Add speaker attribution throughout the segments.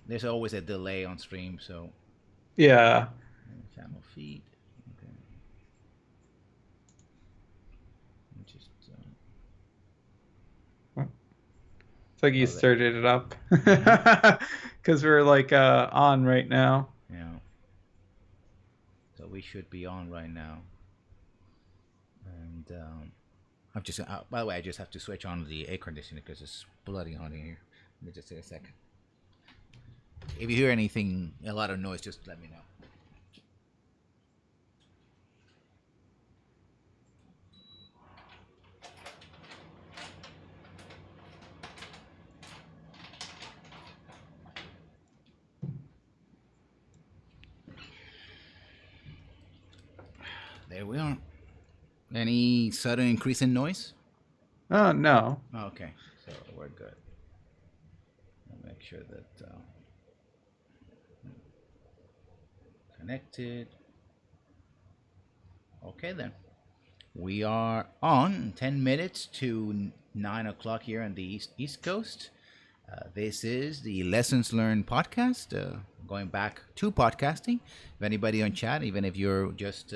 Speaker 1: There's always a delay on stream, so
Speaker 2: Yeah.
Speaker 1: channel feed. Okay, just
Speaker 2: It's like you
Speaker 1: oh, that,
Speaker 2: started it up.
Speaker 1: mm-hmm.
Speaker 2: Because we're like on right now.
Speaker 1: Yeah. So we should be on right now, and I'm just. By the way, I just have to switch on the air conditioner because it's bloody hot in here. Let me just take a second. If you hear anything, a lot of noise, just let me know. There we are. Any sudden increase in noise?
Speaker 2: Oh, no.
Speaker 1: Oh, okay, so we're good. I'll make sure that connected. Okay then. We are on 10 minutes to 9 o'clock here on the East Coast. This is the Lessons Learned podcast, going back to podcasting. If anybody on chat, even if you're just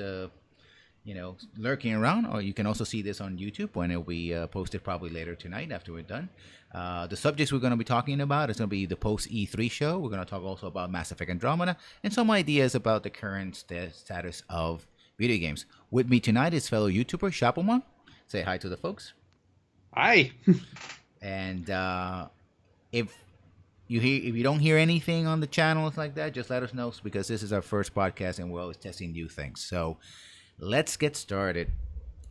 Speaker 1: lurking around, or you can also see this on YouTube when it'll be posted probably later tonight after we're done. The subjects we're going to be talking about is going to be the post E3 show. We're going to talk also about Mass Effect Andromeda and some ideas about the current status of video games. With me tonight is fellow YouTuber Chapomon. Say hi to the folks.
Speaker 2: Hi.
Speaker 1: And if if you don't hear anything on the channels like that, just let us know because this is our first podcast and we're always testing new things. So let's get started.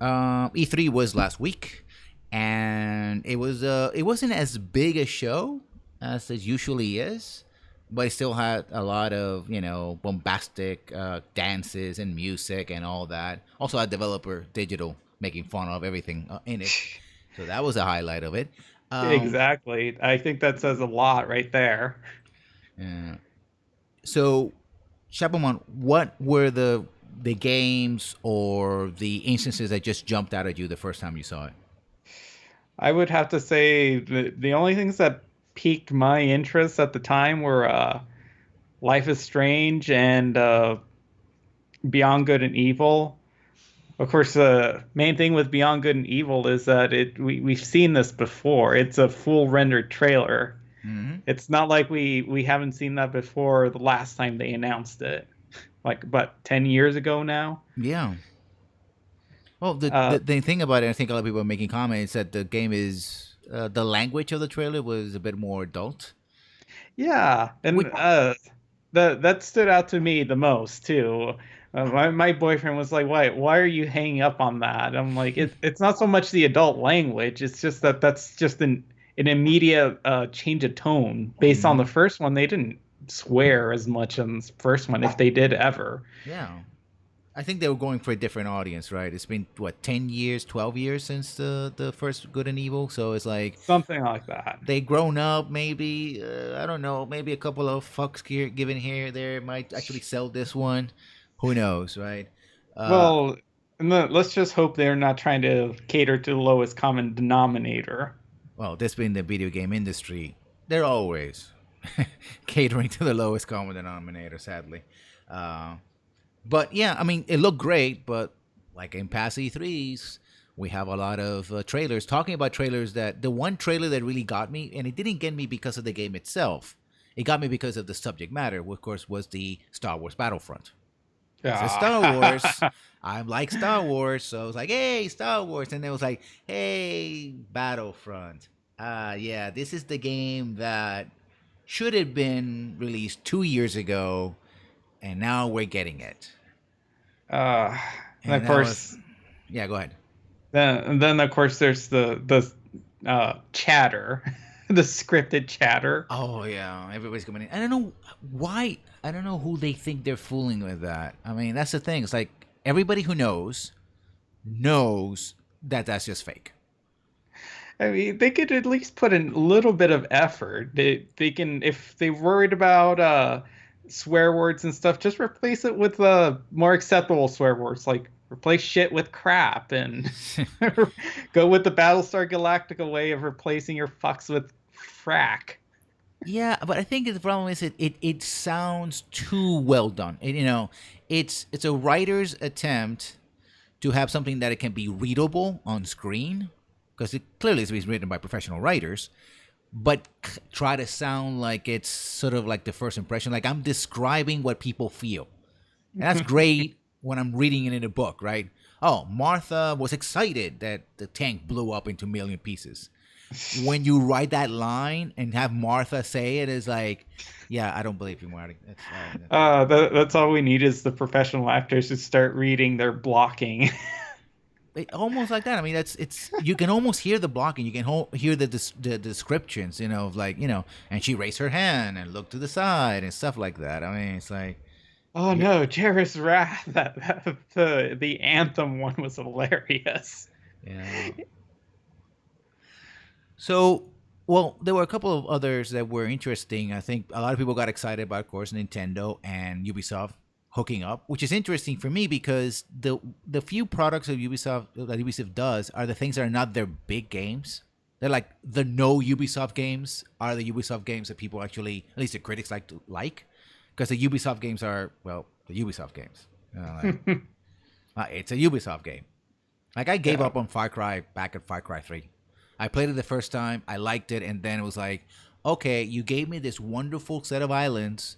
Speaker 1: E3 was last week, and it wasn't as big a show as it usually is, but it still had a lot of bombastic dances and music and all that. Also, a developer digital making fun of everything in it, so that was a highlight of it. Um,
Speaker 2: Exactly. I think that says a lot right there.
Speaker 1: uh, so, Chapomon, what were the games or the instances that just jumped out at you the first time you saw it?
Speaker 2: I would have to say the only things that piqued my interest at the time were Life is Strange and Beyond Good and Evil. Of course, the main thing with Beyond Good and Evil is that we've seen this before. It's a full rendered trailer.
Speaker 1: Mm-hmm.
Speaker 2: It's not like we haven't seen that before the last time they announced it, like about 10 years ago now.
Speaker 1: Yeah. Well,
Speaker 2: Uh,
Speaker 1: the thing about it, I think a lot of people are making comments that the game is the language of the trailer was a bit more adult.
Speaker 2: yeah, and
Speaker 1: Which,
Speaker 2: that stood out to me the most too. My boyfriend was like, "Why are you hanging up on that?" I'm like, "It's not so much the adult language. It's just that's just an immediate change of tone based on
Speaker 1: mm-hmm.
Speaker 2: the first one. They didn't swear as much on the first one, if they did ever.
Speaker 1: Yeah, I think they were going for a different audience, right? It's been what 10 years, 12 years since the first Good and Evil, so it's like
Speaker 2: Something like that."
Speaker 1: they grown up. Maybe I don't know. Maybe a couple of fucks here, given here or there might actually sell this one. Who knows, right? Uh,
Speaker 2: Well, let's just hope they're not trying to cater to the lowest common denominator.
Speaker 1: well, this being the video game industry, they're always catering to the lowest common denominator, sadly. Uh, but yeah, I mean, it looked great, but like in past E3s, we have a lot of trailers talking about trailers that the one trailer that really got me, and it didn't get me because of the game itself, it got me because of the subject matter, of course, was the Star Wars Battlefront. This is Star Wars.
Speaker 2: Ah.
Speaker 1: I like Star Wars, so I was like, "Hey, Star Wars!" And it was like, "Hey, Battlefront." Yeah, this is the game that should have been released 2 years ago, and now we're getting it.
Speaker 2: uh, and of
Speaker 1: And that was,
Speaker 2: course,
Speaker 1: yeah. Go ahead.
Speaker 2: then of course there's the chatter, the scripted chatter.
Speaker 1: Oh yeah, everybody's coming in. I don't know why. I don't know who they think they're fooling with that. I mean, that's the thing. It's like everybody who knows that that's just fake.
Speaker 2: I mean, they could at least put in a little bit of effort. They can, if they're worried about swear words and stuff, just replace it with more acceptable swear words, like replace shit with crap, and go with the Battlestar Galactica way of replacing your fucks with frack.
Speaker 1: Yeah, but I think the problem is it sounds too well done. It's a writer's attempt to have something that it can be readable on screen because it clearly is written by professional writers, but try to sound like it's sort of like the first impression, like I'm describing what people feel. And that's great when I'm reading it in a book, right? Oh, Martha was excited that the tank blew up into a million pieces. When you write that line and have Martha say it, is like, yeah, I don't believe you, Marty.
Speaker 2: That's all we need is the professional actors to start reading their blocking.
Speaker 1: Almost like that. I mean, that's it's. You can almost hear the blocking. You can hear the descriptions. Of like and she raised her hand and looked to the side and stuff like that. I mean, it's like,
Speaker 2: Oh
Speaker 1: you
Speaker 2: no, Jarrah's Wrath. The anthem one was hilarious.
Speaker 1: yeah. So, well, there were a couple of others that were interesting. I think a lot of people got excited about, of course, Nintendo and Ubisoft hooking up, which is interesting for me because the few products of Ubisoft that Ubisoft does are the things that are not their big games. They're like the no Ubisoft games are the Ubisoft games that people actually, at least the critics like, because the Ubisoft games are the Ubisoft games. It's a Ubisoft game. Like I gave
Speaker 2: Yeah.
Speaker 1: up on Far Cry back at Far Cry 3. I played it the first time, I liked it, and then it was like, okay, you gave me this wonderful set of islands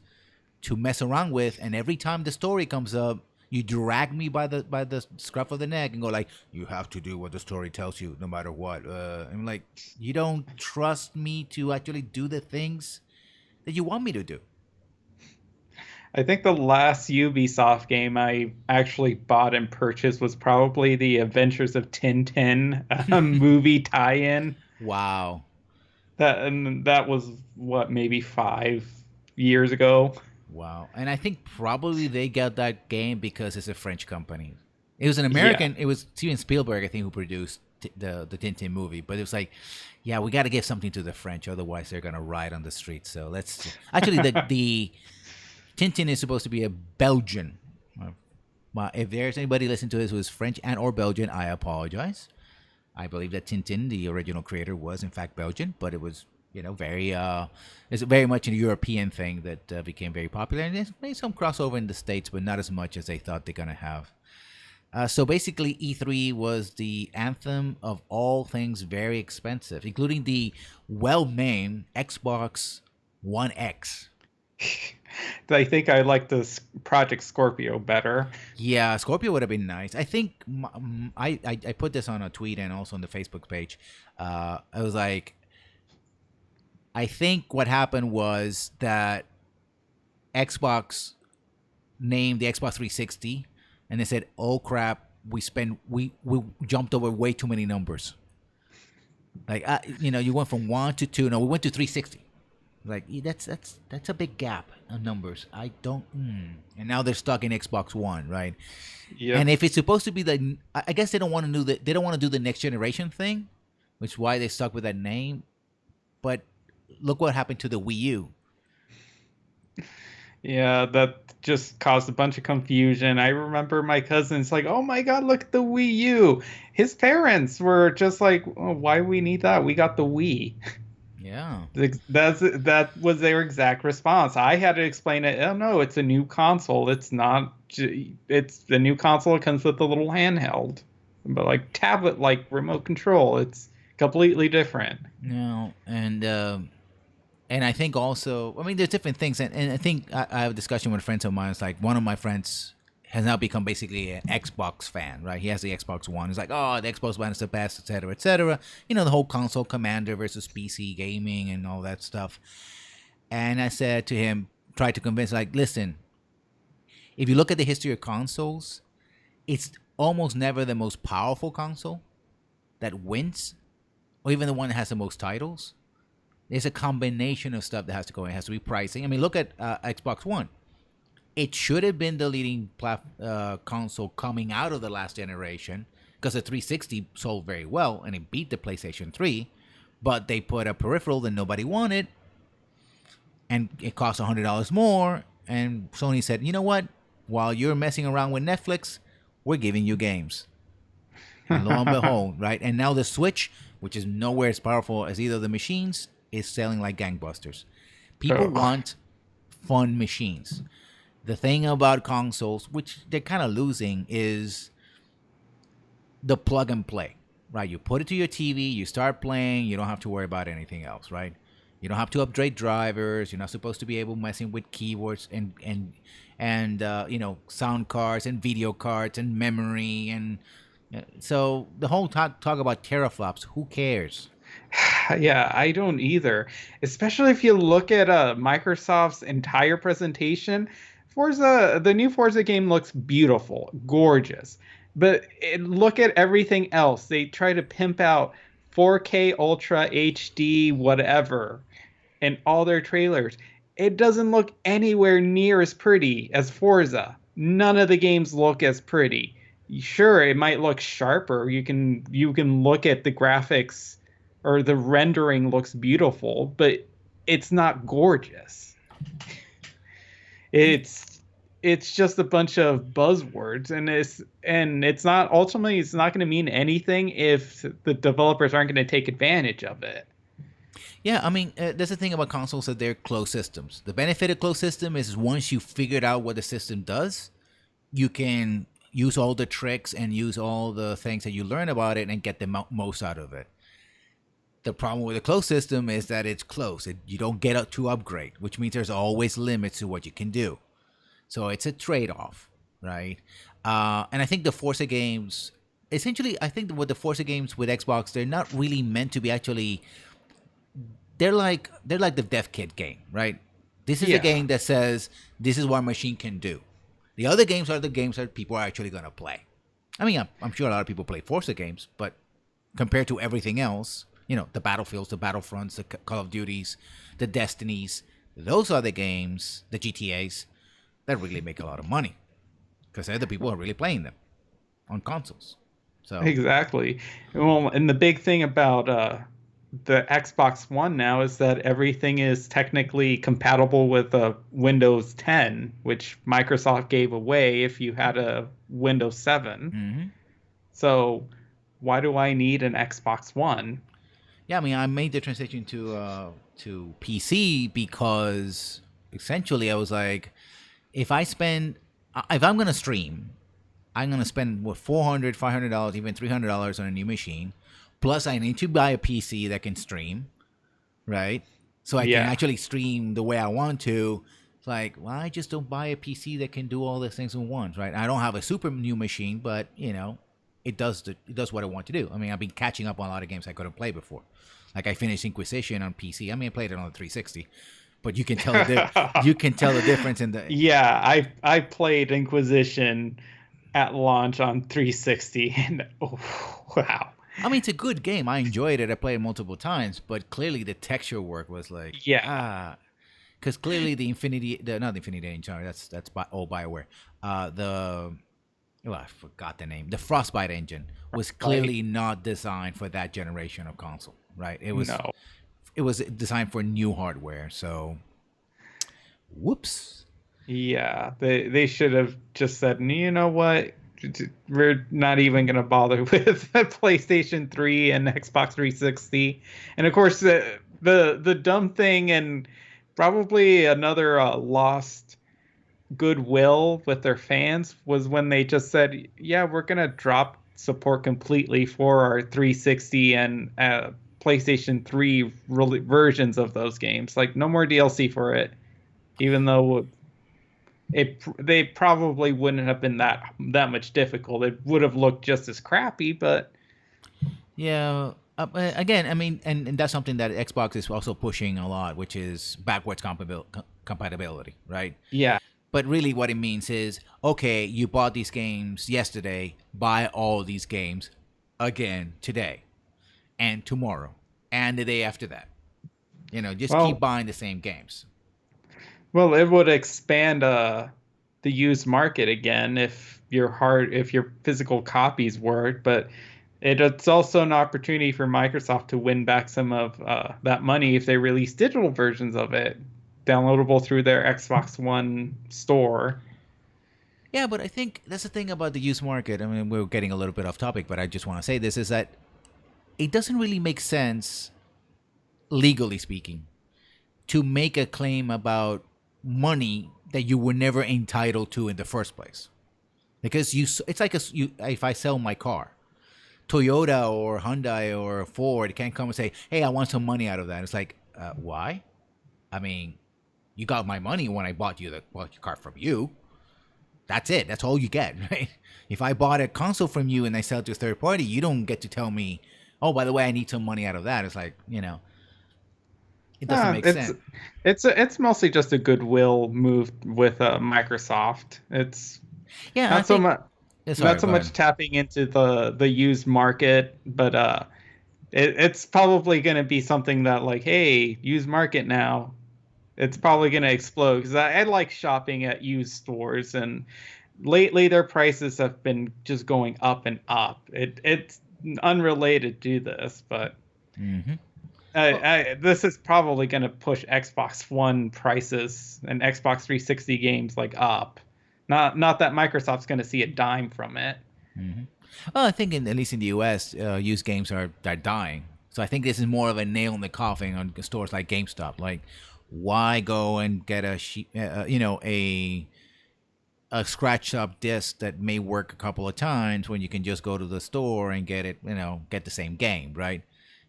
Speaker 1: to mess around with, and every time the story comes up, you drag me by the scruff of the neck and go like, you have to do what the story tells you, no matter what. I'm like, you don't trust me to actually do the things that you want me to do.
Speaker 2: I think the last Ubisoft game I actually bought and purchased was probably the Adventures of Tintin movie tie-in.
Speaker 1: Wow.
Speaker 2: That was what, maybe 5 years ago.
Speaker 1: Wow. And I think probably they got that game because it's a French company. It was an
Speaker 2: Yeah.
Speaker 1: American, it was Steven Spielberg, I think, who produced the Tintin movie. But it was like, yeah, we got to give something to the French, otherwise they're going to riot on the streets. So let's. Actually, the Tintin is supposed to be a Belgian. If there's anybody listening to this who is French and or Belgian, I apologize. I believe that Tintin, the original creator, was in fact Belgian, but it was very it's very much a European thing that became very popular, and it's made some crossover in the States, but not as much as they thought they're gonna have. So basically, E3 was the anthem of all things very expensive, including the well-named Xbox One X.
Speaker 2: I think I like the Project Scorpio better.
Speaker 1: Yeah, Scorpio would have been nice. I think I put this on a tweet and also on the Facebook page. I was like, I think what happened was that Xbox named the Xbox 360, and they said, "Oh crap, we jumped over way too many numbers. Like you went from 1 to 2. No, we went to 360. Like that's a big gap of numbers. I don't. And now they're stuck in Xbox One, right?
Speaker 2: Yep.
Speaker 1: And if it's supposed to be I guess they don't want to do they don't want to do the next generation thing, which is why they stuck with that name. But look what happened to the Wii U.
Speaker 2: Yeah, that just caused a bunch of confusion. I remember my cousins like, "Oh my God, look at the Wii U." His parents were just like, oh, "Why we need that? We got the Wii."
Speaker 1: Yeah.
Speaker 2: That was their exact response. I had to explain it. Oh no, it's a new console. It's not. It's the new console. It comes with a little handheld, but like tablet, like remote control. It's completely different.
Speaker 1: No, and I think also, I mean, there's different things, and I think I have a discussion with friends of mine. It's like one of my friends has now become basically an Xbox fan, right? He has the Xbox One. He's like, oh, the Xbox One is the best, etc., etc. The whole console commander versus PC gaming and all that stuff. And I said to him, tried to convince, like, listen, if you look at the history of consoles, it's almost never the most powerful console that wins, or even the one that has the most titles. There's a combination of stuff that has to go in. It has to be pricing. I mean, look at Xbox One. It should have been the leading console coming out of the last generation because the 360 sold very well and it beat the PlayStation 3. But they put a peripheral that nobody wanted and it cost $100 more. And Sony said, you know what? While you're messing around with Netflix, we're giving you games. And lo and behold, right? And now the Switch, which is nowhere as powerful as either of the machines, is selling like gangbusters. People
Speaker 2: Oh,
Speaker 1: want fun machines. The thing about consoles, which they're kind of losing, is the plug and play, right? You put it to your TV, you start playing, you don't have to worry about anything else, right? You don't have to upgrade drivers. You're not supposed to be able messing with keyboards and sound cards and video cards and memory and so the whole talk about teraflops. Who cares?
Speaker 2: yeah, I don't either. Especially if you look at Microsoft's entire presentation. The new Forza game looks beautiful, gorgeous. But look at everything else. They try to pimp out 4K Ultra HD, whatever, in all their trailers. It doesn't look anywhere near as pretty as Forza. None of the games look as pretty. Sure, it might look sharper. You can look at the graphics or the rendering looks beautiful, but it's not gorgeous. It's it's just a bunch of buzzwords, and it's not ultimately it's not going to mean anything if the developers aren't going to take advantage of it.
Speaker 1: Yeah, I mean, there's the thing about consoles that they're closed systems. The benefit of closed system is once you figured out what the system does, you can use all the tricks and use all the things that you learn about it and get the most out of it. The problem with a closed system is that it's closed. You don't get up to upgrade, which means there's always limits to what you can do. So it's a trade-off, right? And I think the Forza games, essentially, I think with the Forza games with Xbox, they're not really meant to be actually. They're like the Dev Kit game, right? This is a
Speaker 2: Yeah.
Speaker 1: game that says this is what a machine can do. The other games are the games that people are actually gonna play. I mean, I'm sure a lot of people play Forza games, but compared to everything else, the Battlefields, the Battlefronts, the Call of Duties, the Destinies, those are the games, the GTAs, that really make a lot of money because they're the people who are really playing them on consoles. So,
Speaker 2: Exactly. Well, and the big thing about the Xbox One now is that everything is technically compatible with Windows 10, which Microsoft gave away if you had a Windows 7.
Speaker 1: mhm.
Speaker 2: So why do I need an Xbox One?
Speaker 1: Yeah, I mean, I made the transition to PC because essentially I was like, if I'm gonna stream, I'm gonna spend what $400, $500, even $300 on a new machine. Plus, I need to buy a PC that can stream, right? So I can
Speaker 2: Yeah.
Speaker 1: actually stream the way I want to. It's like, well, I just don't buy a PC that can do all these things at once, right? I don't have a super new machine, but it does what I want to do. I mean, I've been catching up on a lot of games I couldn't play before. Like I finished Inquisition on PC. I mean, I played it on the 360, but you can tell the difference in the.
Speaker 2: Yeah, I played Inquisition at launch on 360 and oh, wow.
Speaker 1: I mean, it's a good game. I enjoyed it. I played it multiple times, but clearly the texture work was like
Speaker 2: Yeah.
Speaker 1: because clearly not the Infinity Engine. Sorry, that's old Bioware. I forgot the name. The Frostbite engine was
Speaker 2: Right.
Speaker 1: clearly not designed for that generation of console, right?
Speaker 2: No.
Speaker 1: It was designed for new hardware. So, whoops.
Speaker 2: Yeah, they should have just said, you know what? We're not even going to bother with PlayStation 3 and Xbox 360. And of course, the dumb thing and probably another lost goodwill with their fans was when they just said, yeah, we're going to drop support completely for our 360 and PlayStation 3 versions of those games. Like, no more DLC for it, even though they probably wouldn't have been that much difficult. It would have looked just as crappy, but
Speaker 1: Yeah. Again, I mean, and that's something that Xbox is also pushing a lot, which is backwards compatibility, right?
Speaker 2: yeah.
Speaker 1: But really, what it means is, okay, you bought these games yesterday, buy all these games again today, and tomorrow, and the day after that. Just keep
Speaker 2: Well,
Speaker 1: buying the same games.
Speaker 2: it would expand the used market again if your physical copies work, but it's also an opportunity for Microsoft to win back some of that money if they release digital versions of it, downloadable through their Xbox One store.
Speaker 1: Yeah, but I think that's the thing about the used market. I mean, we're getting a little bit off topic, but I just want to say this is that it doesn't really make sense, legally speaking, to make a claim about money that you were never entitled to in the first place. Because it's like if I sell my car, Toyota or Hyundai or Ford can't come and say, "Hey, I want some money out of that." It's like, why? I mean, you got my money when I bought your car from you. That's it. That's all you get, right? If I bought a console from you and I sell it to a third party, you don't get to tell me, "Oh, by the way, I need some money out of that." It's like, it doesn't
Speaker 2: Uh,
Speaker 1: make
Speaker 2: it's
Speaker 1: sense.
Speaker 2: it's mostly just a goodwill move with Microsoft. It's
Speaker 1: Yeah, I
Speaker 2: not so
Speaker 1: think.
Speaker 2: much
Speaker 1: Sorry,
Speaker 2: not so
Speaker 1: go ahead.
Speaker 2: much tapping into the used market, but it's probably going to be something that like, hey, used market now. It's probably going to explode because I like shopping at used stores, and lately their prices have been just going up and up. It's unrelated to this, but
Speaker 1: Hmm. Well,
Speaker 2: this is probably going to push Xbox One prices and Xbox 360 games like up. Not that Microsoft's going to see a dime from it.
Speaker 1: hmm well, I think at least in the U.S., used games are dying. So I think this is more of a nail in the coffin on stores like GameStop. Like, why go and get a scratch up disc that may work a couple of times when you can just go to the store and get it, get the same game, right?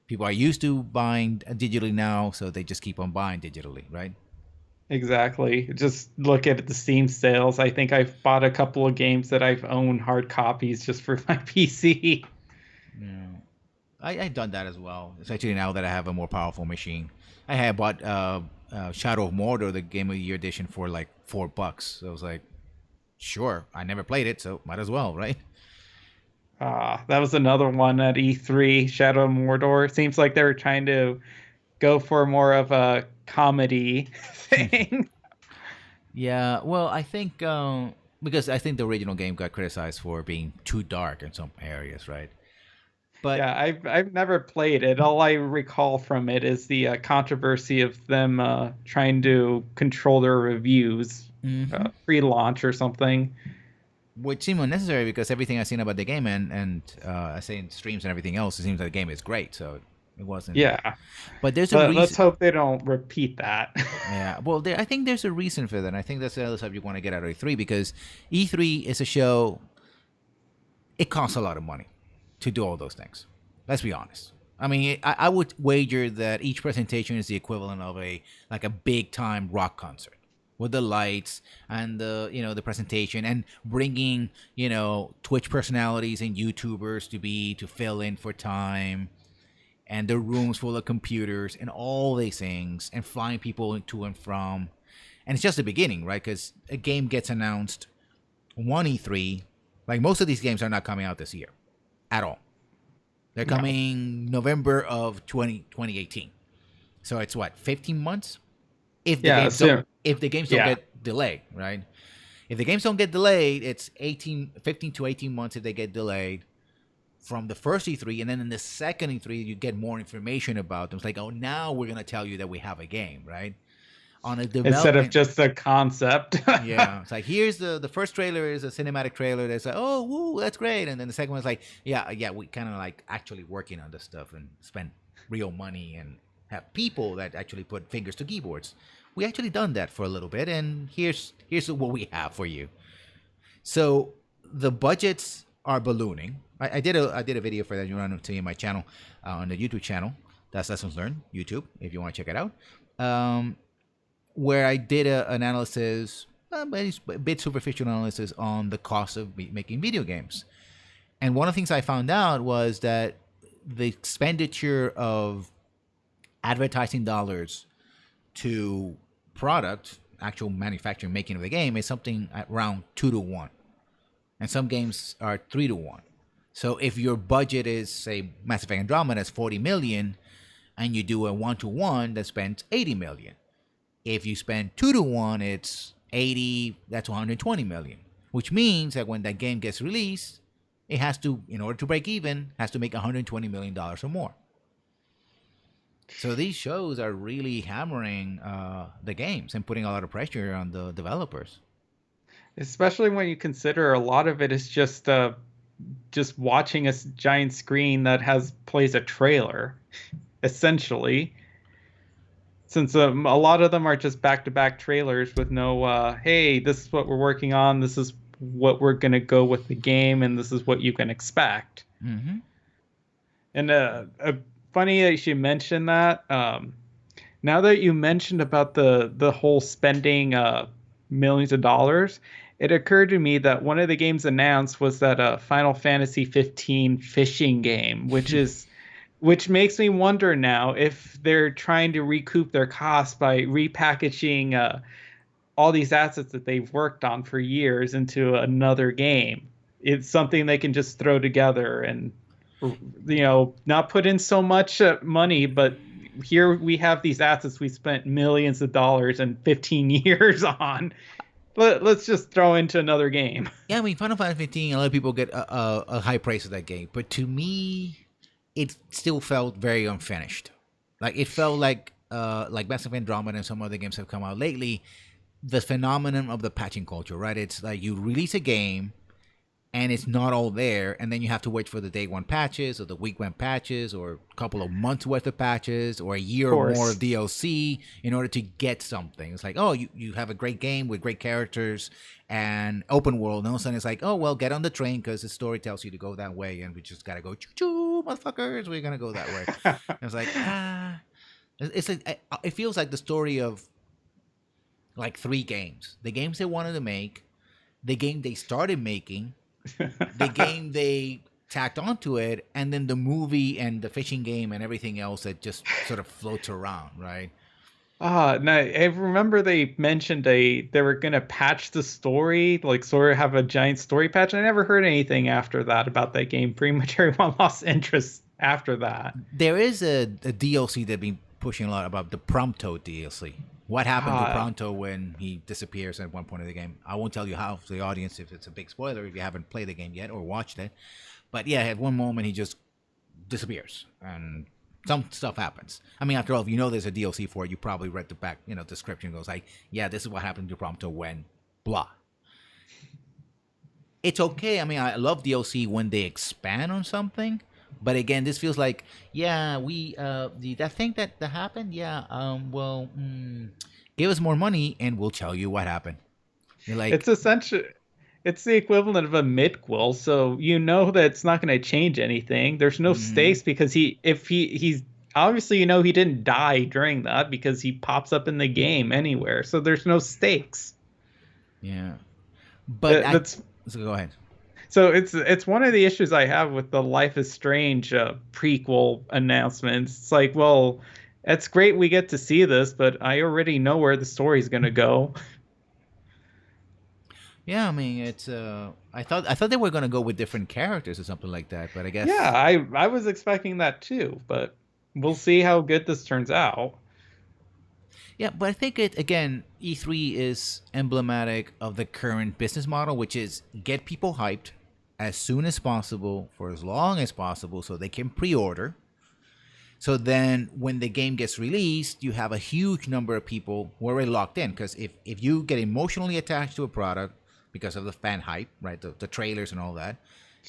Speaker 1: People are used to buying digitally now, so they just keep on buying digitally, right?
Speaker 2: Exactly. Just look at the Steam sales. I think I've bought a couple of games that I've owned hard copies just for my PC.
Speaker 1: Yeah. I've done that as well, especially now that I have a more powerful machine. I had bought Shadow of Mordor, the Game of the Year edition, for like $4. So I was like, sure, I never played it, so might as well, right?
Speaker 2: That was another one at E3, Shadow of Mordor. Seems like they were trying to go for more of a comedy thing.
Speaker 1: Yeah, well, I think because I think the original game got criticized for being too dark in some areas, right? But
Speaker 2: Yeah, I've never played it. All I recall from it is the controversy of them trying to control their reviews
Speaker 1: hmm
Speaker 2: pre-launch or something.
Speaker 1: which seemed unnecessary because everything I've seen about the game and I say in streams and everything else, it seems like the game is great. So it wasn't.
Speaker 2: Yeah,
Speaker 1: But there's a
Speaker 2: let's
Speaker 1: reason.
Speaker 2: hope they don't repeat that.
Speaker 1: Yeah, well, I think there's a reason for that. And I think that's the other subject you want to get out of E3 because E3 is a show. It costs a lot of money to do all those things. Let's be honest. I mean, I would wager that each presentation is the equivalent of a big time rock concert with the lights and the presentation and bringing Twitch personalities and YouTubers to fill in for time and the rooms full of computers and all these things and flying people to and from. And it's just the beginning, right? Because a game gets announced one E3. Like most of these games are not coming out this year at all. They're
Speaker 2: No.
Speaker 1: coming November of 2018. So it's what, 15 months? If the
Speaker 2: Yeah,
Speaker 1: games don't
Speaker 2: so
Speaker 1: if the games don't
Speaker 2: yeah.
Speaker 1: get delayed, right? If the games don't get delayed, it's 15 to 18 months if they get delayed from the first E3, and then in the second E3 you get more information about them. It's like, oh, now we're gonna tell you that we have a game, right? On a
Speaker 2: Instead of
Speaker 1: development.
Speaker 2: just the concept.
Speaker 1: Yeah, it's like here's the first trailer is a cinematic trailer that's like, oh, woo, that's great, and then the second one's like, yeah, we kind of like actually working on this stuff and spend real money and have people that actually put fingers to keyboards. We actually done that for a little bit, and here's what we have for you. So the budgets are ballooning. I did a video for that. You want to see in my channel on the YouTube channel. That's Lessons Learned YouTube if you want to check it out. Where I did an analysis, a bit superficial analysis on the cost of making video games. And one of the things I found out was that the expenditure of advertising dollars to product, actual manufacturing, making of the game, is something around 2 to 1. And some games are 3 to 1. So if your budget is, say, Mass Effect Andromeda is 40 million, and you do a 1 to 1 that spends 80 million. If you spend 2 to 1, it's 80. That's 120 million. Which means that when that game gets released, it has to, in order to break even, has to make 120 million dollars or more. So these shows are really hammering the games and putting a lot of pressure on the developers.
Speaker 2: Especially when you consider a lot of it is just watching a giant screen that has plays a trailer, essentially. since a lot of them are just back-to-back trailers with no, hey, this is what we're working on, this is what we're gonna go with the game, and this is what you can expect.
Speaker 1: Mm-hmm.
Speaker 2: And funny that you should mention that. Now that you mentioned about the whole spending millions of dollars, it occurred to me that one of the games announced was that Final Fantasy 15 fishing game, which makes me wonder now if they're trying to recoup their costs by repackaging all these assets that they've worked on for years into another game. It's something they can just throw together and not put in so much money, but here we have these assets we spent millions of dollars and 15 years on. Let's just throw into another game.
Speaker 1: Yeah, I mean, Final Fantasy 15, a lot of people get a high praise of that game, but to me, it still felt very unfinished. Like it felt like Mass Effect Andromeda and some other games have come out lately. The phenomenon of the patching culture, right? It's like you release a game and it's not all there, and then you have to wait for the day one patches or the week one patches or a couple of months worth of patches or a year
Speaker 2: Of
Speaker 1: or more of
Speaker 2: course.
Speaker 1: DLC in order to get something. It's like, oh, you have a great game with great characters and open world, and all of a sudden it's like, oh, well, get on the train because the story tells you to go that way, and we just gotta go choo choo, motherfuckers, we're gonna go that way. And it's like, it's like, it feels like the story of like three games: the games they wanted to make, the game they started making, the game they tacked onto it, and then the movie and the fishing game and everything else that just sort of floats around, right?
Speaker 2: No, I remember they mentioned they were gonna patch the story, like sort of have a giant story patch. I never heard anything after that about that game. Pretty much everyone lost interest after that.
Speaker 1: There is a DLC that been pushing a lot about the Prompto DLC. What happened to
Speaker 2: Ah,
Speaker 1: Prompto when he disappears at one point of the game? I won't tell you how to the audience if it's a big spoiler if you haven't played the game yet or watched it. But yeah, at one moment he just disappears and some stuff happens. I mean, after all, if you know there's a DLC for it, you probably read the back, description goes like, yeah, this is what happened to Prompto when blah. It's okay. I mean, I love DLC when they expand on something, but again, this feels like, yeah, we that thing that happened, yeah, well, give us more money and we'll tell you what happened. You're
Speaker 2: it's
Speaker 1: like,
Speaker 2: essentially it's the equivalent of a midquel, so you know that it's not going to change anything. There's no
Speaker 1: mm-hmm,
Speaker 2: stakes because he's obviously he didn't die during that because he pops up in the game anywhere. So there's no stakes.
Speaker 1: yeah, but I
Speaker 2: That's
Speaker 1: so go ahead.
Speaker 2: So it's one of the issues I have with the Life is Strange prequel announcements. It's like, well, it's great we get to see this, but I already know where the story's gonna go.
Speaker 1: Yeah, I mean, it's I thought they were gonna go with different characters or something like that, but I
Speaker 2: Yeah,
Speaker 1: guess.
Speaker 2: I was expecting that too, but we'll see how good this turns out.
Speaker 1: Yeah, but I think it again. E3 is emblematic of the current business model, which is get people hyped as soon as possible for as long as possible, so they can pre-order. So then, when the game gets released, you have a huge number of people who are already locked in. Because if you get emotionally attached to a product because of the fan hype, right, the trailers and all that,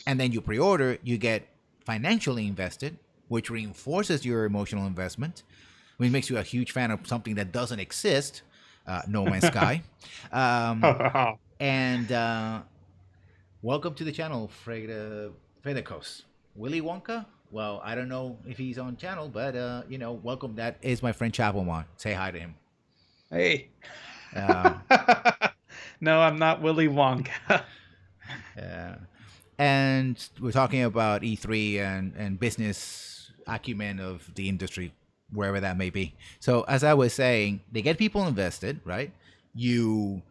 Speaker 1: and then you pre-order, you get financially invested, which reinforces your emotional investment, which makes you a huge fan of something that doesn't exist, No Man's Sky. Um, and welcome to the channel, Fredicos. Willy Wonka? Well, I don't know if he's on channel, but welcome. That is my friend Chapomon. Say hi to him.
Speaker 2: Hey.
Speaker 1: Uh,
Speaker 2: No, I'm not Willy Wonka.
Speaker 1: uh, and we're talking about E3 and business acumen of the industry, wherever that may be. So as I was saying, they get people invested, right? You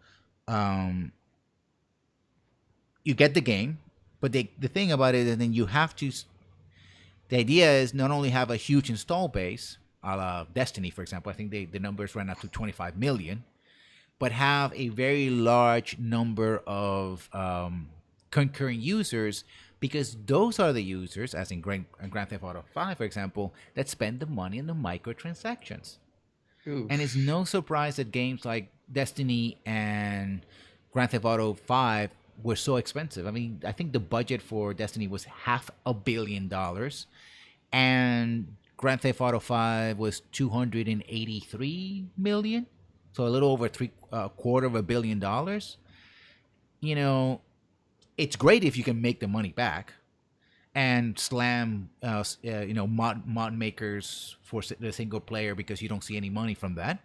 Speaker 1: um, you get the game, but the thing about it is then you have to. The idea is not only have a huge install base, a la Destiny, for example. I think the numbers ran up to 25 million, but have a very large number of concurrent users because those are the users, as in Grand Theft Auto 5, for example, that spend the money on the microtransactions. And it's
Speaker 2: Oof.
Speaker 1: no surprise that games like Destiny and Grand Theft Auto 5 were so expensive. I mean, I think the budget for Destiny was $500 million, and Grand Theft Auto 5 was 283 million, so a little over three quarter of $1 billion. You know, it's great if you can make the money back and slam mod makers for the single player because you don't see any money from that.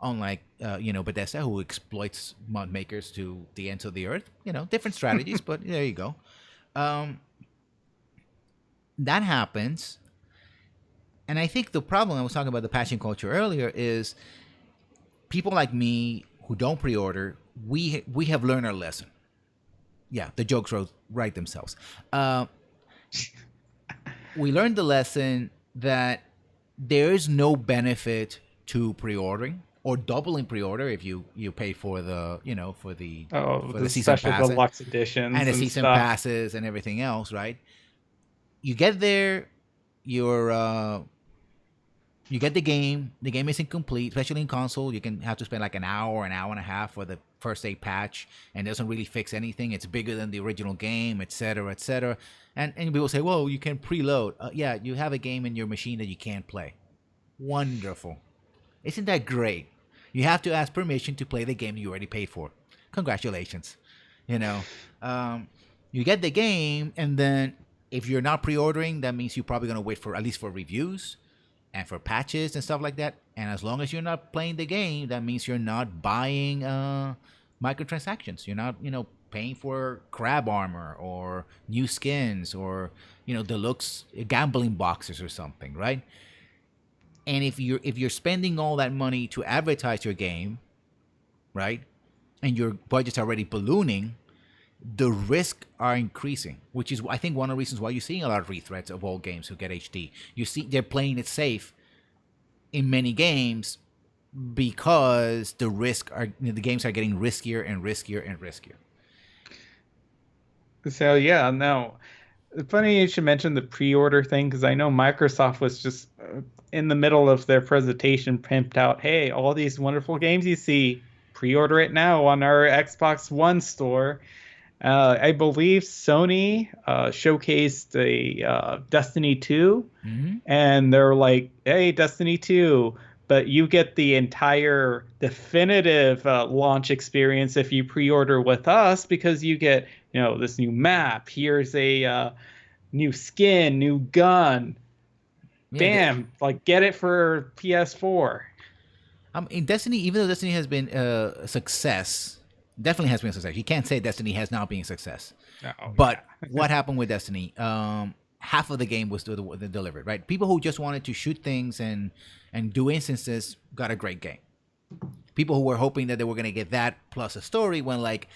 Speaker 1: Unlike Bethesda, who exploits mod makers to the ends of the earth. Different strategies, but there you go. Um, that happens, and I think the problem I was talking about the patching culture earlier is people like me who don't pre-order. We have learned our lesson. Yeah, the jokes write themselves. We learned the lesson that there is no benefit to pre-ordering or doubling pre-order if you pay for the
Speaker 2: Oh,
Speaker 1: for
Speaker 2: the
Speaker 1: the season
Speaker 2: special
Speaker 1: passes
Speaker 2: deluxe
Speaker 1: and
Speaker 2: editions
Speaker 1: the
Speaker 2: and
Speaker 1: season
Speaker 2: stuff.
Speaker 1: passes and everything else, right? You get there, you're you get the game. The game isn't complete, especially in console. You can have to spend like an hour and a half for the first day patch, and it doesn't really fix anything. It's bigger than the original game, etc., etc. And people say, "Well, you can preload." Yeah, you have a game in your machine that you can't play. Wonderful. Isn't that great? You have to ask permission to play the game you already paid for. Congratulations. You know, um, you get the game, and then if you're not pre-ordering, that means you're probably gonna wait for at least for reviews and for patches and stuff like that. And as long as you're not playing the game, that means you're not buying microtransactions. You're not, paying for crab armor or new skins or deluxe gambling boxes or something, right? And if you're spending all that money to advertise your game, right, and your budget's already ballooning, the risks are increasing, which is I think one of the reasons why you're seeing a lot of rethreads of old games who get HD. You see they're playing it safe in many games because the games are getting riskier and riskier and riskier.
Speaker 2: So yeah, no. Funny you should mention the pre-order thing because I know Microsoft was just in the middle of their presentation pimped out, hey, all these wonderful games you see, pre-order it now on our Xbox One store. I believe Sony showcased a Destiny 2,
Speaker 1: Mm-hmm.
Speaker 2: and they're like, hey, Destiny 2, but you get the entire definitive launch experience if you pre-order with us because you get, this new map. Here's a new skin, new gun.
Speaker 1: Yeah,
Speaker 2: Bam, like get it for PS4.
Speaker 1: in Destiny, even though Destiny has been a success, definitely has been a success. You can't say Destiny has not been a success.
Speaker 2: Oh yeah.
Speaker 1: But what happened with Destiny? Half of the game was delivered, right? People who just wanted to shoot things and do instances got a great game. People who were hoping that they were gonna get that plus a story went like,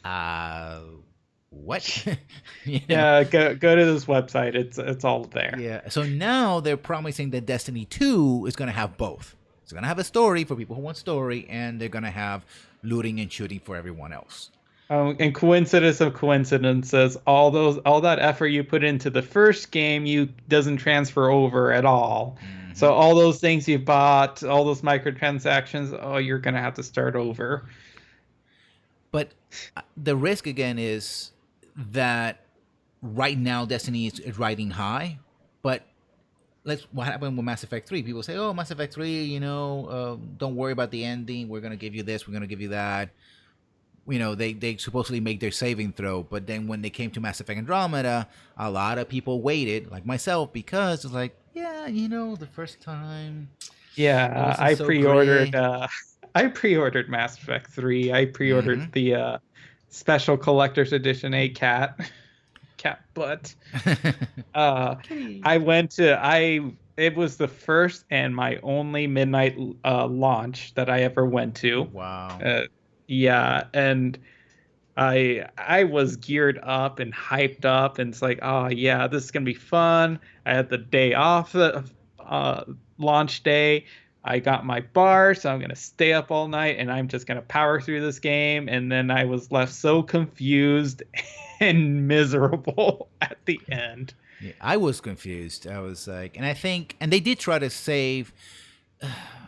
Speaker 1: uh, what? you know?
Speaker 2: Yeah, go to this website. It's all there.
Speaker 1: Yeah. So now they're promising that Destiny 2 is gonna have both. It's gonna have a story for people who want story, and they're gonna have looting and shooting for everyone else.
Speaker 2: And coincidence of coincidences, all that effort you put into the first game, you doesn't transfer over at all.
Speaker 1: Hmm.
Speaker 2: So all those things you bought, all those microtransactions, oh, you're gonna have to start over.
Speaker 1: But the risk again is that right now Destiny is riding high, but what happened with Mass Effect 3? People say, "Oh, Mass Effect 3, don't worry about the ending. We're gonna give you this. We're gonna give you that." They supposedly make their saving throw, but then when they came to Mass Effect Andromeda, a lot of people waited, like myself, because it's like, yeah, the first time it
Speaker 2: Yeah,
Speaker 1: wasn't so great.
Speaker 2: I pre-ordered Mass Effect 3. I pre-ordered
Speaker 1: Mm-hmm.
Speaker 2: the special collector's edition A cat butt. Uh
Speaker 1: Kitty.
Speaker 2: I went to I it was the first and my only midnight launch that I ever went to.
Speaker 1: Wow.
Speaker 2: Uh yeah, and I was geared up and hyped up, and it's like, oh yeah, this is gonna be fun. I had the day off, the uh, launch day. I got my bar, so I'm gonna stay up all night, and I'm just gonna power through this game. And then I was left so confused and miserable at the end.
Speaker 1: Yeah, I was confused. I was like, and I think, and they did try to save,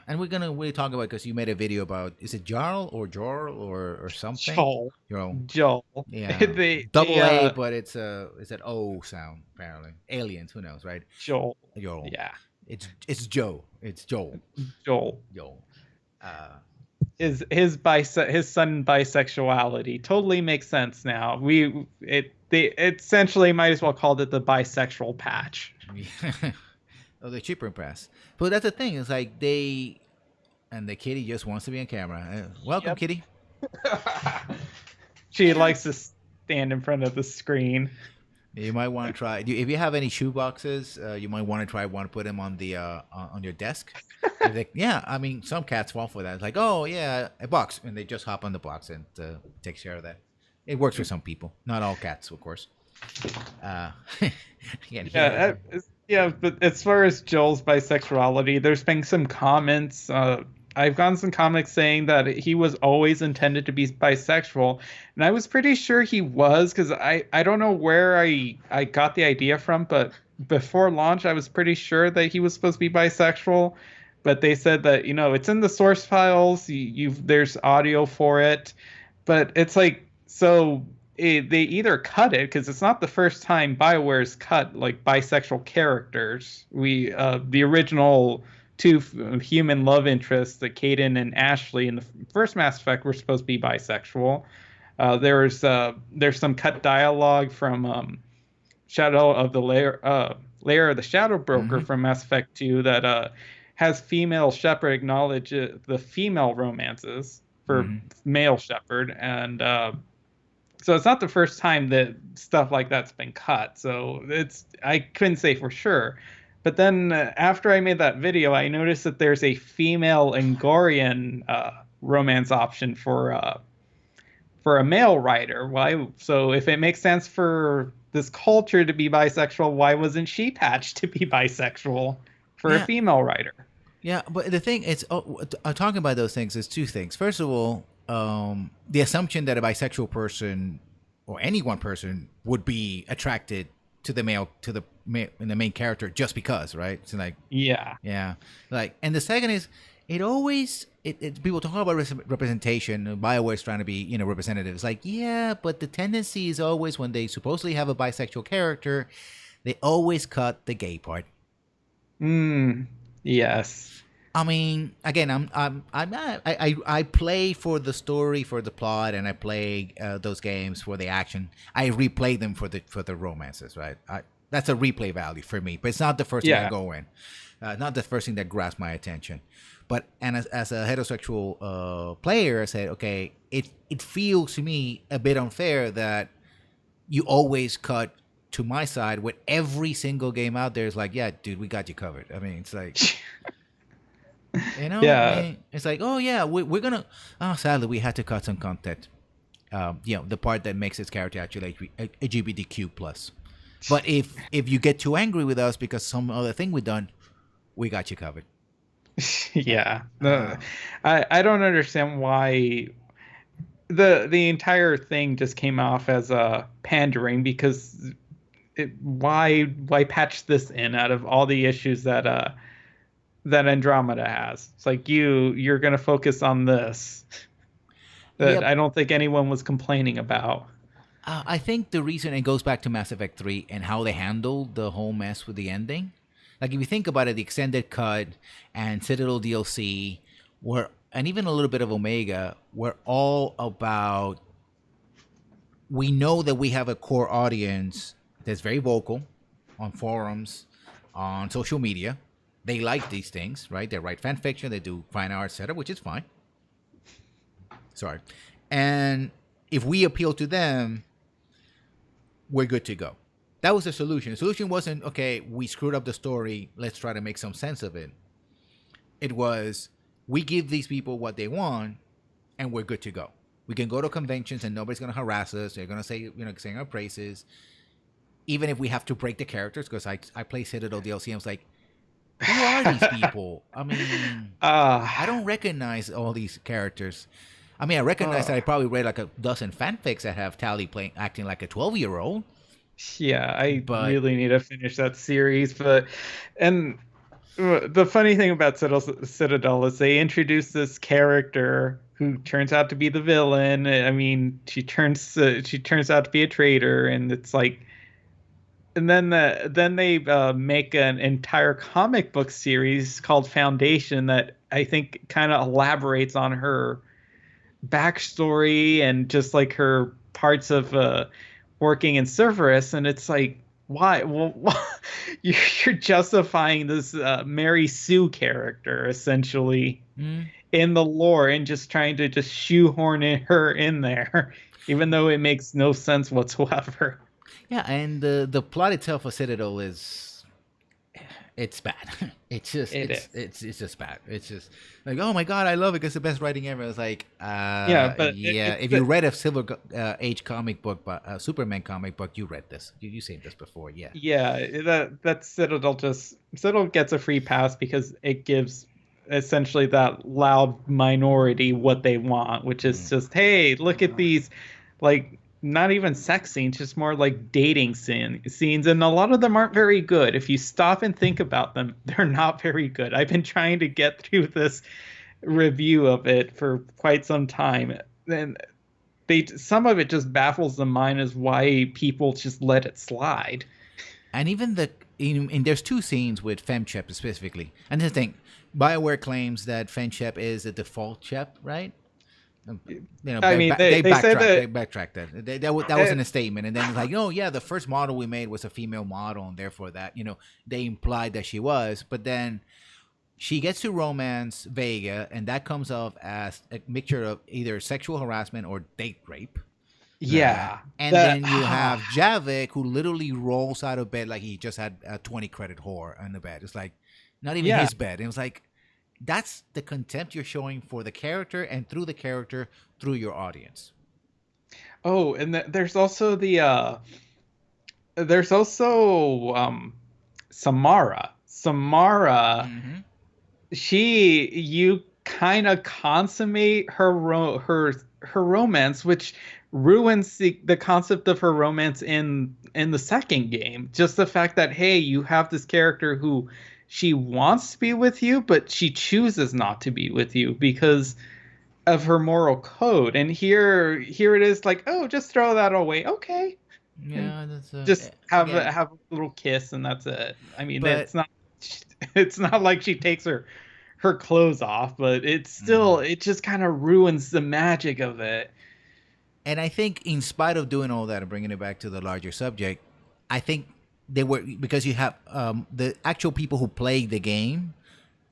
Speaker 1: and we're gonna really talk about because you made a video about is it Jarl or something?
Speaker 2: Joel,
Speaker 1: Jarl.
Speaker 2: Joel,
Speaker 1: Yeah,
Speaker 2: they
Speaker 1: double A, but it's an O sound apparently. Aliens, who knows, right?
Speaker 2: Joel,
Speaker 1: Jarl.
Speaker 2: yeah.
Speaker 1: It's Joe. It's Joel.
Speaker 2: Joel.
Speaker 1: Joel. Uh,
Speaker 2: His sudden bisexuality totally makes sense now. They essentially might as well called it the bisexual patch.
Speaker 1: oh, the cheaper press. But that's the thing. It's like they and the kitty just wants to be on camera. Welcome,
Speaker 2: Yep.
Speaker 1: kitty.
Speaker 2: She
Speaker 1: Yeah.
Speaker 2: likes to stand in front of the screen.
Speaker 1: You might want to try. If you have any shoe boxes, you might want to try one. Put them on the on your desk. Yeah, I mean, some cats fall for that. It's like, oh yeah, a box, and they just hop on the box and take care of that. It works for some people, not all cats, of course. Uh, again,
Speaker 2: Yeah,
Speaker 1: here,
Speaker 2: yeah. But as far as Joel's bisexuality, there's been some comments. I've gotten some comics saying that he was always intended to be bisexual, and I was pretty sure he was because I don't know where I got the idea from, but before launch I was pretty sure that he was supposed to be bisexual, but they said that it's in the source files. There's audio for it, but it's like so they either cut it because it's not the first time BioWare's cut like bisexual characters. The original two human love interests, the Caden and Ashley in the first Mass Effect, were supposed to be bisexual. There's some cut dialogue from Shadow of the Lair of the Shadow Broker
Speaker 1: mm-hmm,
Speaker 2: from Mass Effect 2 that has female Shepard acknowledge the female romances for
Speaker 1: mm-hmm.
Speaker 2: male Shepard, and so it's not the first time that stuff like that's been cut. So I couldn't say for sure. But then after I made that video, I noticed that there's a female Angorian romance option for a male writer. Why? So if it makes sense for this culture to be bisexual, why wasn't she patched to be bisexual for a
Speaker 1: Yeah,
Speaker 2: female writer?
Speaker 1: yeah. But the thing is, talking about those things is two things. First of all, the assumption that a bisexual person or any one person would be attracted to the main character just because, right? It's like,
Speaker 2: Yeah.
Speaker 1: yeah, like, and the second is, it always people talk about representation. Bioware is trying to be representative. It's like, yeah, but the tendency is always when they supposedly have a bisexual character, they always cut the gay part.
Speaker 2: Yes.
Speaker 1: I mean, again, I play for the story, for the plot, and I play those games for the action. I replay them for the romances, right? That's a replay value for me, but it's not the first thing I
Speaker 2: Yeah.
Speaker 1: go in, not the first thing that grabs my attention. But and as a heterosexual player, I said, okay, it feels to me a bit unfair that you always cut to my side when every single game out there is like, yeah, dude, we got you covered. I mean, it's like. I
Speaker 2: Yeah.
Speaker 1: mean, it's like, oh yeah, we're gonna. Oh, sadly, we had to cut some content. The part that makes his character actually LGBTQ plus. But if you get too angry with us because some other thing we done, we got you covered.
Speaker 2: Yeah.
Speaker 1: Uh,
Speaker 2: I don't understand why the entire thing just came off as a pandering because why patch this in out of all the issues that Andromeda has? It's like you're gonna focus on this that
Speaker 1: yep.
Speaker 2: I don't think anyone was complaining about.
Speaker 1: I think the reason it goes back to Mass Effect 3 and how they handled the whole mess with the ending. Like if you think about it, the extended cut and Citadel DLC were, and even a little bit of Omega, were all about. We know that we have a core audience that's very vocal on forums, on social media. They like these things, right? They write fan fiction, they do fine art, etc., which is fine. Sorry. And if we appeal to them, we're good to go. That was the solution. The solution wasn't, okay, we screwed up the story, let's try to make some sense of it. It was, we give these people what they want, and we're good to go. We can go to conventions and nobody's going to harass us. They're going to say, saying our praises. Even if we have to break the characters, because I play Citadel DLC, I was like, who are these people? I mean,
Speaker 2: Uh,
Speaker 1: I don't recognize all these characters. I mean, I recognize
Speaker 2: uh
Speaker 1: that I probably read like a dozen fanfics that have Tally playing acting like a 12-year-old,
Speaker 2: yeah, I
Speaker 1: but
Speaker 2: really need to finish that series, but and the funny thing about Citadel is they introduce this character who turns out to be the villain. I mean, she turns out to be a traitor, and it's like then they make an entire comic book series called Foundation that I think kind of elaborates on her backstory and just like her parts of working in Cerberus, and it's like, why? Well, you're justifying this Mary Sue character essentially
Speaker 1: Mm.
Speaker 2: in the lore and just trying to just shoehorn her in there, even though it makes no sense whatsoever.
Speaker 1: Yeah, and the plot itself of Citadel is it's bad. It's just
Speaker 2: It is.
Speaker 1: it's just bad. It's just like, oh my god, I love it. It's the best writing ever. It's like,
Speaker 2: Yeah, but
Speaker 1: yeah. If you read a Silver Age comic book, but a Superman comic book, you read this. You seen this before, yeah.
Speaker 2: yeah, that Citadel gets a free pass because it gives essentially that loud minority what they want, which is
Speaker 1: Mm.
Speaker 2: just, hey, look at these, like, not even sex scenes, just more like scenes, and a lot of them aren't very good. If you stop and think about them, they're not very good. I've been trying to get through this review of it for quite some time, and they some of it just baffles the mind as why people just let it slide.
Speaker 1: And even there's two scenes with FemChep specifically. And the thing, Bioware claims that FemChep is the default Chep, right?
Speaker 2: I mean, they said
Speaker 1: Backtrack. They
Speaker 2: that
Speaker 1: backtracked that. That
Speaker 2: uh,
Speaker 1: wasn't a statement. And then it's like, oh yeah, the first model we made was a female model, and therefore that they implied that she was. But then she gets to romance Vega, and that comes off as a mixture of either sexual harassment or date rape.
Speaker 2: yeah,
Speaker 1: And
Speaker 2: that
Speaker 1: then you have Javik, who literally rolls out of bed like he just had a 20 credit whore on the bed. It's like not even
Speaker 2: yeah.
Speaker 1: his bed. It was like that's the contempt you're showing for the character, and through the character, through your audience.
Speaker 2: Oh, and there's also Samara. Samara,
Speaker 1: Mm-hmm.
Speaker 2: you kind of consummate her romance, which ruins the concept of her romance in the second game. Just the fact that, hey, you have this character who she wants to be with you, but she chooses not to be with you because of her moral code. And here it is like, oh, just throw that away, okay, and
Speaker 1: Yeah, that's
Speaker 2: just
Speaker 1: again,
Speaker 2: have a little kiss, and that's it. I mean,
Speaker 1: but
Speaker 2: it's not like she takes her clothes off, but
Speaker 1: mm.
Speaker 2: it just kind of ruins the magic of it.
Speaker 1: And I think, in spite of doing all that and bringing it back to the larger subject, I think they were because you have the actual people who play the game.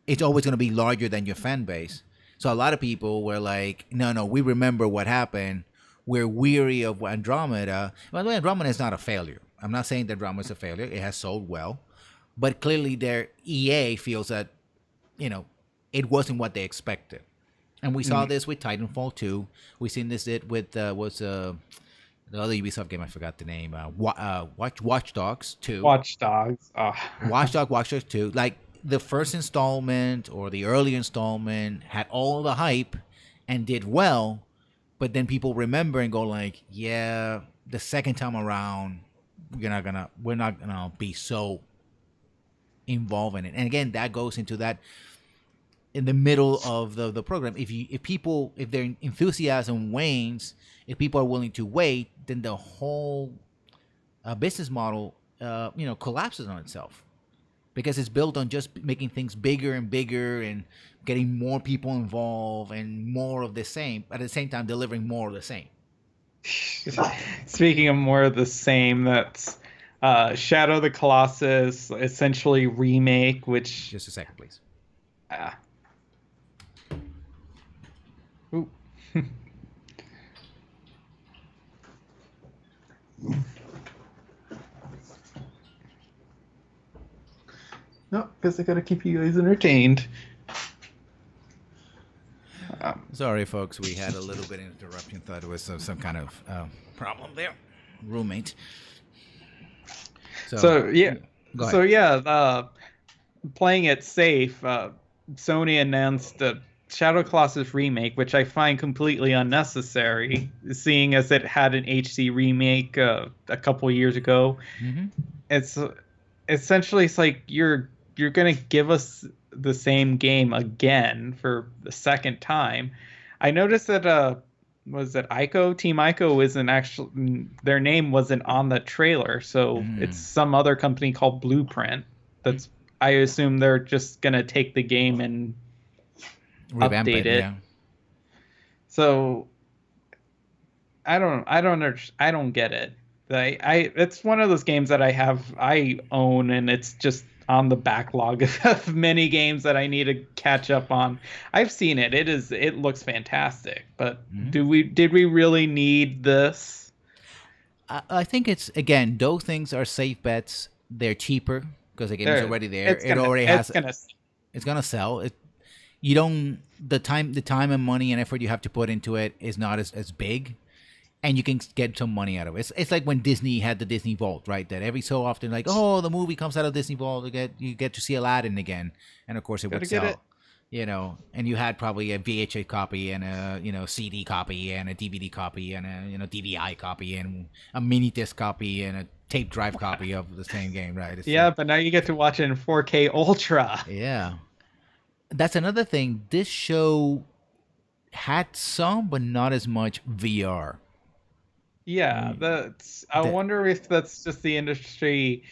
Speaker 1: It's always going to be larger than your fan base. So a lot of people were like, "No, no, we remember what happened. We're weary of Andromeda." By the way, Andromeda is not a failure. I'm not saying that Andromeda is a failure. It has sold well, but clearly their EA feels that you know it wasn't what they expected. And we saw
Speaker 2: Mm.
Speaker 1: this with Titanfall 2. We seen this it with was the other Ubisoft game. I forgot the name. Watch Dogs 2.
Speaker 2: Watch Dogs.
Speaker 1: Watch Dogs 2. Like the first installment or the early installment had all the hype and did well, but then people remember and go like, yeah, the second time around, we're not gonna be so involved in it. And again, that goes into that in the middle of the program. If their enthusiasm wanes, if people are willing to wait, then the whole business model collapses on itself because it's built on just making things bigger and bigger and getting more people involved and more of the same, at the same time delivering more of the same.
Speaker 2: Speaking of more of the same, that's Shadow of the Colossus, essentially remake, which
Speaker 1: Just a second, please.
Speaker 2: uh, ooh. No, because I gotta keep you guys entertained.
Speaker 1: Sorry, folks, we had a little bit of interruption. Thought it was some kind of problem there. Roommate. So
Speaker 2: So yeah,
Speaker 1: go ahead.
Speaker 2: so yeah, playing it safe, Sony announced the Shadow Colossus remake, which I find completely unnecessary, seeing as it had an HD remake a couple years ago.
Speaker 1: Mm-hmm.
Speaker 2: It's essentially it's like you're gonna give us the same game again for the second time. I noticed that was it Ico? Team Ico isn't actually, their name wasn't on the trailer, so it's
Speaker 1: Mm.
Speaker 2: some other company called Blueprint. That's I assume they're just gonna take the game and
Speaker 1: Revamp
Speaker 2: update
Speaker 1: it,
Speaker 2: it.
Speaker 1: yeah.
Speaker 2: So I don't get it. It's one of those games that I own, and it's just on the backlog of many games that I need to catch up on. I've seen it. It looks fantastic, but
Speaker 1: Mhm.
Speaker 2: did we really need this?
Speaker 1: I think it's again those things are safe bets. They're cheaper because the game is
Speaker 2: There,
Speaker 1: already there. It already
Speaker 2: it's
Speaker 1: has.
Speaker 2: gonna
Speaker 1: It's gonna sell. It you don't the time and money and effort you have to put into it is not as big, and you can get some money out of it. It's like when Disney had the Disney Vault, right? That every so often, like, oh, the movie comes out of Disney Vault, you get to see Aladdin again, and of course it would
Speaker 2: gotta get it.
Speaker 1: sell, and you had probably a VHA copy and a CD copy and a DVD copy and a DVI copy and a mini disc copy and a tape drive copy of the same game, right? It's
Speaker 2: Yeah,
Speaker 1: like,
Speaker 2: but now you get to watch it in 4K Ultra.
Speaker 1: yeah, that's another thing. This show had some, but not as much VR.
Speaker 2: Yeah, that's. I
Speaker 1: That
Speaker 2: wonder if that's just the industry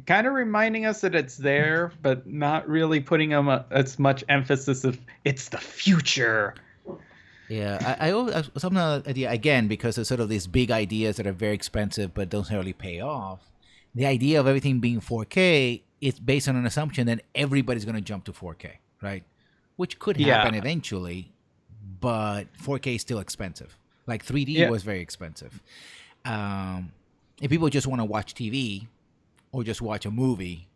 Speaker 2: kind of reminding us that it's there, but not really putting as much emphasis of it's the future.
Speaker 1: Yeah, I always some idea again because of sort of these big ideas that are very expensive but don't really pay off. The idea of everything being 4K is based on an assumption that everybody's going to jump to 4K, right? Which could
Speaker 2: Yeah,
Speaker 1: happen eventually, but 4K is still expensive. Like 3D
Speaker 2: yeah,
Speaker 1: was very expensive. Um, if people just want to watch TV or just watch a movie,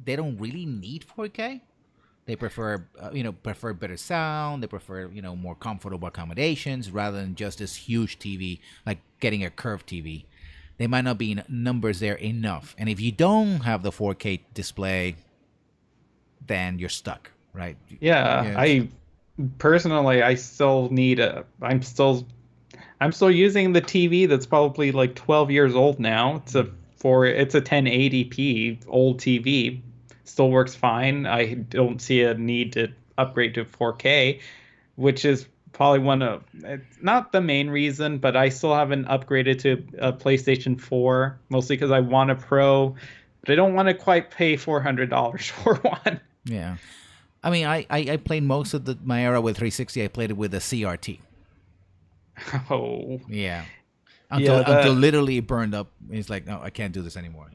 Speaker 1: they don't really need 4K. They prefer better sound. They prefer more comfortable accommodations rather than just this huge TV, like getting a curved TV. They might not be in numbers there enough. And if you don't have the 4K display, then you're stuck, right?
Speaker 2: yeah.
Speaker 1: Yeah.
Speaker 2: I personally, I still need a. I'm still using the TV that's probably like 12 years old now. It's a 1080p old TV. Still works fine. I don't see a need to upgrade to 4K, which is probably one of it's not the main reason, but I still haven't upgraded to a PlayStation 4, mostly because I want a Pro, but I don't want to quite pay $400 for one.
Speaker 1: Yeah. I mean, I played most of my era with 360. I played it with a CRT.
Speaker 2: Oh,
Speaker 1: Yeah. Until
Speaker 2: yeah,
Speaker 1: until
Speaker 2: that
Speaker 1: literally it burned up. It's like, no, I can't do this anymore.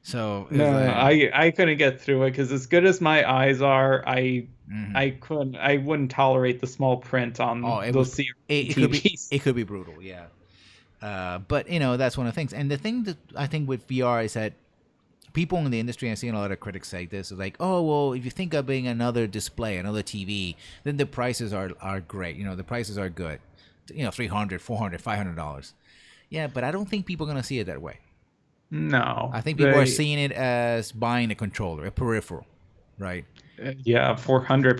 Speaker 1: So it's
Speaker 2: no,
Speaker 1: like,
Speaker 2: I couldn't get through it because as good as my eyes are,
Speaker 1: mhm.
Speaker 2: I wouldn't tolerate the small print
Speaker 1: Oh,
Speaker 2: on
Speaker 1: it was
Speaker 2: those CRT
Speaker 1: it could be
Speaker 2: TVs.
Speaker 1: it could be brutal, yeah. But that's one of the things. And the thing that I think with VR is that people in the industry, I've seen a lot of critics say this, is like, oh well, if you think of being another display, another TV, then the prices are great. The prices are good. 300, 400, $500. Yeah, but I don't think people are gonna see it that way.
Speaker 2: No,
Speaker 1: I think people are
Speaker 2: they
Speaker 1: seeing it as buying a controller, a peripheral, right?
Speaker 2: yeah, $400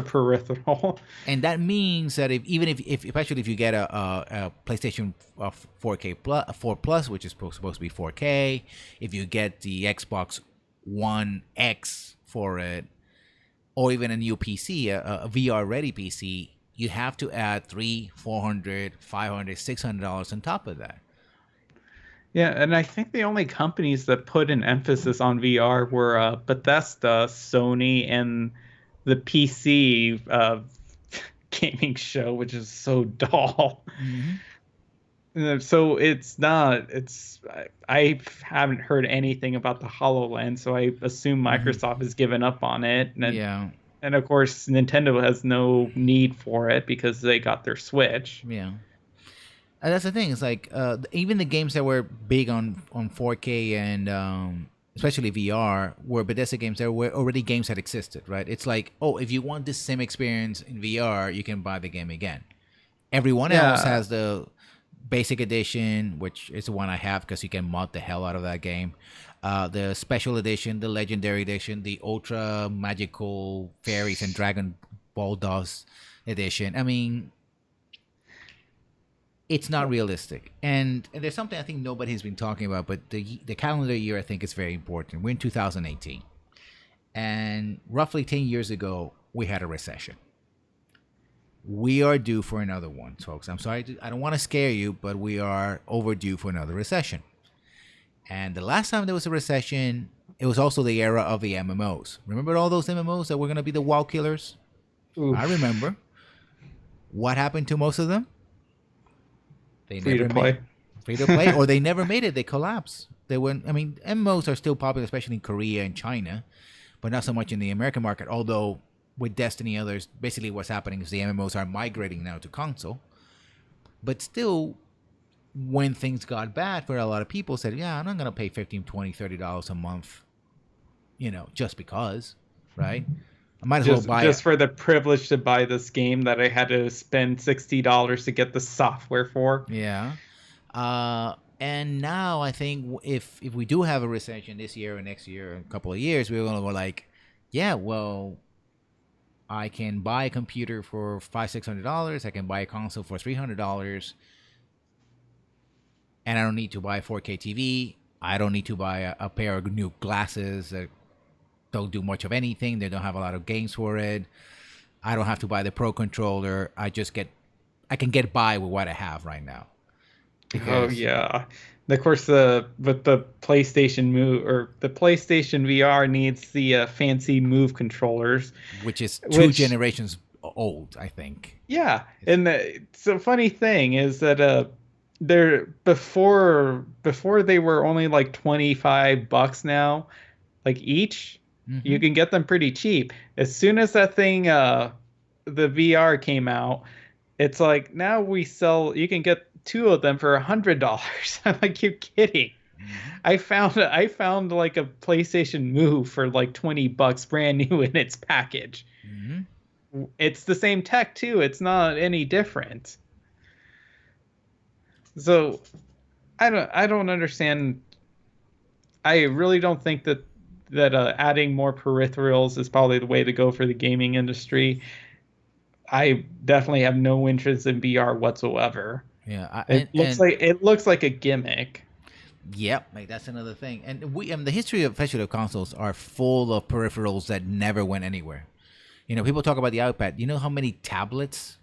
Speaker 2: peripheral.
Speaker 1: And that means that if especially if you get a PlayStation 4K plus 4 plus, which is supposed to be 4K, if you get the Xbox One X for it, or even a new PC, a VR ready PC, you have to add 300, 400, 500, $600 on top of that.
Speaker 2: Yeah, and I think the only companies that put an emphasis on VR were Bethesda, Sony, and the PC gaming show, which is so dull.
Speaker 1: Hmm.
Speaker 2: So it's not. I haven't heard anything about the HoloLens, so I assume
Speaker 1: Hmm.
Speaker 2: Microsoft has given up on it,
Speaker 1: Yeah,
Speaker 2: and of course Nintendo has no need for it because they got their Switch.
Speaker 1: yeah. And that's the thing. It's like even the games that were big on 4K and especially VR were Bethesda games. There were already games that existed, right? It's like, oh, if you want this same experience in VR, you can buy the game again. Everyone else
Speaker 2: Yeah,
Speaker 1: has the basic edition, which is the one I have because you can mod the hell out of that game. The special edition, the legendary edition, the ultra magical fairies and Dragon Ball DOS edition. I mean, it's not realistic. And there's something I think nobody's been talking about, but the calendar year I think is very important. We're in 2018, and roughly 10 years ago we had a recession. we are due for another one, folks. I'm sorry, I don't want to scare you, but we are overdue for another recession. And the last time there was a recession, it was also the era of the MMOs. Remember all those MMOs that were going to be the WoW killers? I
Speaker 2: Oof.
Speaker 1: remember. What happened to most of them? They
Speaker 2: Free to
Speaker 1: never made
Speaker 2: play.
Speaker 1: free to play, or they never made it. They collapsed. They went. I mean, MMOs are still popular, especially in Korea and China, but not so much in the American market. Although with Destiny and others, basically what's happening is the MMOs are migrating now to console. But still, when things got bad for a lot of people, said, "Yeah, I'm not gonna pay 15, 20, $30 a month, just because, right? I might as well buy it."
Speaker 2: Just for the privilege to buy this game that I had to spend $60 to get the software for.
Speaker 1: Yeah. And now I think if we do have a recession this year or next year or a couple of years, we're gonna go like, yeah, well, I can buy a computer for $500-$600. I can buy a console for $300, and I don't need to buy a 4K TV. I don't need to buy a pair of new glasses that don't do much of anything. They don't have a lot of games for it. I don't have to buy the Pro controller. I can get by with what I have right now
Speaker 2: Oh
Speaker 1: because
Speaker 2: yeah. And of course, the PlayStation Move or the PlayStation VR needs the fancy Move controllers,
Speaker 1: which is two
Speaker 2: which
Speaker 1: generations old, I think.
Speaker 2: yeah.
Speaker 1: It's,
Speaker 2: And the funny thing is that they're before they were only like $25 now, like each.
Speaker 1: mm-hmm,
Speaker 2: You can get them pretty cheap. As soon as that thing the VR came out, it's like now you can get two of them for $100. I'm like, you kidding?
Speaker 1: mm-hmm,
Speaker 2: I found like a PlayStation Move for like $20 brand new in its package.
Speaker 1: mm-hmm.
Speaker 2: It's the same tech too. It's not any different. So I don't understand. I really don't think that adding more peripherals is probably the way to go for the gaming industry. I definitely have no interest in VR whatsoever.
Speaker 1: Yeah,
Speaker 2: It looks
Speaker 1: and
Speaker 2: like it looks like a gimmick.
Speaker 1: yep, like that's another thing. And the history of especially of consoles are full of peripherals that never went anywhere. People talk about the iPad. You know how many tablets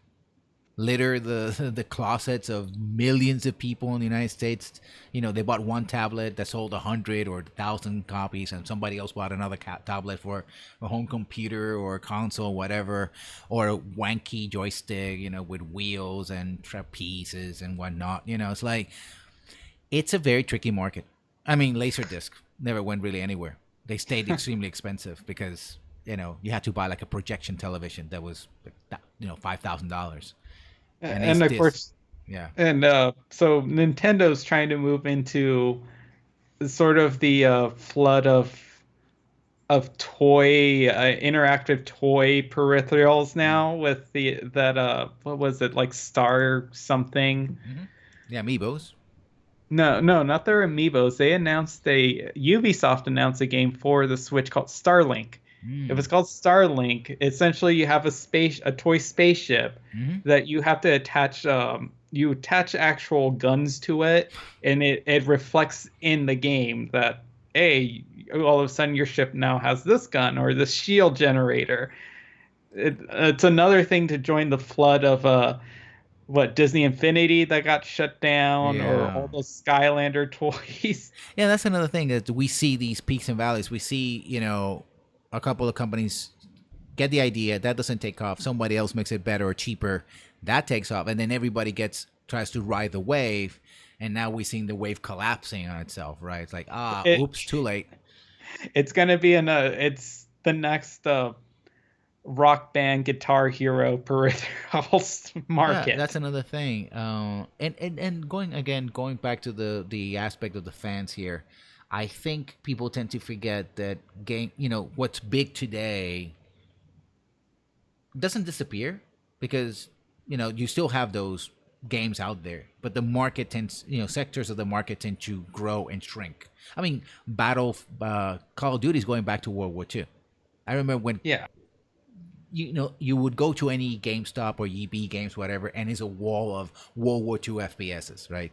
Speaker 1: litter the closets of millions of people in the United States? They bought one tablet that sold 100 or 1,000 copies, and somebody else bought another tablet for a home computer or a console, whatever, or a wanky joystick, with wheels and trapezes and whatnot. It's like it's a very tricky market. I mean, Laserdisc never went really anywhere. They stayed extremely expensive because you had to buy like a projection television that was like, $5,000, and
Speaker 2: And of
Speaker 1: this,
Speaker 2: course,
Speaker 1: yeah,
Speaker 2: and so Nintendo's trying to move into sort of the flood of toy interactive toy peripherals now with the that what was it, like Star something.
Speaker 1: mm-hmm. Yeah, amiibos.
Speaker 2: No, not their amiibos. They announced Ubisoft announced a game for the Switch called Starlink. If it's
Speaker 1: Mm.
Speaker 2: called Starlink, essentially you have a toy spaceship
Speaker 1: Mm-hmm.
Speaker 2: that you have to attach. You attach actual guns to it, and it reflects in the game that, hey, all of a sudden your ship now has this gun or this shield generator. It's another thing to join the flood of what, Disney Infinity that got shut down, or
Speaker 1: Yeah.
Speaker 2: all those Skylander toys.
Speaker 1: Yeah, that's another thing that we see these peaks and valleys. We see, a couple of companies get the idea that doesn't take off. Somebody else makes it better or cheaper, that takes off, and then everybody tries to ride the wave, and now we're seeing the wave collapsing on itself. Right? It's like
Speaker 2: It
Speaker 1: oops, too late.
Speaker 2: it's gonna be it's the next rock band Guitar Hero peripherals
Speaker 1: Yeah, that's
Speaker 2: market.
Speaker 1: another thing. And going back to the aspect of the fans here, I think people tend to forget that what's big today doesn't disappear because you still have those games out there, but the market tends, sectors of the market tend to grow and shrink. I mean, Call of Duty is going back to World War II. I remember when
Speaker 2: Yeah.
Speaker 1: you would go to any GameStop or EB Games, whatever, and it's a wall of World War II FPSs, right?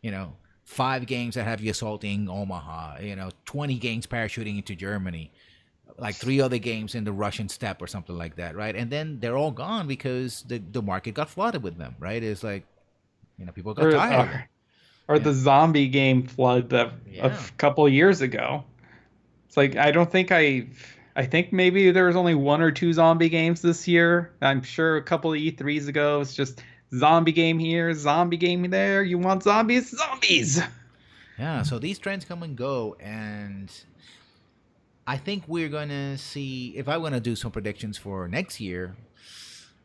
Speaker 1: You know, 5 games that have you assaulting Omaha, 20 games parachuting into Germany, like three other games in the Russian steppe or something like that, right? And then they're all gone because the market got flooded with them, right? It's like, people got
Speaker 2: or
Speaker 1: tired of them.
Speaker 2: or
Speaker 1: Yeah.
Speaker 2: the zombie game flood
Speaker 1: Yeah.
Speaker 2: of a couple of years ago. It's like I don't think I think maybe there was only one or two zombie games this year. I'm sure a couple of E3s ago it's just zombie game here, zombie game there. You want zombies? Zombies.
Speaker 1: Yeah. So these trends come and go, and I think we're gonna see. If I want to do some predictions for next year,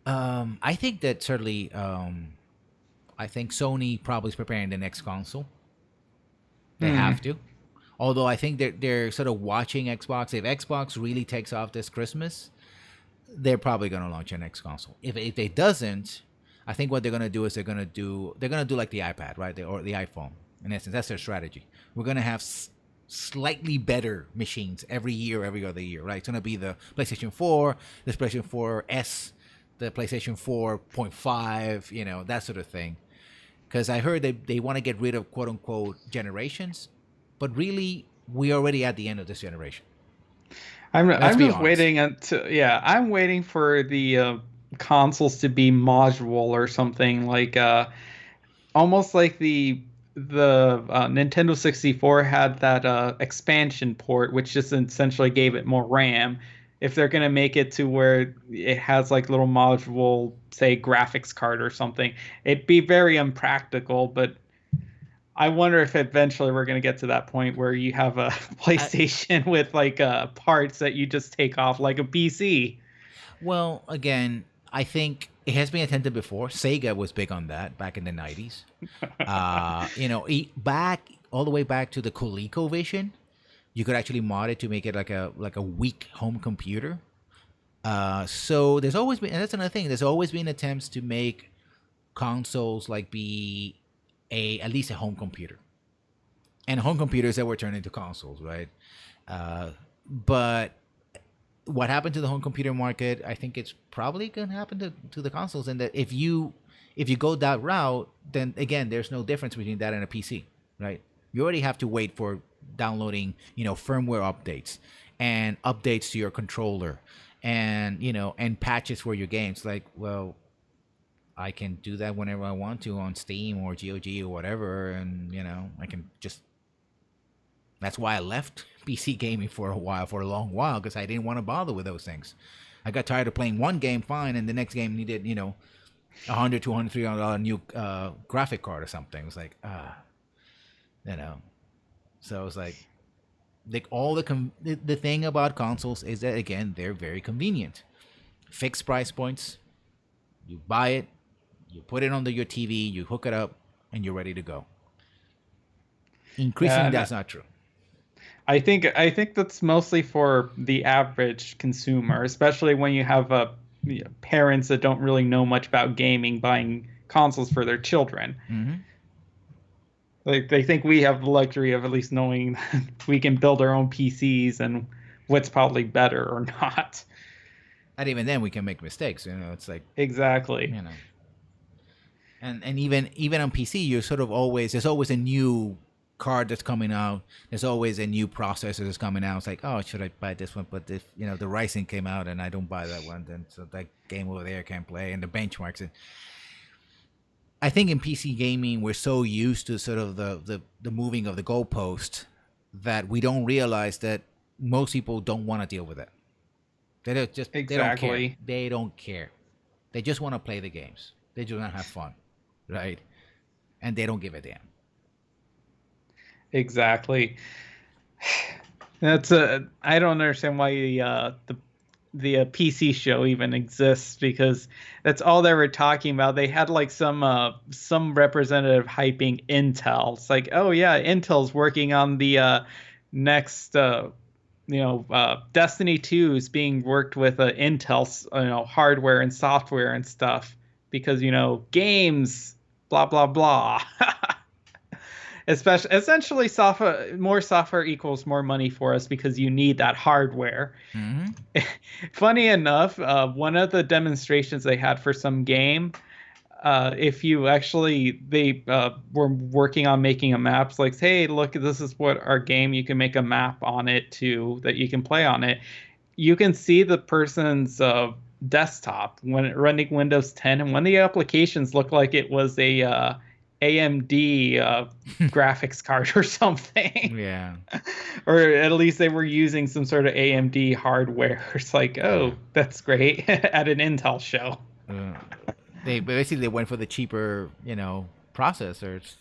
Speaker 1: I think that certainly, I think Sony probably is preparing the next console. They
Speaker 2: Hmm.
Speaker 1: have to. Although I think they're sort of watching Xbox. If Xbox really takes off this Christmas, they're probably going to launch a next console. If it doesn't, I think what they're going to do is they're going to do like the iPad, right? Or the iPhone. In essence, that's their strategy. We're going to have slightly better machines every year, every other year, right? It's going to be the PlayStation 4, the PlayStation 4S, the PlayStation 4.5, that sort of thing. Because I heard they want to get rid of quote unquote generations, but really, we're already at the end of this generation. Let's
Speaker 2: I'm
Speaker 1: be
Speaker 2: just
Speaker 1: honest.
Speaker 2: waiting until yeah, I'm waiting for the consoles to be module or something like almost like the Nintendo 64 had that expansion port, which just essentially gave it more RAM. If they're gonna make it to where it has like little module, say graphics card or something, it'd be very unpractical. But I wonder if eventually we're gonna get to that point where you have a
Speaker 1: I,
Speaker 2: PlayStation with like parts that you just take off like a PC.
Speaker 1: well, again, I think it has been attempted before. Sega was big on that back in the 90s. Back all the way back to the ColecoVision, you could actually mod it to make it like a weak home computer. So there's always been, and that's another thing. There's always been attempts to make consoles like be a at least a home computer, and home computers that were turned into consoles, right? But what happened to the home computer market, I think it's probably going to happen to the consoles. And that if you go that route, then again, there's no difference between that and a PC, right? You already have to wait for downloading, firmware updates and updates to your controller, and patches for your games. Like, well, I can do that whenever I want to on Steam or GOG or whatever, and I can just. That's why I left PC gaming for a while, for a long while, because I didn't want to bother with those things. I got tired of playing one game fine, and the next game needed, 100, 200, $300 new graphic card or something. It was like, you know. So it's like all the thing about consoles is that again they're very convenient, fixed price points. You buy it, you put it under your TV, you hook it up, and you're ready to go.
Speaker 2: Yeah,
Speaker 1: Increasingly,
Speaker 2: and
Speaker 1: that's not true.
Speaker 2: I think that's mostly for the average consumer, especially when you have parents that don't really know much about gaming buying consoles for their children.
Speaker 1: Hmm.
Speaker 2: Like they think we have the luxury of at least knowing that we can build our own PCs and what's probably better or not.
Speaker 1: And even then, we can make mistakes. It's like
Speaker 2: Exactly.
Speaker 1: you know, and even on PC, you're sort of always there's always a new card that's coming out. There's always a new processor that's coming out. It's like, oh, should I buy this one? But if the Rising came out and I don't buy that one, then so that game over there can't play. And the benchmarks. And I think in PC gaming, we're so used to sort of the moving of the goalpost that we don't realize that most people don't want to deal with it. They don't care.
Speaker 2: Exactly.
Speaker 1: They don't care. They just want to play the games. They just want to have fun, right? And they don't give a damn.
Speaker 2: Exactly. That's a I don't understand why the PC show even exists because that's all they were talking about. They had like some representative hyping Intel. It's like, oh yeah, Intel's working on the next Destiny 2 is being worked with Intel's hardware and software and stuff because games blah blah blah. Especially essentially software more software equals more money for us because you need that hardware.
Speaker 1: Hmm.
Speaker 2: Funny enough, one of the demonstrations they had for some game, if you actually they were working on making a map, it's like, hey, look, this is what our game. You can make a map on it too that you can play on it. you can see the person's desktop when running Windows 10, and one of the applications looked like it was a AMD graphics card or something,
Speaker 1: Yeah.
Speaker 2: or at least they were using some sort of AMD hardware. It's like,
Speaker 1: Yeah.
Speaker 2: oh, that's great at an Intel show.
Speaker 1: Uh, they basically they went for the cheaper, processors.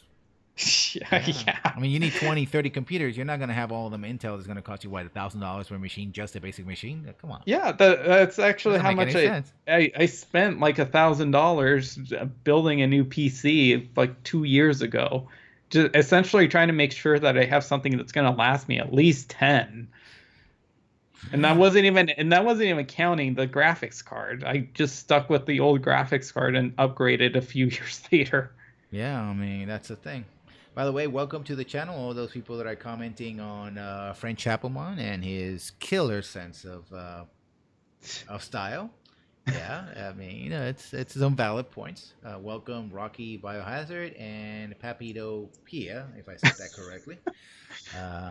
Speaker 2: Yeah,
Speaker 1: Yeah.
Speaker 2: yeah.
Speaker 1: I mean, you need 20, 30 computers. You're not going to have all of them Intel. It's going to cost you, what, $1,000 per machine, just a basic machine? Come on.
Speaker 2: Yeah, that's actually
Speaker 1: Doesn't
Speaker 2: how
Speaker 1: make
Speaker 2: much
Speaker 1: any sense.
Speaker 2: I spent like $1,000 building a new PC like 2 years ago. Just essentially trying to make sure that I have something that's going to last me at least 10. And that wasn't even counting the graphics card. I just stuck with the old graphics card and upgraded a few years later.
Speaker 1: Yeah, I mean, that's the thing. By the way, welcome to the channel, all those people that are commenting on French Chapomon and his killer sense of style. Yeah, I mean, it's some valid points. Welcome, Rocky Biohazard and Papito Pia, if I said that correctly.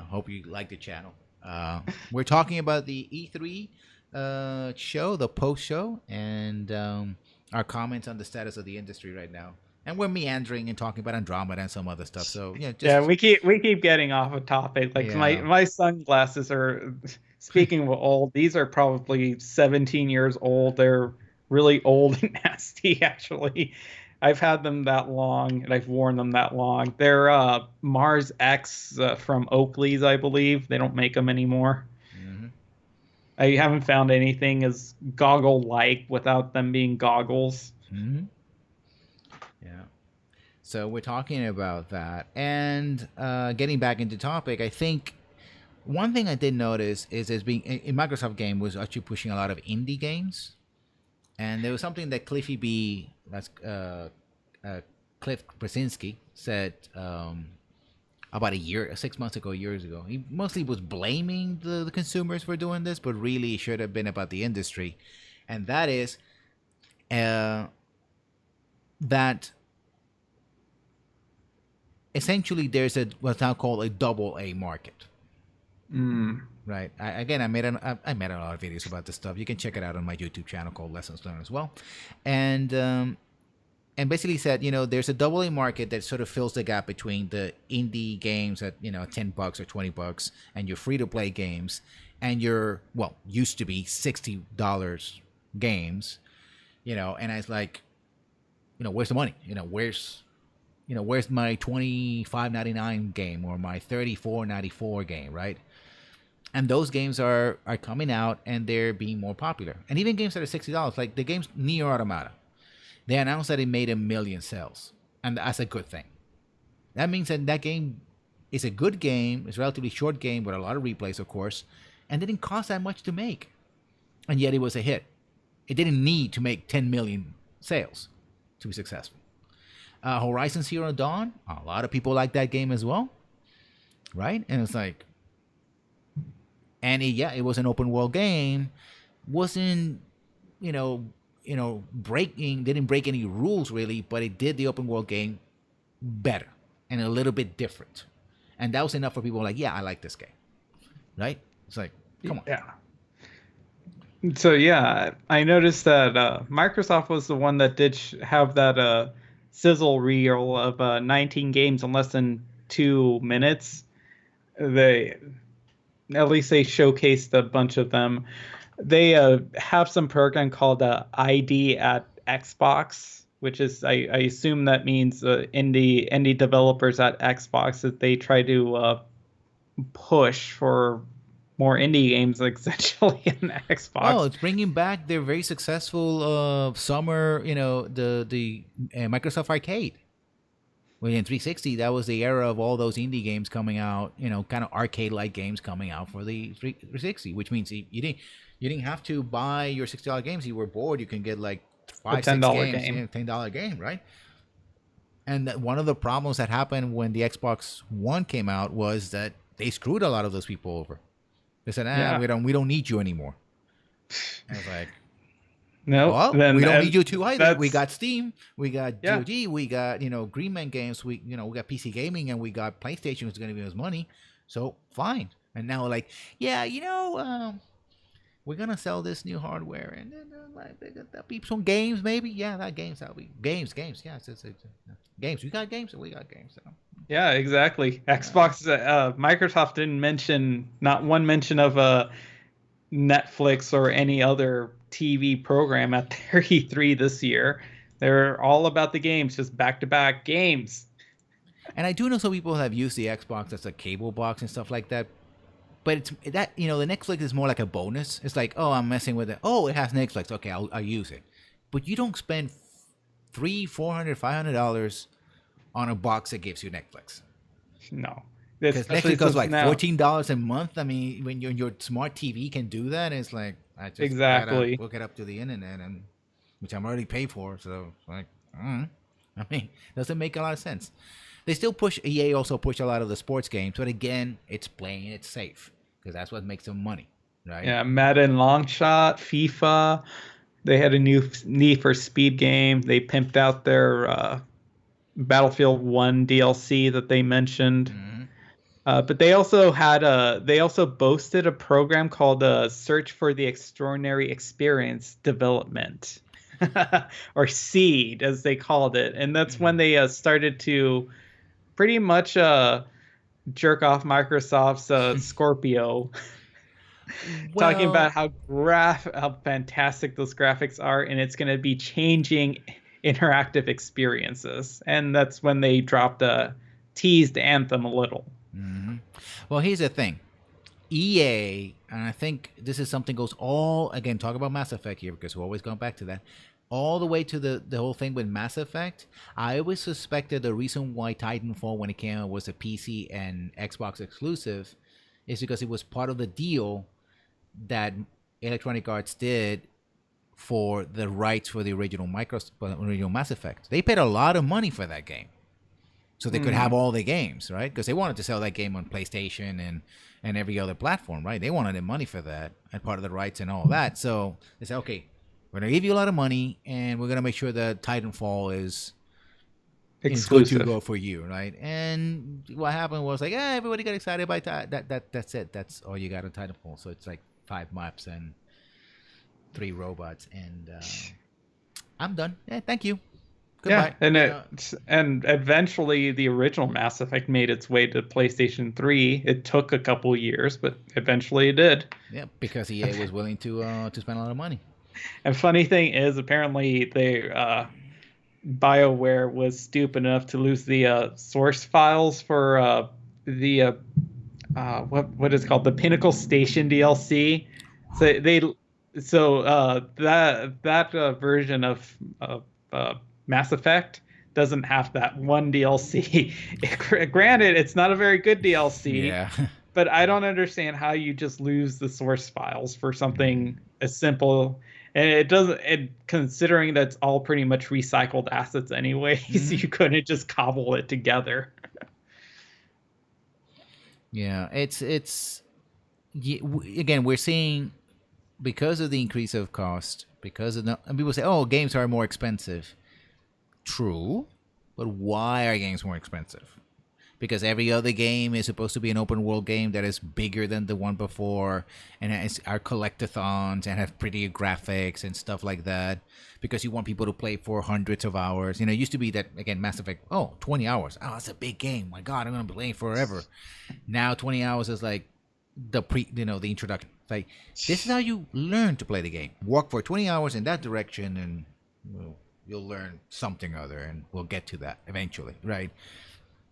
Speaker 1: Hope you like the channel. We're talking about the E3 show, the post show, and our comments on the status of the industry right now. And we're meandering and talking about Andromeda and some other stuff. So yeah,
Speaker 2: Yeah,
Speaker 1: just
Speaker 2: we keep getting off of topic. Like my
Speaker 1: yeah.
Speaker 2: my sunglasses are, speaking of old, these are probably 17 years old. They're really old and nasty actually. I've had them that long and I've worn them that long. They're Mars X from Oakley's, I believe. They don't make them anymore.
Speaker 1: Hmm.
Speaker 2: I haven't found anything as goggle-like without them being goggles.
Speaker 1: Hmm. Yeah. So we're talking about that, and getting back into topic. I think one thing I did notice is there's being in Microsoft game was actually pushing a lot of indie games, and there was something that Cliffy B, that's uh, Cliff Krasinski, said about a year, 6 months ago, years ago. He mostly was blaming the consumers for doing this, but really it should have been about the industry, and that is uh, that essentially there's what's now called a double A market.
Speaker 2: Mm.
Speaker 1: Right. Again, I made a lot of videos about this stuff. You can check it out on my YouTube channel called Lessons Learned as well, and basically said, there's a double A market that sort of fills the gap between the indie games at $10 or $20 and your free to play games, and your, well, used to be $60 games, and I was like, where's the money? Where's my $25.99 game or my $34.94 game, right? And those games are coming out and they're being more popular. And even games that are $60, like the games Near Automata, they announced that it made 1 million sales, and that's a good thing. That means that game is a good game. It's a relatively short game with a lot of replays, of course, and didn't cost that much to make, and yet it was a hit. It didn't need to make 10 million sales to be successful. Horizon Zero Dawn, a lot of people like that game as well, right? And it's like, and it was an open world game, wasn't breaking, didn't break any rules really, but it did the open world game better and a little bit different, and that was enough for people like, yeah, I like this game, right? It's like, come on.
Speaker 2: Yeah. So yeah, I noticed that Microsoft was the one that did have that sizzle reel of 19 games in less than 2 minutes. They At least they showcased a bunch of them. They have some program called ID at Xbox, which is I assume that means indie developers at Xbox, that they try to push for more indie games essentially in
Speaker 1: Well,
Speaker 2: Xbox.
Speaker 1: it's bringing back their very successful summer, the Microsoft Arcade. Well, in 360, that was the era of all those indie games coming out, kind of arcade-like games coming out for the 360, which means you didn't have to buy your $60 games. You were bored, you can get like
Speaker 2: A
Speaker 1: five,
Speaker 2: ten
Speaker 1: six
Speaker 2: dollar
Speaker 1: games,
Speaker 2: game.
Speaker 1: $10 game, right? And one of the problems that happened when the Xbox One came out was that they screwed a lot of those people over. They said,
Speaker 2: Yeah.
Speaker 1: we don't need you anymore. And I was like,
Speaker 2: No,
Speaker 1: well,
Speaker 2: then
Speaker 1: we don't need you to either. We
Speaker 2: that's
Speaker 1: got Steam, we got
Speaker 2: yeah.
Speaker 1: GOG, we got Greenman Games, we got PC Gaming, and we got PlayStation, who's going to give us money. So fine. And now like, yeah, we're gonna sell this new hardware, and then like that'll be some games, maybe. Yeah, that games. That'll be games. Yeah, games. We got games, and we got games. So,
Speaker 2: Yeah, exactly.
Speaker 1: uh,
Speaker 2: Xbox, Microsoft didn't mention not one mention of Netflix or any other TV program at their E3 this year. They're all about the games, just back to back games.
Speaker 1: and I do know some people have used the Xbox as a cable box and stuff like that. But it's that the Netflix is more like a bonus. It's like, oh, I'm messing with it. Oh, it has Netflix. Okay, I'll use it. But you don't spend three, $400, $500 on a box that gives you Netflix.
Speaker 2: No,
Speaker 1: Because
Speaker 2: especially
Speaker 1: Netflix goes
Speaker 2: since
Speaker 1: like
Speaker 2: now,
Speaker 1: $14 a month. I mean, when your smart TV can do that, it's like I just gotta
Speaker 2: exactly.
Speaker 1: hook it up to the internet, and which I'm already paid for. So it's like, I mean, doesn't make a lot of sense. They still push EA also push a lot of the sports games, but again, it's playing it safe because that's what makes them money, right?
Speaker 2: Yeah, Madden Longshot, FIFA. They had a new Need for Speed game. They pimped out their Battlefield 1 DLC that they mentioned.
Speaker 1: Mm-hmm.
Speaker 2: But they also boasted a program called Search for the Extraordinary Experience Development, or SEED as they called it, and that's when they started to pretty much jerk off Microsoft's Scorpio, talking about
Speaker 1: Well,
Speaker 2: how fantastic those graphics are, and it's going to be changing interactive experiences, and that's when they dropped teased Anthem a little.
Speaker 1: hmm well, here's the thing. EA, and I think this is something goes all again. Talk about Mass Effect here because we're always going back to that. All the way to the whole thing with Mass Effect. I always suspected the reason why Titanfall, when it came out, was a PC and Xbox exclusive, is because it was part of the deal that Electronic Arts did for the rights for the original Mass Effect. They paid a lot of money for that game, so they could have
Speaker 2: Hmm.
Speaker 1: all the games, right? Because they wanted to sell that game on PlayStation and every other platform, right? They wanted the money for that and part of the rights and all that. So they said, okay, we're gonna give you a lot of money, and we're gonna make sure that Titanfall is good to
Speaker 2: Exclusive.
Speaker 1: go for you, right? And what happened was like, everybody got excited by that's it. That's all you got on Titanfall. So it's like 5 maps and 3 robots, and I'm done. Yeah, thank you.
Speaker 2: Yeah,
Speaker 1: Goodbye.
Speaker 2: and eventually the original Mass Effect made its way to PlayStation 3. It took a couple years, but eventually it did.
Speaker 1: Yeah, because EA was willing to spend a lot of money.
Speaker 2: And funny thing is, apparently BioWare was stupid enough to lose the source files for the what is it called, the Pinnacle Station DLC. So they that version of Mass Effect doesn't have that one DLC. Granted, it's not a very good DLC,
Speaker 1: Yeah.
Speaker 2: but I don't understand how you just lose the source files for something as simple. And it doesn't, and considering that's all pretty much recycled assets anyways,
Speaker 1: hmm
Speaker 2: you couldn't just cobble it together.
Speaker 1: Yeah, again, we're seeing because of the increase of cost, because of and people say, "Oh, games are more expensive." True, but why are games more expensive? Because every other game is supposed to be an open world game that is bigger than the one before and are collectathons and have prettier graphics and stuff like that. Because you want people to play for hundreds of hours. It used to be that again, Mass Effect. Oh, 20 hours. Oh, that's a big game. My God, I'm gonna be playing forever. Now 20 hours is like the introduction. It's like this is how you learn to play the game. Walk for 20 hours in that direction, and you'll learn something other, and we'll get to that eventually, right?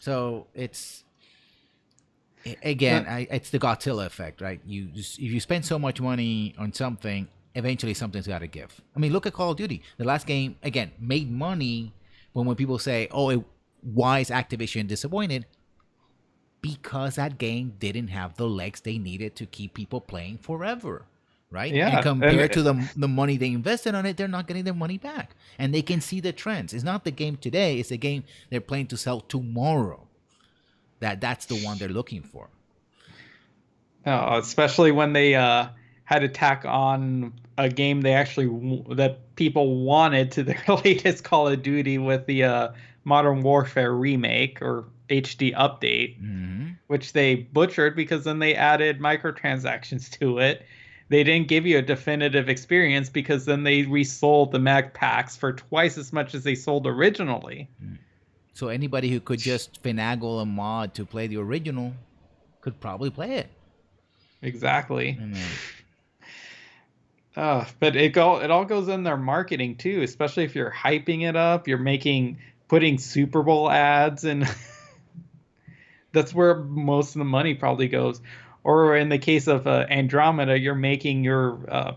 Speaker 1: So again,
Speaker 2: Uh,
Speaker 1: it's the Godzilla effect, right? If you spend so much money on something, eventually something's got to give. I mean, look at Call of Duty. The last game again made money when people say, "Oh, why is Activision disappointed?" Because that game didn't have the legs they needed to keep people playing forever, right? And
Speaker 2: yeah,
Speaker 1: compared
Speaker 2: and
Speaker 1: to the money they invested on it, they're not getting their money back, and they can see the trends. It's not the game today; it's the game they're planning to sell tomorrow. That's the one they're looking for.
Speaker 2: especially when they had to tack on a game they actually that people wanted to their latest Call of Duty with the Modern Warfare remake or HD update,
Speaker 1: Mm-hmm.
Speaker 2: which they butchered because then they added microtransactions to it, they didn't give you a definitive experience because then they resold the Mac packs for twice as much as they sold originally.
Speaker 1: So anybody who could just finagle a mod to play the original could probably play it.
Speaker 2: Exactly.
Speaker 1: I mean,
Speaker 2: But it all goes in their marketing too, especially if you're hyping it up, you're putting Super Bowl ads, and that's where most of the money probably goes. Or in the case of Andromeda, you're making your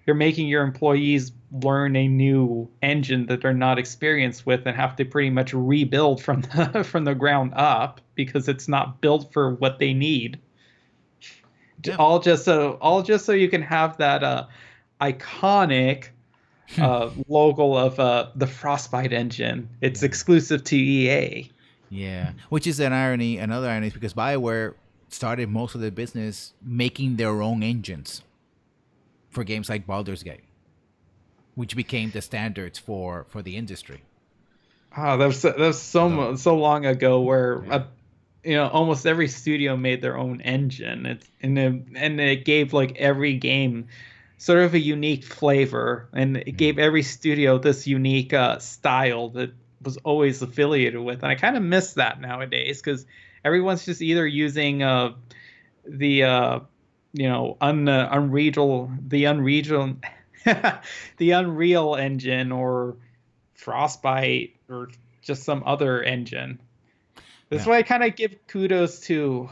Speaker 2: employees learn a new engine that they're not experienced with and have to pretty much rebuild from from the ground up because it's not built for what they need.
Speaker 1: yeah.
Speaker 2: All just so you can have that iconic logo of the Frostbite engine. It's
Speaker 1: Yeah.
Speaker 2: exclusive to EA.
Speaker 1: Yeah. Which is an irony, another irony, is because BioWare started most of the business making their own engines for games like Baldur's Gate, which became the standards for the industry.
Speaker 2: Oh, that was
Speaker 1: So
Speaker 2: so long ago where
Speaker 1: yeah.
Speaker 2: almost every studio made their own engine. And it gave like every game sort of a unique flavor, and it
Speaker 1: Mhm.
Speaker 2: gave every studio this unique style that was always affiliated with. And I kind of miss that nowadays because everyone's just either using the Unreal the Unreal engine or Frostbite or just some other engine. That's
Speaker 1: Yeah.
Speaker 2: why I kind of give kudos to.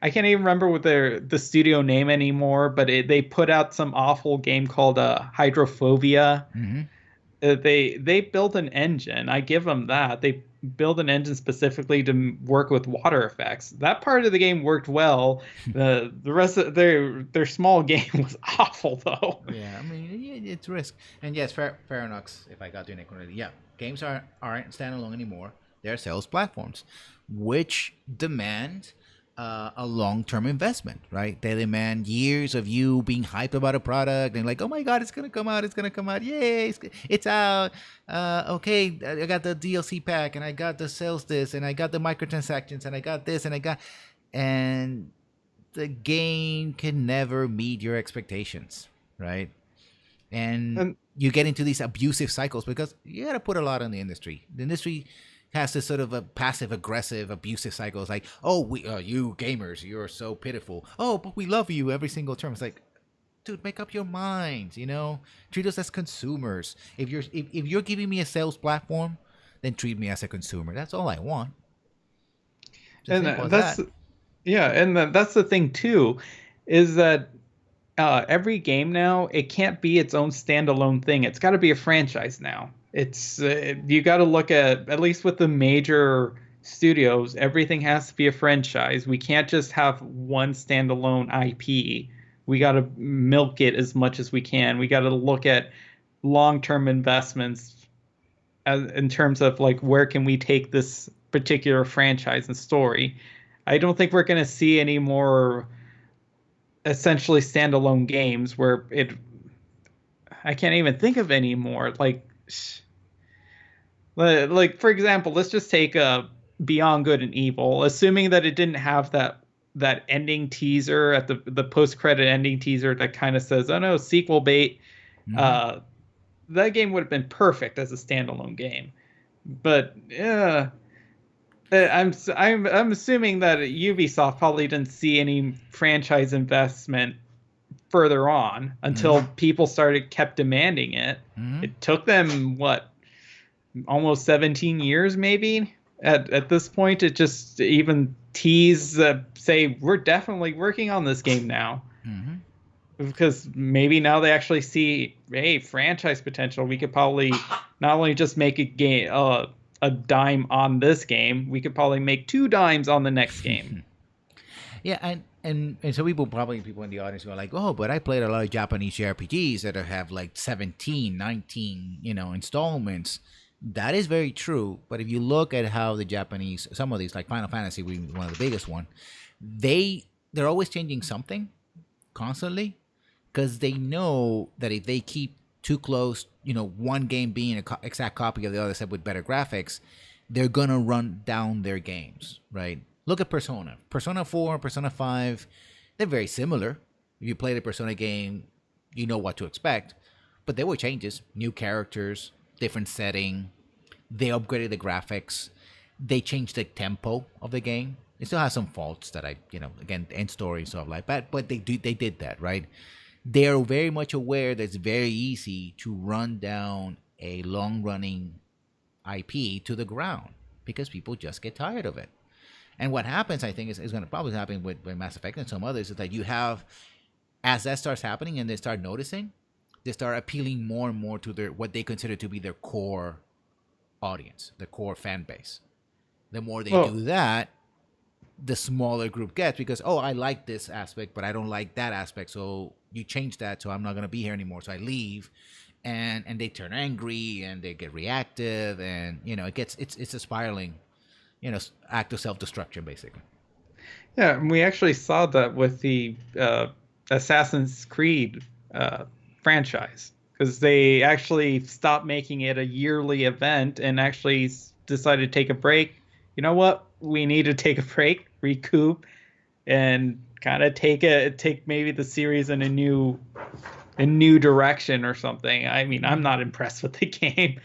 Speaker 2: I can't even remember what the studio name anymore, but they put out some awful game called Hydrophobia.
Speaker 1: Hmm.
Speaker 2: They built an engine. I give them that. They built an engine specifically to work with water effects. That part of the game worked well. The rest of their small game was awful though.
Speaker 1: Yeah, I mean, it's risk. And yes, fair enough. If I got to it correctly, yeah, games aren't standalone anymore. They're sales platforms, which demand a long-term investment, right? They demand years of you being hyped about a product and like, oh my god, it's gonna come out, it's gonna come out, yay, it's out. Okay, I got the DLC pack, and I got the sales this, and I got the microtransactions, and I got this, and the game can never meet your expectations, right? And
Speaker 2: And
Speaker 1: you get into these abusive cycles because you got to put a lot on the industry. The industry has this sort of a passive aggressive abusive cycle. It's like, oh, you gamers, you're so pitiful. Oh, but we love you every single term. It's like, dude, make up your minds. Treat us as consumers. If you're giving me a sales platform, then treat me as a consumer. That's all I want. It's as
Speaker 2: and
Speaker 1: simple as
Speaker 2: that's
Speaker 1: that.
Speaker 2: yeah, and that's the thing too, is that every game now it can't be its own standalone thing. It's got to be a franchise now. It's you got to look at least with the major studios, everything has to be a franchise. We can't just have one standalone IP. We got to milk it as much as we can. We got to look at long-term investments in terms of like where can we take this particular franchise and story. I don't think we're going to see any more essentially standalone games where it I can't even think of any more like for example, let's just take Beyond Good and Evil, assuming that it didn't have that ending teaser at the post credit ending teaser that kind of says, "Oh no, sequel bait."
Speaker 1: Hmm.
Speaker 2: Uh, that game would have been perfect as a standalone game, but yeah. I'm assuming that Ubisoft probably didn't see any franchise investment further on until
Speaker 1: Hmm.
Speaker 2: people kept demanding it.
Speaker 1: Hmm.
Speaker 2: It took them what, almost 17 years maybe at this point to just even tease say we're definitely working on this game now,
Speaker 1: Hmm.
Speaker 2: because maybe now they actually see, hey, franchise potential. We could probably not only just make a dime on this game, we could probably make two dimes on the next game.
Speaker 1: Yeah, and so people in the audience go like, oh, but I played a lot of Japanese RPGs that have like 17, 19, installments. That is very true. But if you look at how the Japanese, some of these like Final Fantasy, one of the biggest one, they're always changing something constantly because they know that if they keep too close, one game being an exact copy of the other, except with better graphics, they're gonna run down their games, right? Look at Persona 4, Persona 5. They're very similar. If you play the Persona game, you know what to expect. But there were changes, new characters, different setting. They upgraded the graphics. They changed the tempo of the game. It still has some faults that again, end story and stuff like that. But they did that right. They are very much aware that it's very easy to run down a long running IP to the ground because people just get tired of it. And what happens, I think, is going to probably happen with Mass Effect and some others, is that you have, as that starts happening and they start noticing, they start appealing more and more to their what they consider to be their core audience, the core fan base. The more they
Speaker 2: Well,
Speaker 1: do that, the smaller group gets because, oh, I like this aspect, but I don't like that aspect. So you change that, so I'm not gonna be here anymore. So I leave, and they turn angry and they get reactive, and it's a spiraling, act of self destruction basically.
Speaker 2: yeah, and we actually saw that with the Assassin's Creed uh, franchise because they actually stopped making it a yearly event and actually decided to take a break. You know what? We need to take a break, recoup, and kind of take maybe the series in a new direction or something. I mean, I'm not impressed with the game.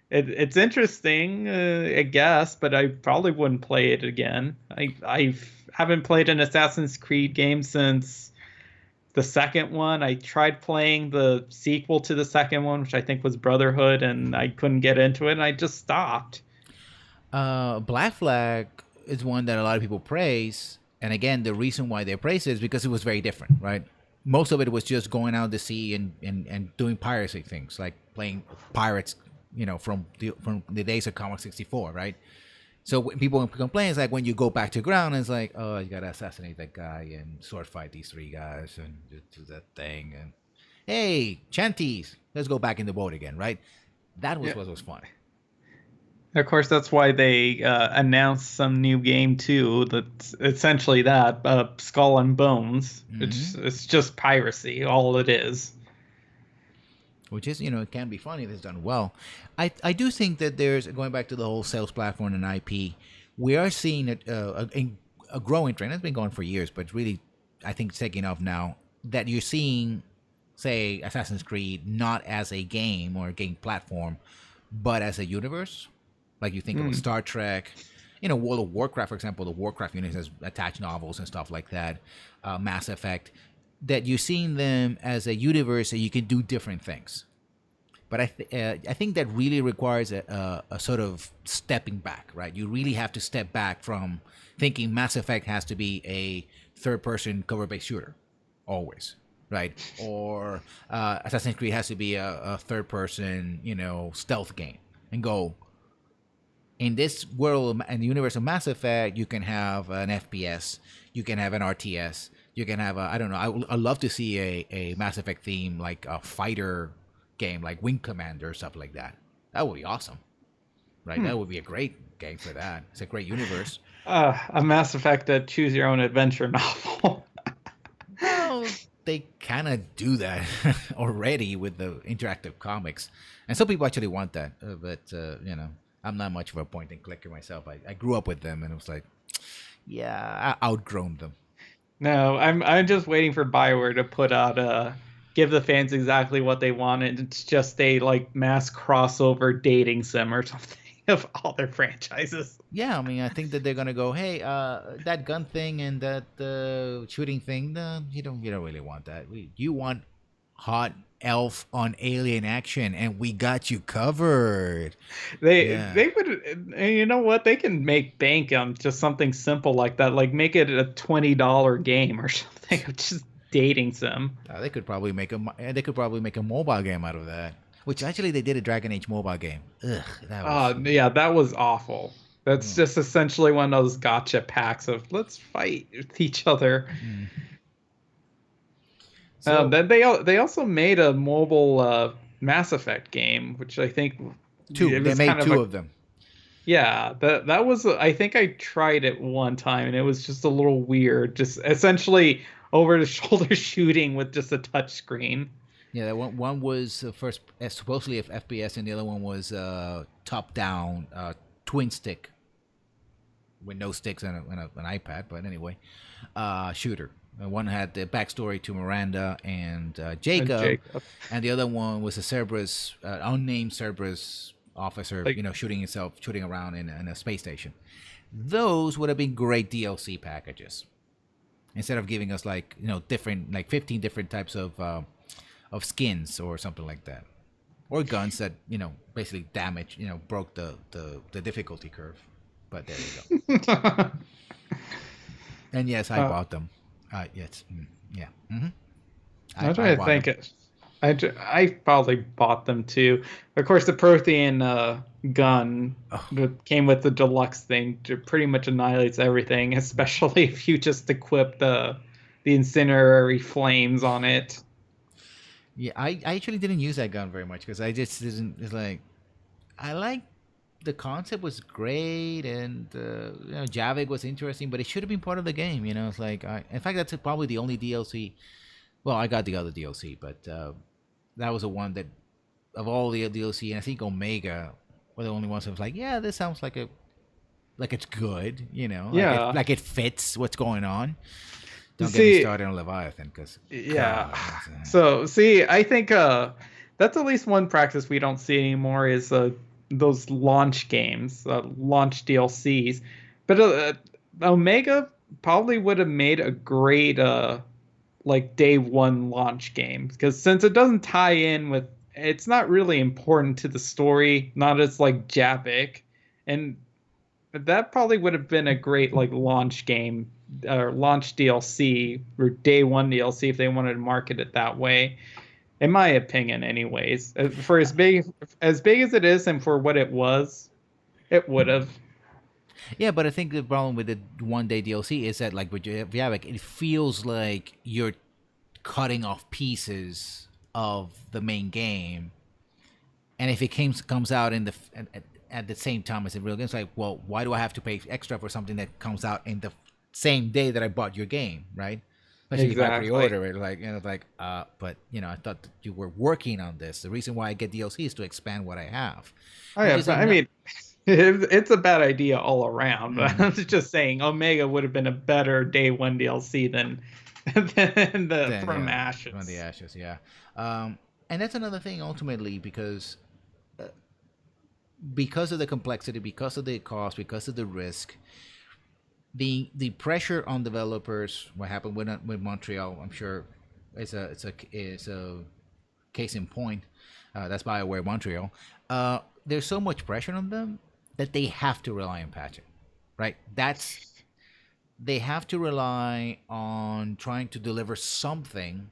Speaker 2: It's interesting, I guess, but I probably wouldn't play it again. I haven't played an Assassin's Creed game since the second one. I tried playing the sequel to the second one, which I think was Brotherhood, and I couldn't get into it, and I just stopped.
Speaker 1: Black Flag is one that a lot of people praise, and again, the reason why they praise it is because it was very different, right? Most of it was just going out to sea and doing piracy things, like playing pirates, from the days of Comic 64, right? So when people complain, it's like when you go back to ground, it's like, oh, you gotta assassinate that guy and sword fight these three guys and do that thing, and hey, Chanties, let's go back in the boat again, right? That was
Speaker 2: Yeah.
Speaker 1: what was fun.
Speaker 2: Of course, that's why they announced some new game too. That's essentially that Skull and Bones.
Speaker 1: Hmm.
Speaker 2: It's just piracy, all it is.
Speaker 1: Which is, it can be funny if it's done well. I do think that there's, going back to the whole sales platform and IP, we are seeing a growing trend. It's been going for years, but really, I think it's taking off now. That you're seeing, say, Assassin's Creed not as a game or a game platform, but as a universe. Like you think of a
Speaker 2: Hmm.
Speaker 1: Star Trek, World of Warcraft, for example. The Warcraft universe has attached novels and stuff like that. Mass Effect, that you're seeing them as a universe that you can do different things. But I think that really requires a sort of stepping back, right? You really have to step back from thinking Mass Effect has to be a third-person cover-based shooter, always, right? Or Assassin's Creed has to be a third-person, stealth game, and go, in this world and the universe of Mass Effect, you can have an FPS, you can have an RTS, you can have I don't know. I'd love to see a Mass Effect theme, like a fighter game, like Wing Commander or stuff like that. That would be awesome, right?
Speaker 2: Hmm.
Speaker 1: That would be a great game for that. It's a great universe.
Speaker 2: A Mass Effect choose your own adventure novel.
Speaker 1: Well, they kind of do that already with the interactive comics, and some people actually want that. But I'm not much of a point and clicker myself. I grew up with them, and it was like, yeah, I outgrown them.
Speaker 2: No, I'm just waiting for Bioware to put out give the fans exactly what they wanted. It's just a like mass crossover dating sim or something of all their franchises.
Speaker 1: Yeah, I mean, I think that they're gonna go, hey, that gun thing and that shooting thing, you don't really want that. You want hot elf on alien action, and we got you covered.
Speaker 2: They
Speaker 1: Yeah.
Speaker 2: they would, and you know what? They can make bank on just something simple like that. Like make it a $20 game or something. Just dating sim.
Speaker 1: They could probably make a mobile game out of that. Which actually they did a Dragon Age mobile game. Ugh, that was.
Speaker 2: Yeah, that was awful. That's
Speaker 1: Mm.
Speaker 2: just essentially one of those gotcha packs of let's fight with each other.
Speaker 1: Mm. So
Speaker 2: Then they also made a mobile Mass Effect game, which I think
Speaker 1: two,
Speaker 2: it
Speaker 1: they
Speaker 2: was
Speaker 1: made
Speaker 2: kind of
Speaker 1: two
Speaker 2: a
Speaker 1: of them.
Speaker 2: yeah. That was I think I tried it one time and it was just a little weird. Just essentially over the shoulder shooting with just a touch screen.
Speaker 1: Yeah, that one was first supposedly FPS, and the other one was top down twin stick with no sticks and an iPad. But anyway, shooter. One had the backstory to Miranda and
Speaker 2: And
Speaker 1: Jacob,
Speaker 2: Jacob.
Speaker 1: and the other one was a Cerberus, unnamed Cerberus officer,
Speaker 2: Like,
Speaker 1: shooting around in a space station. Those would have been great DLC packages instead of giving us like different 15 different types of skins or something like that, or guns that basically damage broke the difficulty curve. But there you go. And yes, I
Speaker 2: uh,
Speaker 1: bought them. Yes, yeah.
Speaker 2: I'm
Speaker 1: I
Speaker 2: trying to
Speaker 1: bought
Speaker 2: think
Speaker 1: them.
Speaker 2: it. I probably bought them too. Of course, the Prothean gun
Speaker 1: Oh,
Speaker 2: that came with the deluxe thing pretty much annihilates everything, especially if you just equip the incinerary flames on it.
Speaker 1: yeah. I actually didn't use that gun very much because I just didn't. It's like I like the concept was great and Javik was interesting, but it should have been part of the game. It's like in fact that's probably the only DLC. Well, I got the other DLC, but that was the one that of all the DLC, and I think Omega were the only ones that was like, yeah, this sounds like it's good.
Speaker 2: Yeah.
Speaker 1: Like it fits what's going on. Don't get me
Speaker 2: See,
Speaker 1: started on Leviathan, because
Speaker 2: yeah.
Speaker 1: God,
Speaker 2: So, see, I think that's at least one practice we don't see anymore is those launch games, launch DLCs. But Omega probably would have made a great like day one launch game because since it doesn't tie in with it's not really important to the story, not as like Japik, and that probably would have been a great like launch game or launch DLC or day one DLC if they wanted to market it that way. In my opinion, anyways, for as big as it is and for what it was, it would have.
Speaker 1: yeah, but I think the problem with the 1 day DLC is that like with Javik, it feels like you're cutting off pieces of the main game, and if it comes out in at the same time as the real game, it's like, well, why do I have to pay extra for something that comes out in the same day that I bought your game, right? Especially if I
Speaker 2: Exactly.
Speaker 1: pre-order it, like but I thought that you were working on this. The reason why I get DLC is to expand what I have,
Speaker 2: Oh
Speaker 1: which
Speaker 2: yeah,
Speaker 1: is a
Speaker 2: but I
Speaker 1: no.
Speaker 2: mean, it's a bad idea all around. But
Speaker 1: Mm-hmm.
Speaker 2: I'm just saying, Omega would have been a better day one DLC than than the
Speaker 1: Then
Speaker 2: From
Speaker 1: yeah, from the
Speaker 2: Ashes.
Speaker 1: ashes, yeah. Um, and that's another thing ultimately because of the complexity, because of the cost, because of the risk, the pressure on developers. What happened with Montreal, I'm sure, is a case in point. That's BioWare Montreal. There's so much pressure on them that they have to rely on patching, right? They have to rely on trying to deliver something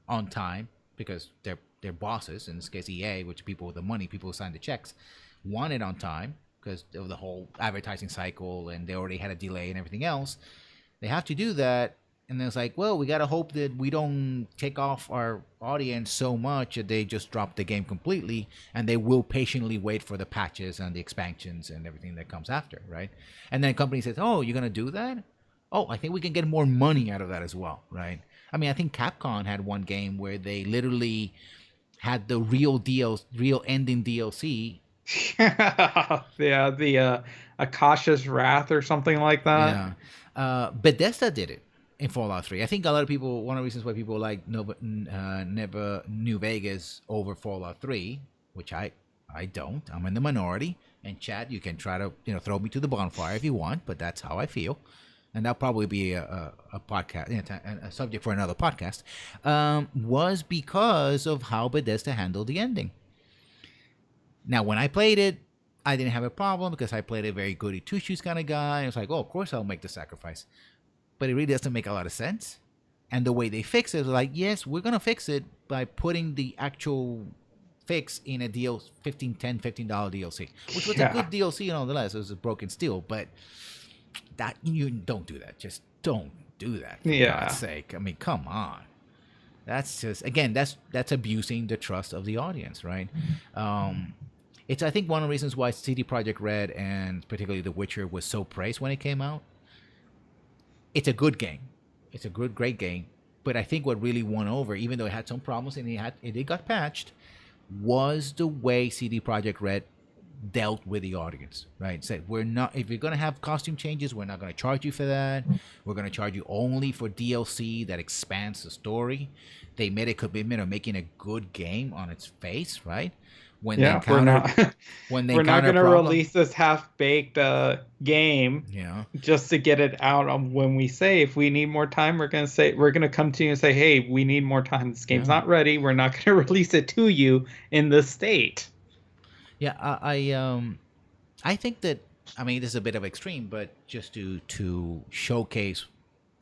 Speaker 1: on time because their bosses, in this case EA, which people with the money, people who sign the checks, want it on time because of the whole advertising cycle and they already had a delay and everything else. They have to do that, and then it's like, well, we gotta hope that we don't take off our audience so much that they just drop the game completely, and they will patiently wait for the patches and the expansions and everything that comes after, right? And then a company says, oh, you're gonna do that? Oh, I think we can get more money out of that as well, right? I mean, I think Capcom had one game where they literally had the real ending DLC.
Speaker 2: Yeah, the Akasha's Wrath or something like that.
Speaker 1: Yeah, Bethesda did it in Fallout 3. I think a lot of people. One of the reasons why people like Never New Vegas over Fallout 3, which I don't. I'm in the minority. And Chad, you can try to throw me to the bonfire if you want, but that's how I feel. And that'll probably be a podcast, a subject for another podcast. Was because of how Bethesda handled the ending. Now, when I played it, I didn't have a problem because I played a very goody two shoes kind of guy. I was like, oh, of course I'll make the sacrifice. But it really doesn't make a lot of sense. And the way they fix it is like, yes, we're going to fix it by putting the actual fix in a deal $15 DLC, which was a
Speaker 2: Yeah,
Speaker 1: good DLC nonetheless. It was a broken steel, but that you don't do that. Just don't do that for God's
Speaker 2: yeah,
Speaker 1: sake. I mean, come on. That's just again that's abusing the trust of the audience, right? Um, it's I think one of the reasons why CD Projekt Red and particularly The Witcher was so praised when it came out. It's a good game. It's a good, great game. But I think what really won over, even though it had some problems and it got patched, was the way CD Projekt Red dealt with the audience, right? Said we're not, if you're gonna have costume changes, we're not gonna charge you for that. We're gonna charge you only for DLC that expands the story. They made a commitment of making a good game on its face, right? When they
Speaker 2: Yeah, we're
Speaker 1: encountered
Speaker 2: not
Speaker 1: when they
Speaker 2: we're not
Speaker 1: encounter a
Speaker 2: gonna
Speaker 1: problem,
Speaker 2: release this half-baked game
Speaker 1: yeah,
Speaker 2: just to get it out on when we say if we need more time, we're gonna come to you and say, hey, we need more time. This game's
Speaker 1: yeah,
Speaker 2: not ready. We're not gonna release it to you in this state.
Speaker 1: yeah. I think that, I mean, this is a bit of extreme, but just to showcase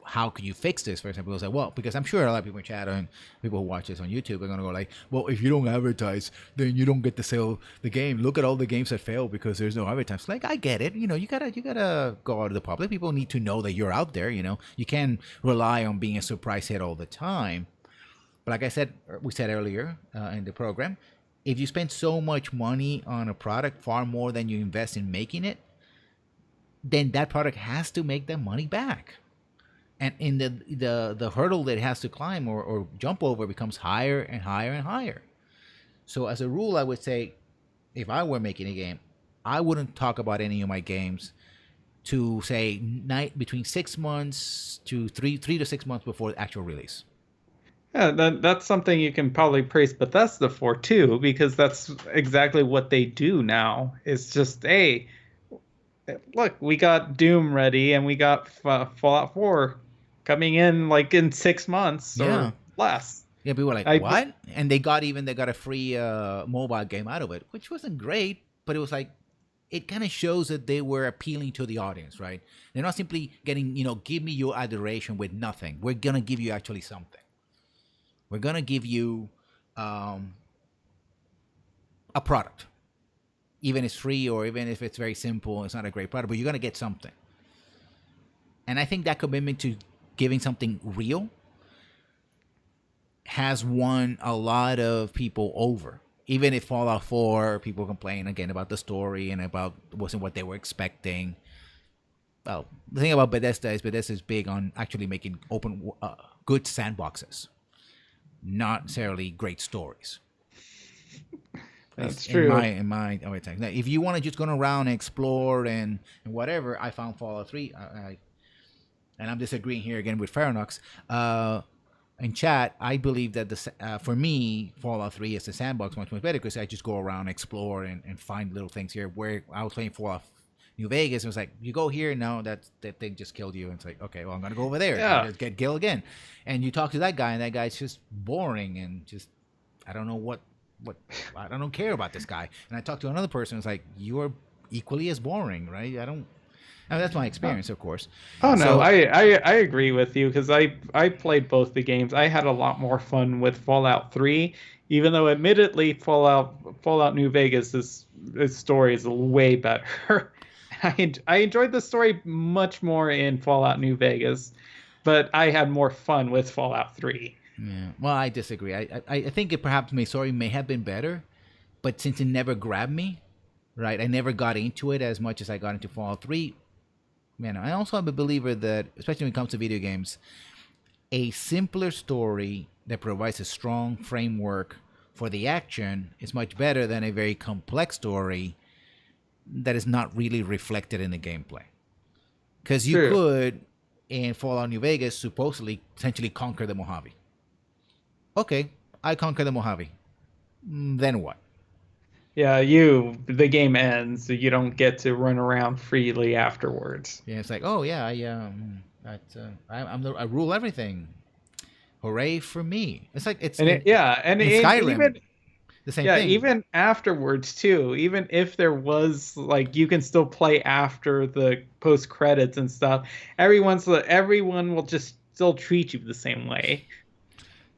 Speaker 1: how could you fix this? For example, people say, well, because I'm sure a lot of people in chat and people who watch this on YouTube are gonna go like, well, if you don't advertise, then you don't get to sell the game. Look at all the games that fail because there's no advertising. Like, I get it. You know, you gotta go out to the public. People need to know that you're out there. You know, you can't rely on being a surprise hit all the time. But like I said, we said earlier in the program, if you spend so much money on a product, far more than you invest in making it, then that product has to make that money back. And in the hurdle that it has to climb or jump over becomes higher and higher and higher. So as a rule, I would say, if I were making a game, I wouldn't talk about any of my games to say between 6 months to three to 6 months before the actual release.
Speaker 2: Yeah, that's something you can probably praise Bethesda for too, because that's exactly what they do now. It's just, hey, look, we got Doom ready and we got Fallout 4 coming in like in 6 months
Speaker 1: Yeah.
Speaker 2: or less.
Speaker 1: Yeah, people were like,
Speaker 2: I just,
Speaker 1: "What?" And they got a free mobile game out of it, which wasn't great, but it was like it kind of shows that they were appealing to the audience, right? They're not simply getting, give me your adoration with nothing. We're gonna give you actually something. We're gonna give you um, a product, even if it's free or even if it's very simple. It's not a great product, but you're gonna get something. And I think that commitment to giving something real has won a lot of people over. Even if Fallout 4, people complain again about the story and about wasn't what they were expecting. Well, the thing about Bethesda is big on actually making open, good sandboxes, not necessarily great stories. At least
Speaker 2: that's true.
Speaker 1: in my now, if you want to just go around and explore and whatever, I found Fallout 3. And I'm disagreeing here again with Faranox. In chat, I believe that for me, Fallout 3 is the sandbox much better because I just go around, explore, and find little things here. Where I was playing Fallout New Vegas, it was like you go here, no, that thing just killed you. And it's like, okay, well, I'm gonna go over there and
Speaker 2: Yeah.
Speaker 1: just get killed again. And you talk to that guy, and that guy's just boring and just I don't know what I don't care about this guy. And I talked to another person, it's like you're equally as boring, right? I mean, that's my experience, of course.
Speaker 2: Oh no,
Speaker 1: So
Speaker 2: I agree with you because I played both the games. I had a lot more fun with Fallout 3, even though admittedly Fallout New Vegas is its story is way better. I enjoyed the story much more in Fallout New Vegas, but I had more fun with Fallout 3.
Speaker 1: yeah, well, I disagree. I think it perhaps my story may have been better, but since it never grabbed me, right? I never got into it as much as I got into Fallout 3. Man, I also am a believer that, especially when it comes to video games, a simpler story that provides a strong framework for the action is much better than a very complex story that is not really reflected in the gameplay. Because you
Speaker 2: True.
Speaker 1: could, in Fallout New Vegas, supposedly essentially conquer the Mojave. Okay, I conquer the Mojave. Then what?
Speaker 2: Yeah, the game ends, so you don't get to run around freely afterwards.
Speaker 1: Yeah, it's like, oh yeah, I rule everything. Hooray for me! It's like it's
Speaker 2: And
Speaker 1: in in Skyrim,
Speaker 2: even
Speaker 1: the same
Speaker 2: yeah,
Speaker 1: thing.
Speaker 2: even afterwards too, even if there was like you can still play after the post credits and stuff, everyone will just still treat you the same way.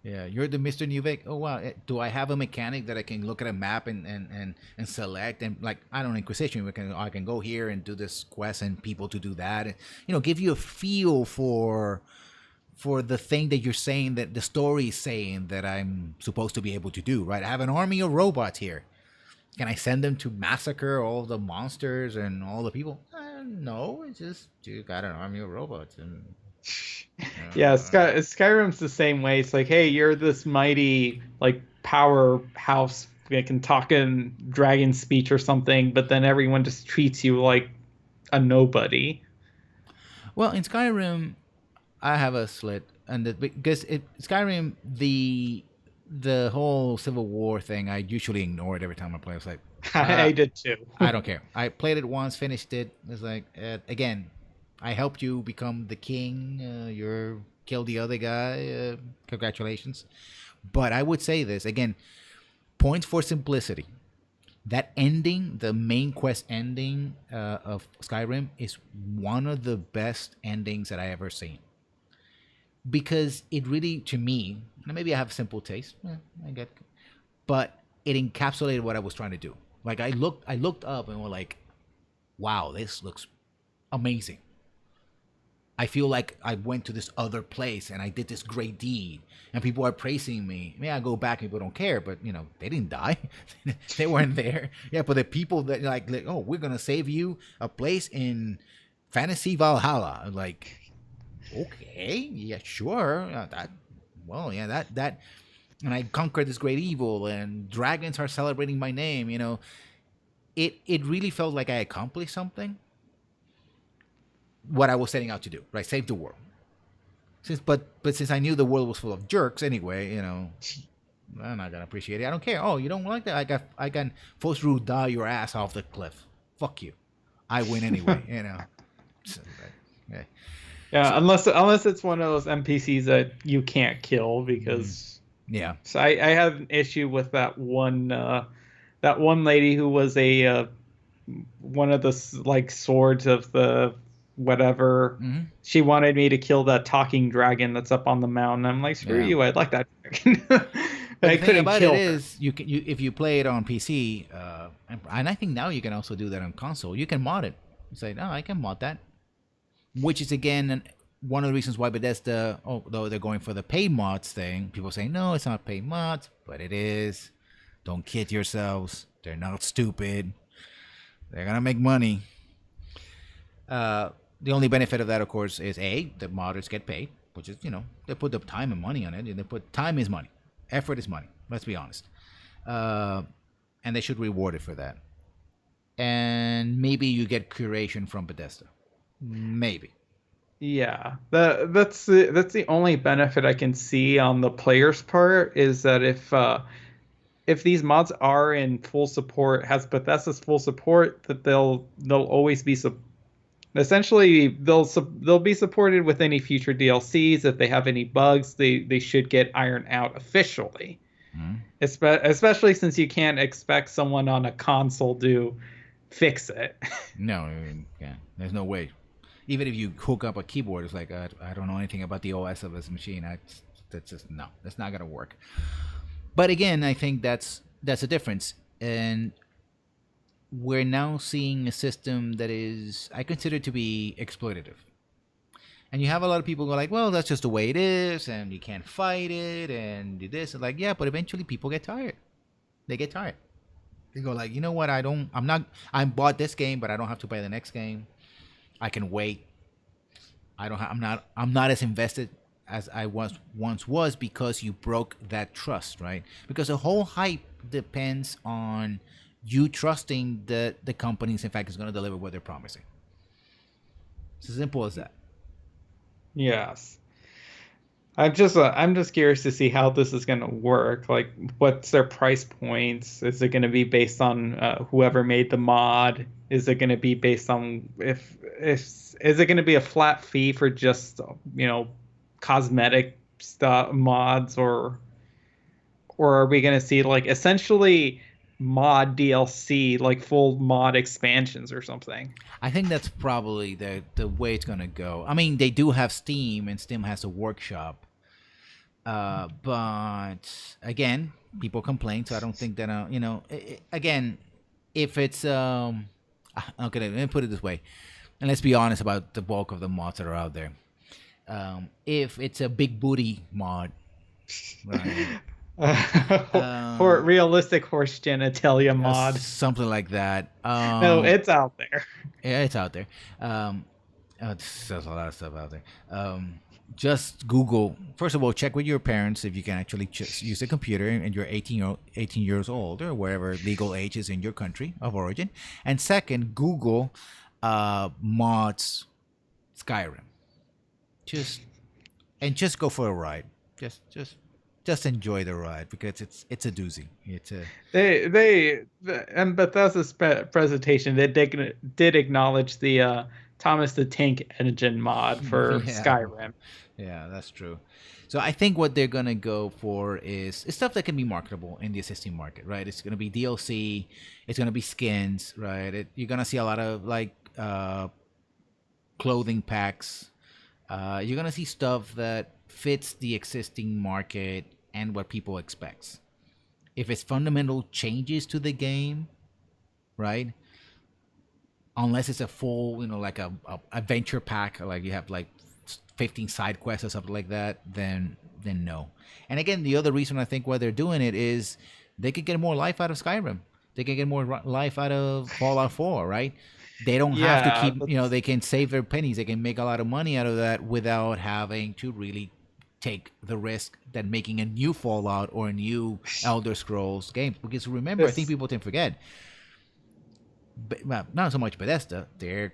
Speaker 1: Yeah, you're the Mr. Nuvek. Oh wow, do I have a mechanic that I can look at a map and select and like I don't know, Inquisition? I can go here and do this quest and people to do that. And, give you a feel for the thing that you're saying that the story is saying that I'm supposed to be able to do. Right? I have an army of robots here. Can I send them to massacre all the monsters and all the people? No, it's just you got an army of robots and.
Speaker 2: Yeah,
Speaker 1: Uh,
Speaker 2: Skyrim's the same way. It's like, hey, you're this mighty like powerhouse they can talk in dragon speech or something, but then everyone just treats you like a nobody.
Speaker 1: Well, in Skyrim, I have a slit, and because Skyrim, the whole Civil War thing, I usually ignore it every time I play. It's like, uh,
Speaker 2: I did too.
Speaker 1: I don't care. I played it once, finished it. It's like, again, I helped you become the king. You're killed the other guy. Congratulations. But I would say this again: points for simplicity. That ending, the main quest ending of Skyrim, is one of the best endings that I ever seen, because it really, to me, and maybe I have simple taste. I get, but it encapsulated what I was trying to do. Like I looked up and was like, "Wow, this looks amazing." I feel like I went to this other place and I did this great deed, and people are praising me. May I go back and people don't care, but they didn't die, they weren't there. Yeah, but the people that like, oh, we're gonna save you a place in Fantasy Valhalla. Like, okay, yeah, sure. That, well, yeah, that, and I conquered this great evil, and dragons are celebrating my name. It really felt like I accomplished something. What I was setting out to do, right? Save the world. But since I knew the world was full of jerks anyway, I'm not gonna appreciate it. I don't care. Oh, you don't like that? I can force you to die your ass off the cliff. Fuck you. I win anyway. So, yeah.
Speaker 2: Yeah,
Speaker 1: So,
Speaker 2: unless it's one of those NPCs that you can't kill because
Speaker 1: yeah.
Speaker 2: so I had an issue with that one lady who was a one of the like swords of the whatever.
Speaker 1: Hmm.
Speaker 2: She wanted me to kill that talking dragon that's up on the mountain. I'm like, screw
Speaker 1: Yeah.
Speaker 2: you, I'd like that dragon.
Speaker 1: But
Speaker 2: I
Speaker 1: the thing
Speaker 2: couldn't
Speaker 1: about it
Speaker 2: kill her.
Speaker 1: is, you if you play it on PC, and I think now you can also do that on console. You can mod it. You say, no, I can mod that, which is again one of the reasons why Bethesda, although they're going for the pay mods thing, people say no, it's not pay mods, but it is. Don't kid yourselves. They're not stupid. They're gonna make money. The only benefit of that, of course, is the modders get paid, which is they put the time and money on it, and they put time is money, effort is money. Let's be honest, uh, and they should reward it for that. And maybe you get curation from Bethesda, maybe.
Speaker 2: Yeah, that's the only benefit I can see on the player's part is that if these mods are in full support, has Bethesda's full support, that they'll always be essentially they'll be supported with any future DLCs. If they have any bugs, they should get ironed out officially.
Speaker 1: Hmm.
Speaker 2: Especially since you can't expect someone on a console to fix it.
Speaker 1: No, I mean, yeah, there's no way. Even if you hook up a keyboard, it's like I don't know anything about the OS of this machine. That's just no, that's not gonna work. But again, I think that's a difference, and we're now seeing a system that is I consider to be exploitative. And you have a lot of people go like, well, that's just the way it is, and you can't fight it, and do this, and like, yeah, but eventually people get tired. They get tired. They go like, you know what? I bought this game, but I don't have to buy the next game. I can wait. I don't. I'm not as invested as I once was because you broke that trust, right? Because the whole hype depends on you trusting that the companies, in fact, is going to deliver what they're promising. It's as simple as that.
Speaker 2: Yes. I'm just curious to see how this is going to work. Like, what's their price points? Is it going to be based on whoever made the mod? Is it going to be based on if is it going to be a flat fee for just cosmetic stuff mods, or are we going to see like essentially mod DLC, like full mod expansions or something?
Speaker 1: I think that's probably the way it's going to go. I mean, they do have Steam, and Steam has a workshop. But again, people complain, so I don't think that again, if it's okay, let me put it this way, and let's be honest about the bulk of the mods that are out there. If it's a big booty mod, right?
Speaker 2: Realistic horse genitalia mod.
Speaker 1: Something like that.
Speaker 2: No, it's out there.
Speaker 1: Yeah, it's out there. There's a lot of stuff out there. Just Google. First of all, check with your parents if you can actually just use a computer and you're 18 years old or wherever legal age is in your country of origin. And second, Google mods Skyrim. Just just go for a ride. Just enjoy the ride because it's a doozy. It's a
Speaker 2: And Bethesda's presentation, they did acknowledge the Thomas the Tank Engine mod for
Speaker 1: yeah.
Speaker 2: Skyrim.
Speaker 1: Yeah, that's true. So I think what they're gonna go for is stuff that can be marketable in the existing market, right? It's gonna be DLC, it's gonna be skins, right? You're gonna see a lot of like clothing packs. You're gonna see stuff that fits the existing market and what people expect. If it's fundamental changes to the game, right? Unless it's a full, like a adventure pack, like you have like 15 side quests or something like that, then no. And again, the other reason I think why they're doing it is they could get more life out of Skyrim. They can get more life out of Fallout 4, right? They don't have to
Speaker 2: Yeah,
Speaker 1: keep, they can save their pennies. They can make a lot of money out of that without having to really take the risk that making a new Fallout or a new Elder Scrolls game. Because remember, I think
Speaker 2: this
Speaker 1: people tend to forget, well, not so much Bethesda, their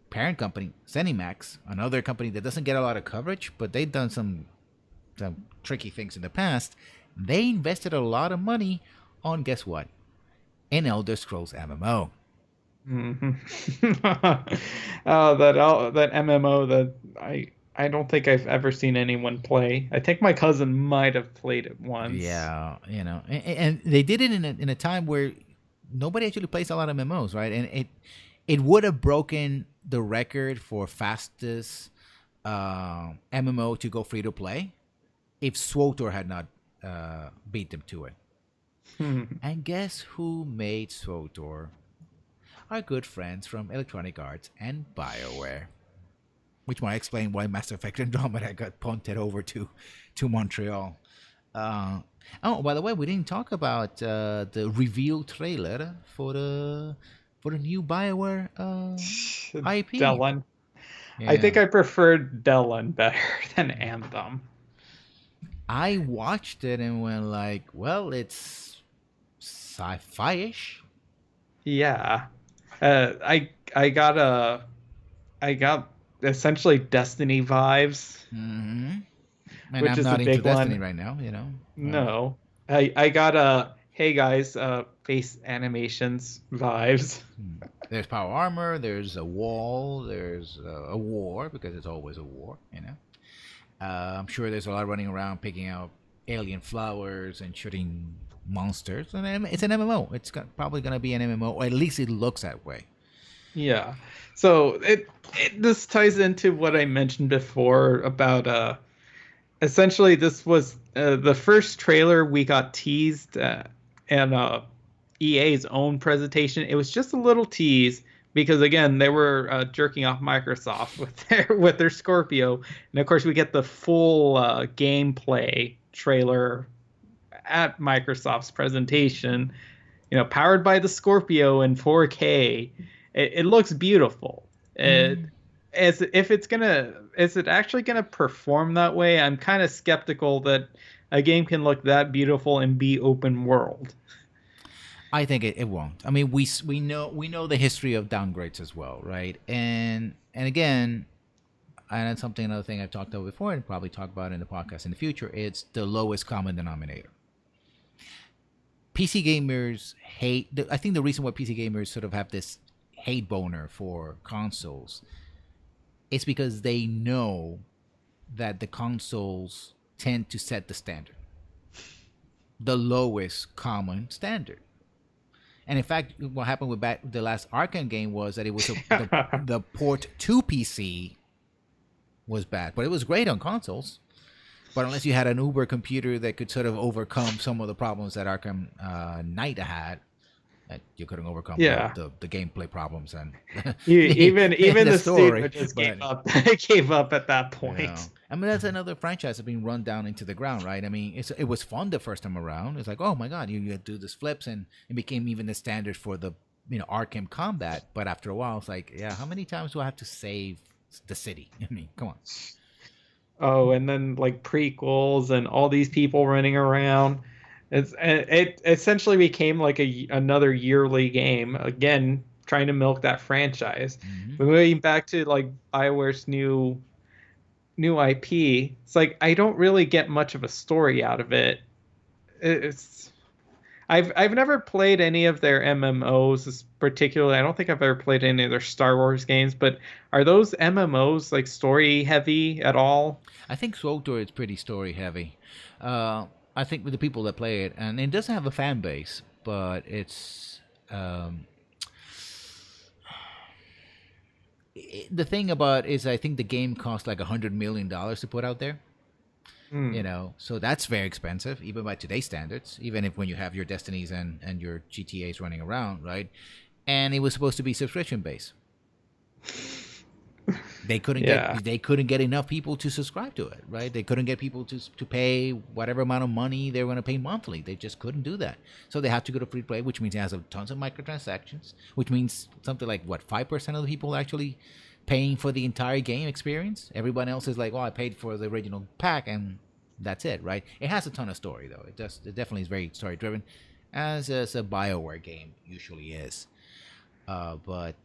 Speaker 1: parent company, ZeniMax, another company that doesn't get a lot of coverage, but they've done some tricky things in the past. They invested a lot of money on, guess what? An Elder Scrolls MMO.
Speaker 2: Mhm. That MMO that I don't think I've ever seen anyone play. I think my cousin might have played it once.
Speaker 1: Yeah, and they did it in a time where nobody actually plays a lot of MMOs, right? And it would have broken the record for fastest MMO to go free to play if SWOTOR had not beat them to it.
Speaker 2: Hmm.
Speaker 1: And guess who made SWOTOR? Our good friends from Electronic Arts and BioWare. Which might explain why Mass Effect Andromeda got punted over to Montreal. Uh, oh, by the way, we didn't talk about the reveal trailer for the new Bioware IP.
Speaker 2: Delon. I
Speaker 1: Yeah,
Speaker 2: think I preferred Delon better than Anthem.
Speaker 1: I watched it and went like, well, it's sci-fi-ish.
Speaker 2: Yeah. I got essentially Destiny vibes,
Speaker 1: Hmm. And
Speaker 2: which
Speaker 1: I'm
Speaker 2: is a
Speaker 1: not into
Speaker 2: big
Speaker 1: Destiny
Speaker 2: one.
Speaker 1: right now.
Speaker 2: No. I got hey guys, face animations vibes.
Speaker 1: There's power armor. There's a wall. There's a war because it's always a war. I'm sure there's a lot running around picking out alien flowers and shooting monsters. And it's an MMO. Probably going to be an MMO, or at least it looks that way.
Speaker 2: Yeah. So it this ties into what I mentioned before about essentially this was the first trailer we got teased and EA's own presentation. It was just a little tease because again they were jerking off Microsoft with their Scorpio, and of course we get the full gameplay trailer at Microsoft's presentation. Powered by the Scorpio in 4K. It looks beautiful.
Speaker 1: Mm.
Speaker 2: As if it's gonna, is it actually gonna perform that way? I'm kind of skeptical that a game can look that beautiful and be open world.
Speaker 1: I think it won't. I mean, we know the history of downgrades as well, right? And again, and that's another thing I've talked about before, and probably talk about in the podcast in the future. It's the lowest common denominator. PC gamers hate. I think the reason why PC gamers sort of have this hate boner for consoles is because they know that the consoles tend to set the standard, the lowest common standard. And in fact, what happened with the last Arkham game was that it was the port to PC was bad, but it was great on consoles. But unless you had an Uber computer that could sort of overcome some of the problems that Arkham Knight had, you couldn't overcome
Speaker 2: Yeah.
Speaker 1: the gameplay problems and
Speaker 2: Even
Speaker 1: the
Speaker 2: the
Speaker 1: story.
Speaker 2: studio just
Speaker 1: But
Speaker 2: gave up. Gave up at that point.
Speaker 1: I mean, that's another franchise that's been run down into the ground, right? I mean, it was fun the first time around. It's like, oh my god, you do this flips, and it became even the standard for the Arkham combat. But after a while, it's like, yeah, how many times do I have to save the city. I mean, come on.
Speaker 2: Oh, and then like prequels and all these people running around. It essentially became like another yearly game again, trying to milk that franchise.
Speaker 1: Hmm.
Speaker 2: But moving back to like BioWare's new IP, it's like I don't really get much of a story out of it. It's I've never played any of their MMOs, particularly. I don't think I've ever played any of their Star Wars games, but are those MMOs like story heavy at all?
Speaker 1: I think SWTOR is pretty story heavy. Uh, I think with the people that play it, and it doesn't have a fan base, but it's um, the thing about is I think the game cost like $100 million to put out there.
Speaker 2: Hmm.
Speaker 1: So that's very expensive, even by today's standards. Even if when you have your Destinies and your GTA's running around, right? And it was supposed to be subscription based.
Speaker 2: Yeah.
Speaker 1: They couldn't get enough people to subscribe to it, right? They couldn't get people to pay whatever amount of money they were going to pay monthly. They just couldn't do that. So they had to go to free play, which means it has tons of microtransactions, which means something like what 5% of the people actually paying for the entire game experience. Everyone else is like, well, I paid for the original pack and that's it, right? It has a ton of story though. It definitely is very story driven, as a Bioware game usually is. But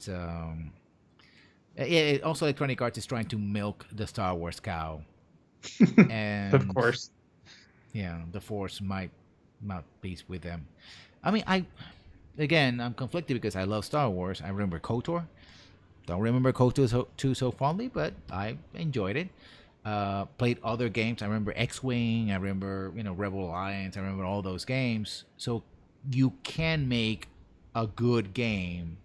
Speaker 1: also Electronic Arts is trying to milk the Star Wars cow,
Speaker 2: Of
Speaker 1: and
Speaker 2: course.
Speaker 1: yeah, the Force might not be with them. I mean, I'm conflicted because I love Star Wars. I remember KOTOR. Don't remember KOTOR too so fondly, but I enjoyed it. Played other games. I remember X-Wing. I remember Rebel Alliance. I remember all those games. So you can make a good game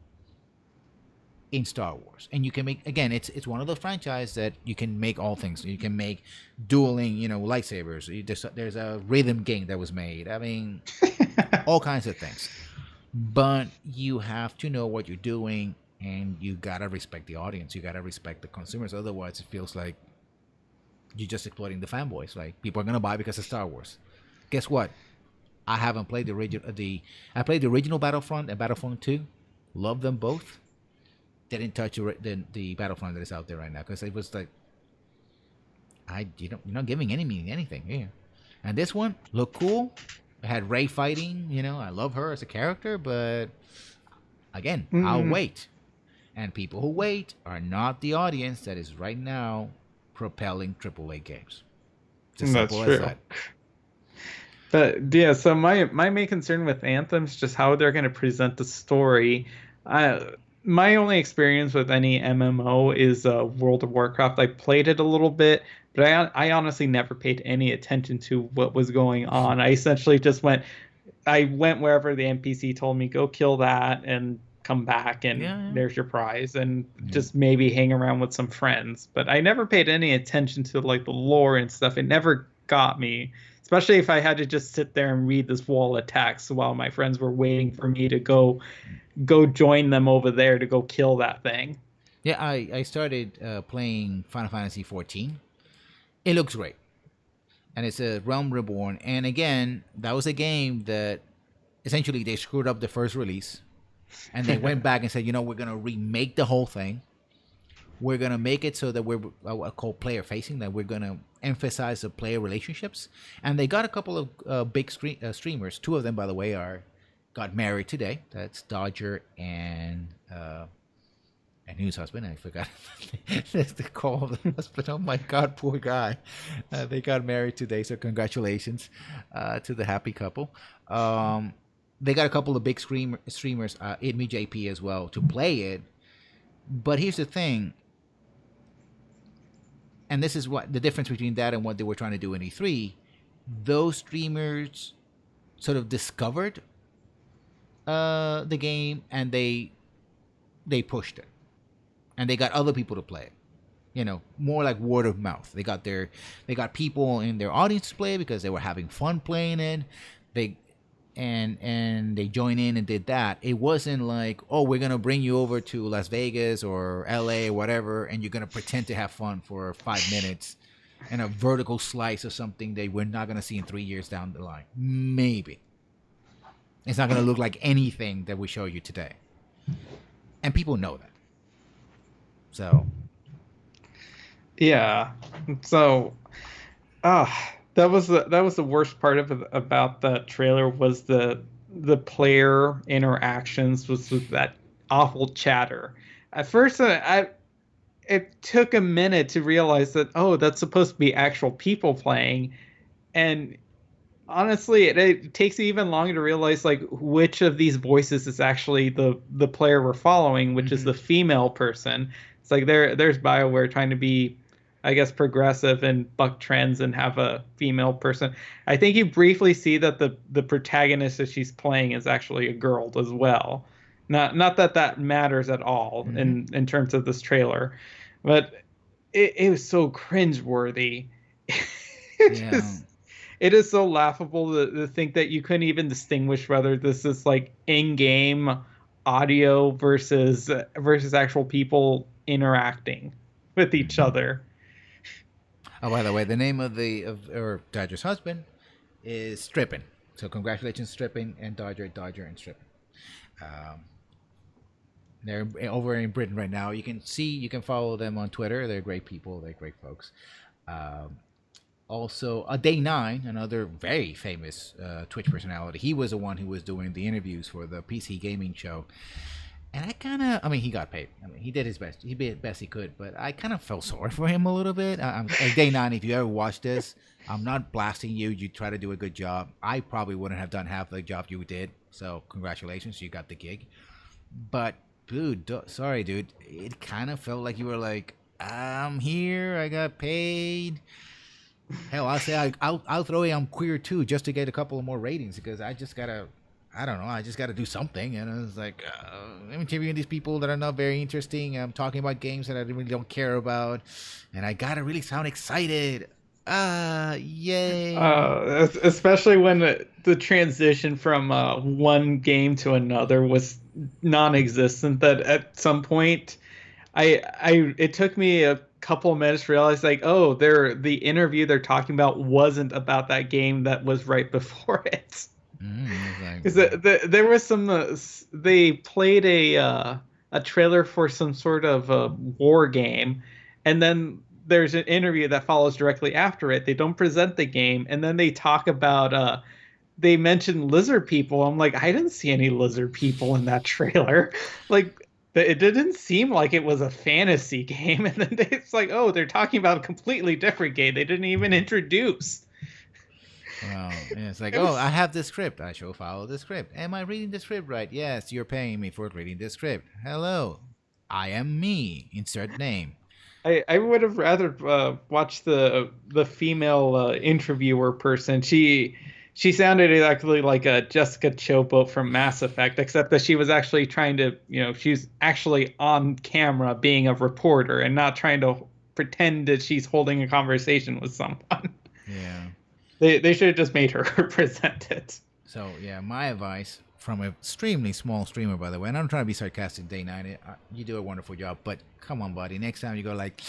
Speaker 1: in Star Wars, and you can make again. It's one of those franchises that you can make all things. You can make dueling, lightsabers. There's a rhythm game that was made. I mean, all kinds of things. But you have to know what you're doing, and you gotta respect the audience. You gotta respect the consumers. Otherwise, it feels like you're just exploiting the fanboys. Like people are gonna buy because of Star Wars. Guess what? I haven't played the original. I played the original Battlefront and Battlefront 2. Love them both. Didn't touch the Battlefront that is out there right now because it was like you're not giving anything here. And this one looked cool. It had Ray fighting. I love her as a character, but again, I'll
Speaker 2: Mm,
Speaker 1: wait. And people who wait are not the audience that is right now propelling AAA games. It's as
Speaker 2: that's
Speaker 1: simple as
Speaker 2: true.
Speaker 1: that.
Speaker 2: But yeah, so my main concern with Anthem is just how they're going to present the story. My only experience with any MMO is World of Warcraft. I played it a little bit, but I honestly never paid any attention to what was going on. I essentially just I went wherever the NPC told me go kill that and come back and
Speaker 1: Yeah,
Speaker 2: there's your prize and
Speaker 1: yeah.
Speaker 2: just maybe hang around with some friends. But I never paid any attention to like the lore and stuff. It never got me, especially if I had to just sit there and read this wall of text while my friends were waiting for me to go join them over there to go kill that thing.
Speaker 1: Yeah, I started playing Final Fantasy 14. It looks great. And it's a Realm Reborn. And again, that was a game that essentially they screwed up the first release. And they went back and said, we're going to remake the whole thing. We're going to make it so that we're called player facing, that we're going to emphasize the player relationships. And they got a couple of big streamers. Two of them, by the way, got married today. That's Dodger and his husband. I forgot to call the husband. Oh my God, poor guy. They got married today, so congratulations to the happy couple. They got a couple of big streamers, Idmi JP as well, to play it. But here's the thing, and this is what the difference between that and what they were trying to do in E3. Those streamers sort of discovered the game and they pushed it, and they got other people to play it. More like word of mouth. They got people in their audience to play because they were having fun playing it. They and they joined in and did that. It wasn't like, oh, we're gonna bring you over to Las Vegas or LA or whatever, and you're gonna pretend to have fun for 5 minutes and a vertical slice of something that we're not gonna see in 3 years down the line. Maybe it's not gonna look like anything that we show you today, and people know that. So
Speaker 2: Yeah. So, that was the worst part of it, about that trailer was the player interactions was with that awful chatter. At first, it took a minute to realize that, oh, that's supposed to be actual people playing, and honestly, it takes even longer to realize like which of these voices is actually the player we're following, which is
Speaker 1: Hmm.
Speaker 2: the female person. It's like there's BioWare trying to be, I guess, progressive and buck trends and have a female person. I think you briefly see that the protagonist that she's playing is actually a girl as well. Not that that matters at all
Speaker 1: Hmm.
Speaker 2: in terms of this trailer, but it was so cringeworthy. It
Speaker 1: Yeah.
Speaker 2: just it is so laughable to think that you couldn't even distinguish whether this is like in-game audio versus actual people interacting with each
Speaker 1: Hmm.
Speaker 2: other.
Speaker 1: Oh, by the way, the name of or Dodger's husband is Strippin. So congratulations, Strippin and Dodger and Strippin. Um, they're over in Britain right now. You can follow them on Twitter. They're great people. They're great folks. Um, Also, a Day Nine, another very famous Twitch personality. He was the one who was doing the interviews for the PC gaming show, and I mean, he got paid. I mean, he did his best. He did the best he could, but I kind of felt sorry for him a little bit. Day Nine, if you ever watch this, I'm not blasting you. You try to do a good job. I probably wouldn't have done half the job you did. So congratulations, you got the gig. But dude, sorry, dude. It kind of felt like you were like, I'm here. I got paid. Hell, I'll say I'll throw in I'm queer too just to get a couple of more ratings because I just gotta I don't know I just gotta do something and it's like I'm interviewing these people that are not very interesting. I'm talking about games that I really don't care about, and I gotta really sound excited. Yay!
Speaker 2: Especially when the transition from one game to another was non-existent. That at some point it took me a couple of minutes to realize like, oh, the interview they're talking about wasn't about that game that was right before it.
Speaker 1: It's like
Speaker 2: Because there was some they played a trailer for some sort of war game, and then there's an interview that follows directly after it. They don't present the game, and then they talk about they mentioned lizard people. I'm like, I didn't see any lizard people in that trailer. Like, it didn't seem like it was a fantasy game. And then it's like, oh, they're talking about a completely different game. They didn't even introduce.
Speaker 1: well, and it's like,
Speaker 2: It
Speaker 1: oh, I
Speaker 2: was.
Speaker 1: have the script. I shall follow the script. Am I reading the script right? Yes, you're paying me for reading the script. Hello, I am me. Insert name.
Speaker 2: I would have rather watched the female interviewer person. She sounded exactly like a Jessica Chopo from Mass Effect, except that she was actually trying to, she's actually on camera being a reporter and not trying to pretend that she's holding a conversation with someone.
Speaker 1: Yeah.
Speaker 2: They should have just made her present it.
Speaker 1: So yeah, my advice from a extremely small streamer, by the way, and I'm trying to be sarcastic, Day Nine. You do a wonderful job, but come on, buddy. Next time you go like,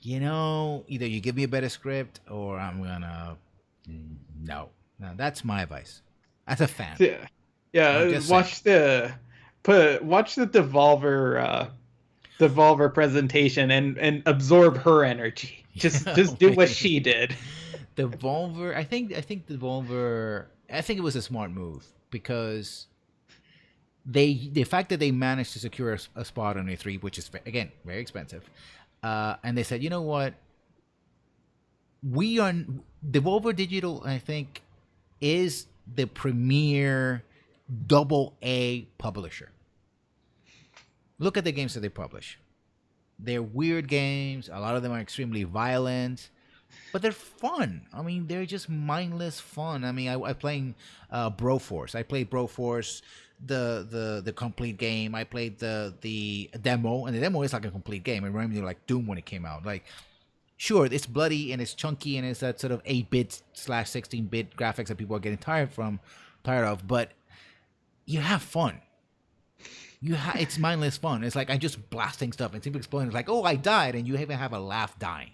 Speaker 1: either you give me a better script or I'm gonna no. No, that's my advice. As a fan,
Speaker 2: Yeah,
Speaker 1: I'm
Speaker 2: yeah.
Speaker 1: just saying.
Speaker 2: Watch the Devolver presentation and absorb her energy. Just do what she did.
Speaker 1: Devolver. I think Devolver. I think it was a smart move because the fact that they managed to secure a spot on A3, which is again very expensive, and they said, you know what, we are Devolver Digital. I think is the premier double A publisher. Look at the games that they publish. They're weird games. A lot of them are extremely violent, but they're fun. I mean, they're just mindless fun. I mean, I playing Broforce. I played Broforce, the complete game. I played the demo, and the demo is like a complete game. It reminded me of like Doom when it came out. Like, sure, it's bloody and it's chunky and it's that sort of 8-bit slash 16-bit graphics that people are getting tired of, but you have fun. It's mindless fun. It's like I just blasting stuff and simply exploding. It's like, oh, I died, and you even have a laugh dying.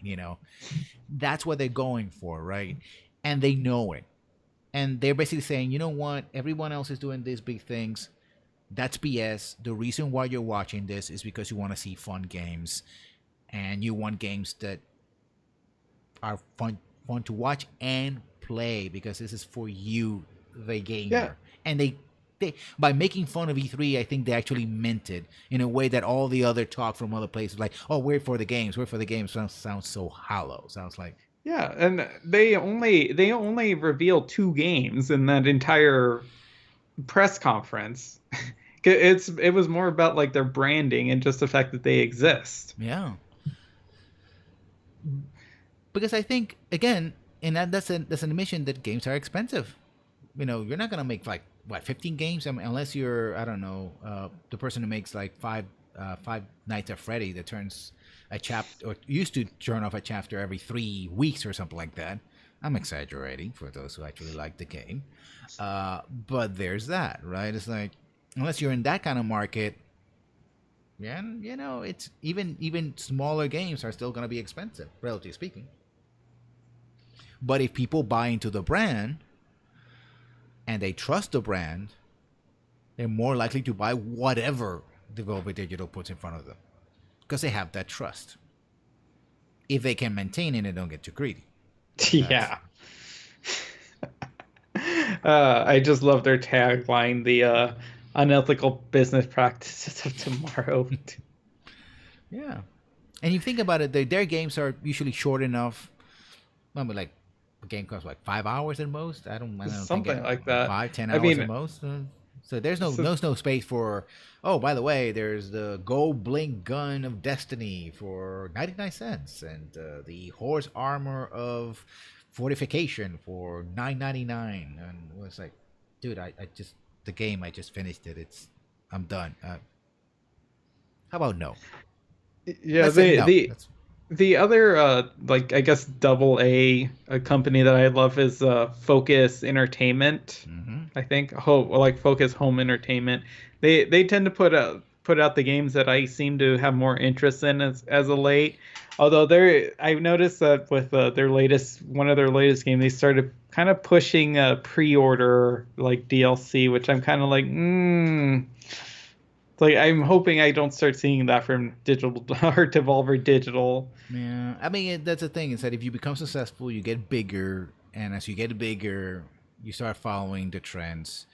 Speaker 1: That's what they're going for, right? And they know it. And they're basically saying, you know what? Everyone else is doing these big things. That's BS. The reason why you're watching this is because you want to see fun games, and you want games that are fun to watch and play because this is for you, the
Speaker 2: Yeah.
Speaker 1: gamer. And they by making fun of E3, I think they actually meant it in a way that all the other talk from other places, like, oh, we're for the games, we're for the games, sounds so hollow. Sounds like,
Speaker 2: Yeah, and they only revealed two games in that entire press conference. It was more about like their branding and just the fact that they exist.
Speaker 1: yeah, because I think again, and that's an admission that games are expensive. You're not gonna make like what 15 games, I mean, unless you're, I don't know, the person who makes like Five Nights at Freddy that turns a chapter, or used to turn off a chapter every 3 weeks or something like that. I'm exaggerating for those who actually like the game, but there's that, right? It's like, unless you're in that kind of market, yeah, it's even smaller games are still gonna be expensive, relatively speaking. But if people buy into the brand and they trust the brand, they're more likely to buy whatever Devolver Digital puts in front of them because they have that trust. If they can maintain it and don't get too greedy, that's
Speaker 2: Yeah. I just love their tagline, the unethical business practices of tomorrow.
Speaker 1: yeah. And you think about it, their games are usually short enough. I mean, like a game costs like 5 hours at most. I don't think
Speaker 2: Something
Speaker 1: it
Speaker 2: like that.
Speaker 1: 5-10 hours at
Speaker 2: I mean,
Speaker 1: most. So there's no
Speaker 2: so,
Speaker 1: there's no space for. Oh, by the way, there's the Gold Blink Gun of Destiny for 99 cents, and the Horse Armor of Fortification for 9.99. And it was like, dude, I just the game I just finished it. I'm done. How about no?
Speaker 2: yeah,
Speaker 1: Let's say no. That's
Speaker 2: the other like I guess double A company that I love is Focus Entertainment.
Speaker 1: mm-hmm.
Speaker 2: I think like Focus Home Entertainment. They tend to put out the games that I seem to have more interest in as of late. Although I've noticed that with one of their latest games, they started kind of pushing pre-order like DLC, which I'm kind of like, It's like I'm hoping I don't start seeing that from digital or Devolver Digital.
Speaker 1: Yeah, I mean that's the thing is that if you become successful, you get bigger, and as you get bigger, you start following the trends.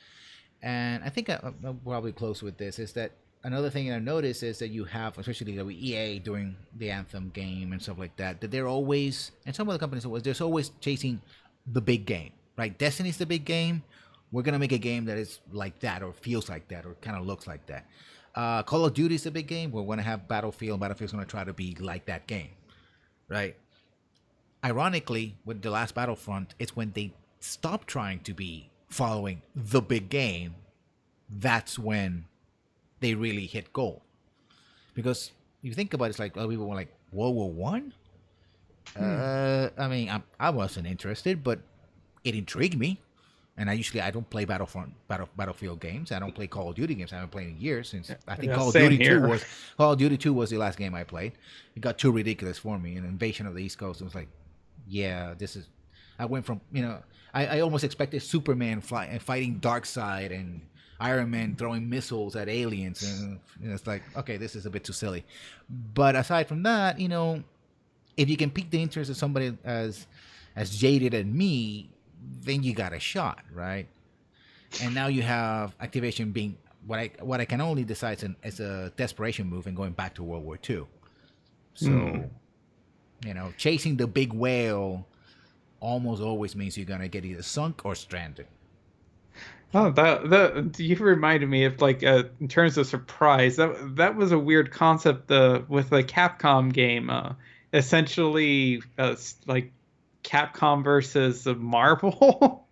Speaker 1: And I think I'm probably close with this is that another thing I noticed is that you have, especially with EA doing the Anthem game and stuff like that, that they're always, and some of the companies always, there's always chasing the big game, right? Destiny's the big game. We're gonna make a game that is like that, or feels like that, or kind of looks like that. Call of Duty's a big game. We're gonna have Battlefield. Battlefield's gonna try to be like that game, right? Ironically, with the last Battlefront, it's when they stopped trying to be following the big game, that's when they really hit gold. Because you think about it, it's like, oh, people were like World War One.
Speaker 2: Hmm.
Speaker 1: I mean, I wasn't interested, but it intrigued me. And I don't play Battlefield games. I don't play Call of Duty games. I haven't played in years since I think
Speaker 2: Yeah, same here.
Speaker 1: Call of Duty 2 was the last game I played. It got too ridiculous for me. An invasion of the East Coast. It was like, yeah, this is. I went from I almost expected Superman fighting Darkseid and Iron Man throwing missiles at aliens, and it's like, okay, this is a bit too silly. But aside from that, if you can pique the interest of somebody as jaded as me, then you got a shot, right? And now you have Activation being what I can only decide is a desperation move and going back to World War II.
Speaker 2: Hmm.
Speaker 1: So chasing the big whale almost always means you're gonna get either sunk or stranded.
Speaker 2: Oh, that you reminded me of like in terms of surprise. That was a weird concept with the Capcom game. Essentially, like Capcom versus Marvel.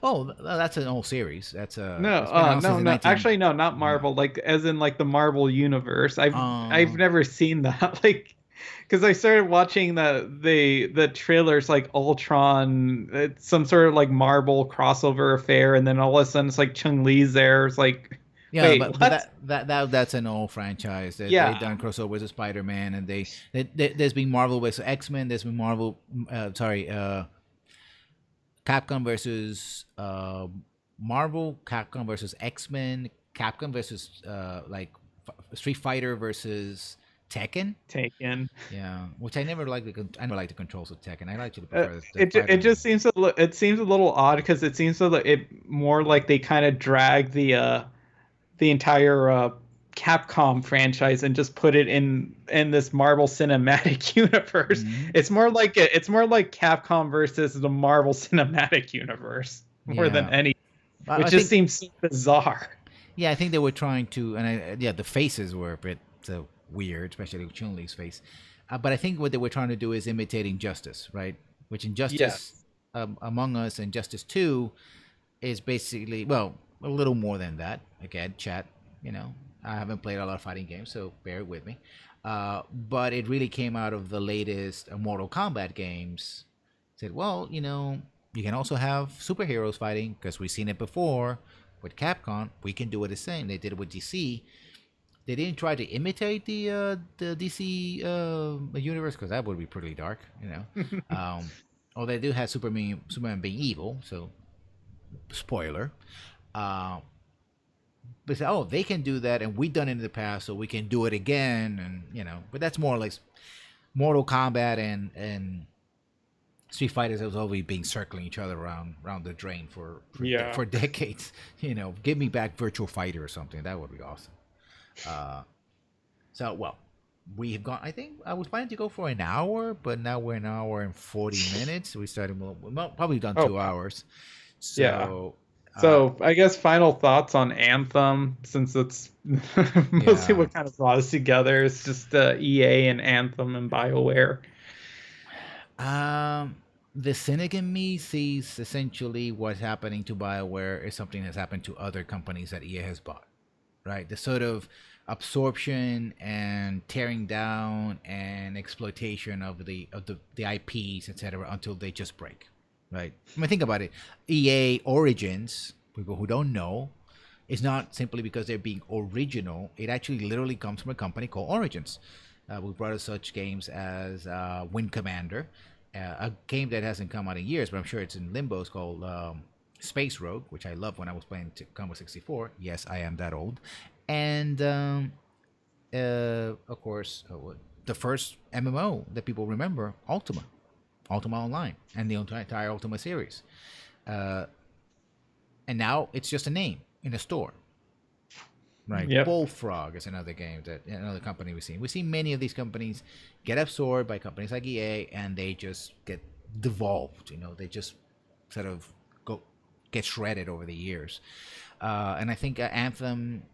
Speaker 1: Oh, that's an old series.
Speaker 2: No,
Speaker 1: It's been around since
Speaker 2: no,
Speaker 1: the
Speaker 2: no.
Speaker 1: 19.
Speaker 2: Actually, no, not
Speaker 1: No.
Speaker 2: Marvel. Like, as in, like the Marvel universe. I've
Speaker 1: Uh,
Speaker 2: never seen that. Like, because I started watching the trailers, like Ultron, it's some sort of like Marvel crossover affair, and then all of a sudden it's like Chung Li's there. It's like,
Speaker 1: yeah,
Speaker 2: wait,
Speaker 1: but
Speaker 2: what?
Speaker 1: that's an old franchise. They
Speaker 2: Yeah.
Speaker 1: done crossovers with Spider Man, and there's been Marvel versus X Men. There's been Capcom versus Marvel, Capcom versus X Men, Capcom versus Street Fighter versus Tekken.
Speaker 2: Taken.
Speaker 1: Yeah, which I never liked. I never liked the controls of Tekken. I actually
Speaker 2: Uh,
Speaker 1: prefer the
Speaker 2: it
Speaker 1: fighter.
Speaker 2: just seems it seems a little odd because it seems so that it more like they kind of drag the entire Capcom franchise and just put it in this Marvel Cinematic Universe.
Speaker 1: Hmm.
Speaker 2: It's more like Capcom versus the Marvel Cinematic Universe more than
Speaker 1: Yeah,
Speaker 2: any,
Speaker 1: I
Speaker 2: which just
Speaker 1: think.
Speaker 2: seems so bizarre.
Speaker 1: Yeah, I think they were trying to, and yeah, the faces were a bit weird, especially Chun Li's face. But I think what they were trying to do is imitating Justice, right? Which Injustice,
Speaker 2: Yes.
Speaker 1: Among Us, and Justice Two is basically, well, a little more than that. Again, chat, you know, I haven't played a lot of fighting games, so bear with me. But it really came out of the latest Mortal Kombat games. Said, well, you can also have superheroes fighting because we've seen it before with Capcom. We can do it the same. They did it with DC. They didn't try to imitate the DC universe because that would be pretty dark. Um, oh, they do have Superman being evil, so spoiler. Uh, but say, oh, they can do that, and we've done it in the past, so we can do it again, and. But that's more like Mortal Kombat and Street Fighters has always been circling each other around the drain
Speaker 2: Yeah.
Speaker 1: for decades. Give me back Virtual Fighter or something. That would be awesome. Uh, so well, we have gone. I think I was planning to go for an hour, but now we're an hour and 40 minutes. We started probably done
Speaker 2: Oh,
Speaker 1: 2 hours.
Speaker 2: yeah.
Speaker 1: So
Speaker 2: So I guess final thoughts on Anthem, since it's mostly
Speaker 1: yeah.
Speaker 2: what kind of brought us together. It's just EA and Anthem and BioWare.
Speaker 1: Um, the cynic in me sees essentially what's happening to BioWare is something that's happened to other companies that EA has bought, right? The sort of absorption and tearing down and exploitation of the IPs, etc., until they just break, right? I mean, think about it. EA Origins, people who don't know, is not simply because they're being original. It actually literally comes from a company called Origins. We brought us such games as Wind Commander, a game that hasn't come out in years, but I'm sure it's in limbo. It's called Space Rogue, which I loved when I was playing Combo 64. Yes, I am that old. And of course, the first MMO that people remember, Ultima Online, and the entire Ultima series. Uh, and now it's just a name in a store. Right,
Speaker 2: Yep.
Speaker 1: Bullfrog is another game that another company we've seen. We've seen many of these companies get absorbed by companies like EA, and they just get devolved. They just sort of go get shredded over the years. And I think Anthem.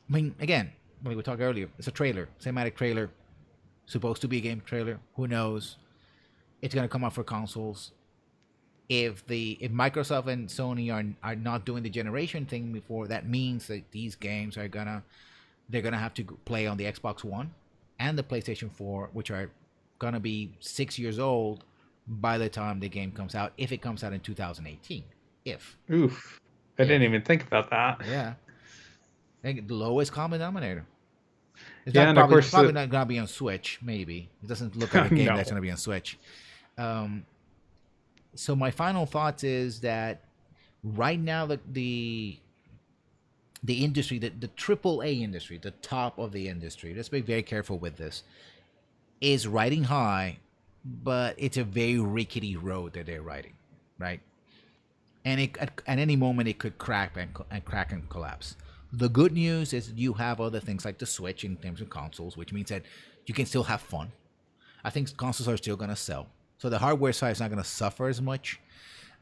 Speaker 1: I mean, again, when we were talking earlier, it's a trailer, cinematic trailer, supposed to be a game trailer. Who knows? It's gonna come out for consoles. If Microsoft and Sony are not doing the generation thing before, that means that these games they're gonna have to play on the Xbox One and the PlayStation 4, which are gonna be 6 years old by the time the game comes out, if it comes out in 2018. If
Speaker 2: Oof. I didn't
Speaker 1: if
Speaker 2: even think about that.
Speaker 1: yeah, the lowest common denominator. It's
Speaker 2: Yeah,
Speaker 1: not
Speaker 2: and of
Speaker 1: probably
Speaker 2: course,
Speaker 1: probably not gonna be on Switch. Maybe it doesn't look like a game that's
Speaker 2: no.
Speaker 1: gonna be on Switch. Um, so my final thoughts is that right now the industry, the triple A industry, the top of the industry, let's be very careful with this, is riding high, but it's a very rickety road that they're riding, right? And at any moment it could crack and collapse. The good news is you have other things like the Switch in terms of consoles, which means that you can still have fun. I think consoles are still gonna sell, so the hardware side is not gonna suffer as much.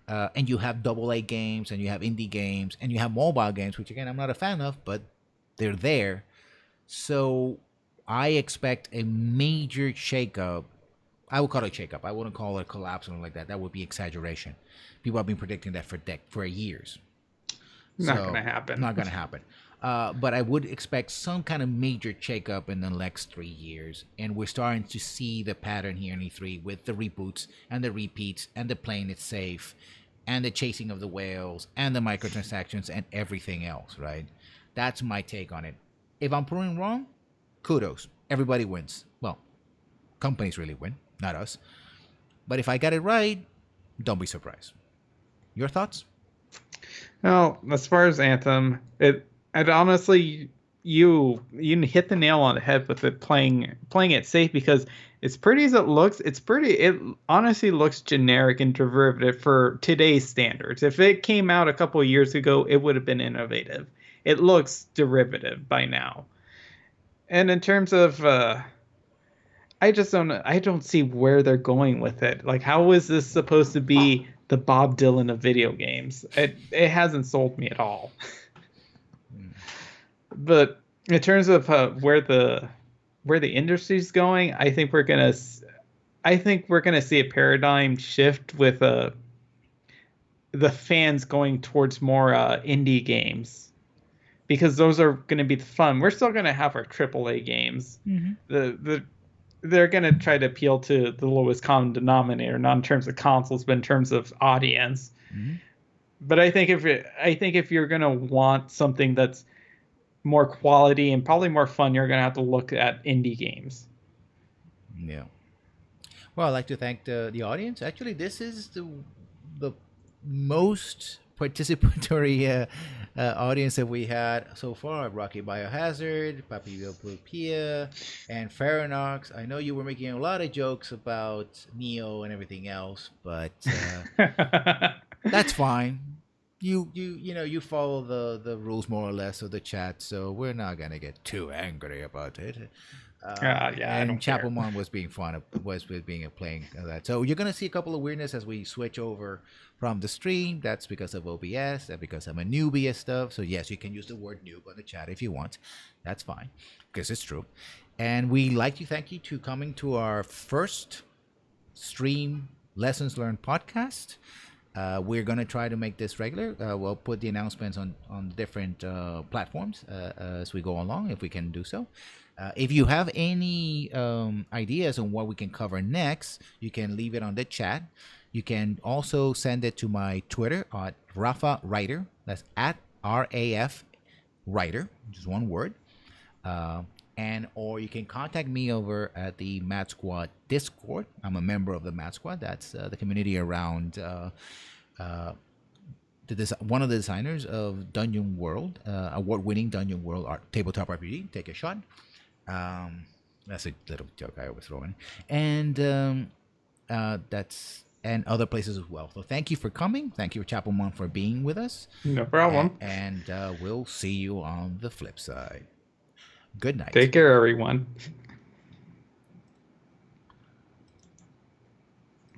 Speaker 1: And you have double A games, and you have indie games, and you have mobile games, which again I'm not a fan of, but they're there. So I expect a major shakeup. I would call it a shakeup. I wouldn't call it a collapse or something like that. That would be exaggeration. People have been predicting that for years.
Speaker 2: Not
Speaker 1: So
Speaker 2: gonna happen.
Speaker 1: not gonna happen. But I would expect some kind of major shakeup in the next 3 years, and we're starting to see the pattern here in E3 with the reboots and the repeats and the playing it safe, and the chasing of the whales and the microtransactions and everything else. Right? That's my take on it. If I'm proving wrong, kudos. Everybody wins. Well, companies really win, not us. But if I got it right, don't be surprised. Your thoughts?
Speaker 2: Well, as far as Anthem, it honestly, you hit the nail on the head with it playing it safe because as pretty as it looks, it honestly looks generic and derivative for today's standards. If it came out a couple of years ago, it would have been innovative. It looks derivative by now. And in terms of I don't see where they're going with it. Like how is this supposed to be the Bob Dylan of video games? It hasn't sold me at all. But in terms of where the industry's going, I think we're gonna see a paradigm shift with the fans going towards more indie games because those are going to be the fun. We're still going to have our AAA games.
Speaker 1: Mm-hmm.
Speaker 2: They're going to try to appeal to the lowest common denominator, not in terms of consoles, but in terms of audience.
Speaker 1: Mm-hmm.
Speaker 2: But I think if you're going to want something that's more quality and probably more fun, you're going to have to look at indie games.
Speaker 1: Yeah. Well, I'd like to thank the audience. Actually, this is the most participatory audience that we had so far. Rocky Biohazard, Papio Pia, and Faranox. I know you were making a lot of jokes about Neo and everything else, but that's fine. You follow the rules more or less of the chat, so we're not gonna get too angry about it.
Speaker 2: Yeah,
Speaker 1: and Chapomon was being fun, was with being playing that. So you're gonna see a couple of weirdness as we switch over from the stream. That's because of OBS and because I'm a newbie and stuff. So yes, you can use the word noob on the chat if you want. That's fine because it's true. And we like to thank you to coming to our first stream lessons learned podcast. We're going to try to make this regular. We'll put the announcements on different platforms as we go along, if we can do so. If you have any ideas on what we can cover next, you can leave it on the chat. You can also send it to my Twitter at Rafa Writer. That's at RAF Writer, just one word. Or you can contact me over at the Mad Squad Discord. I'm a member of the Mad Squad. That's the community around one of the designers of Dungeon World, award-winning Dungeon World tabletop RPG. Take a shot. That's a little joke I always throw in, and and other places as well. So thank you for coming. Thank you, Chapomon, for being with us.
Speaker 2: No problem.
Speaker 1: And we'll see you on the flip side. Good night.
Speaker 2: Take care, everyone.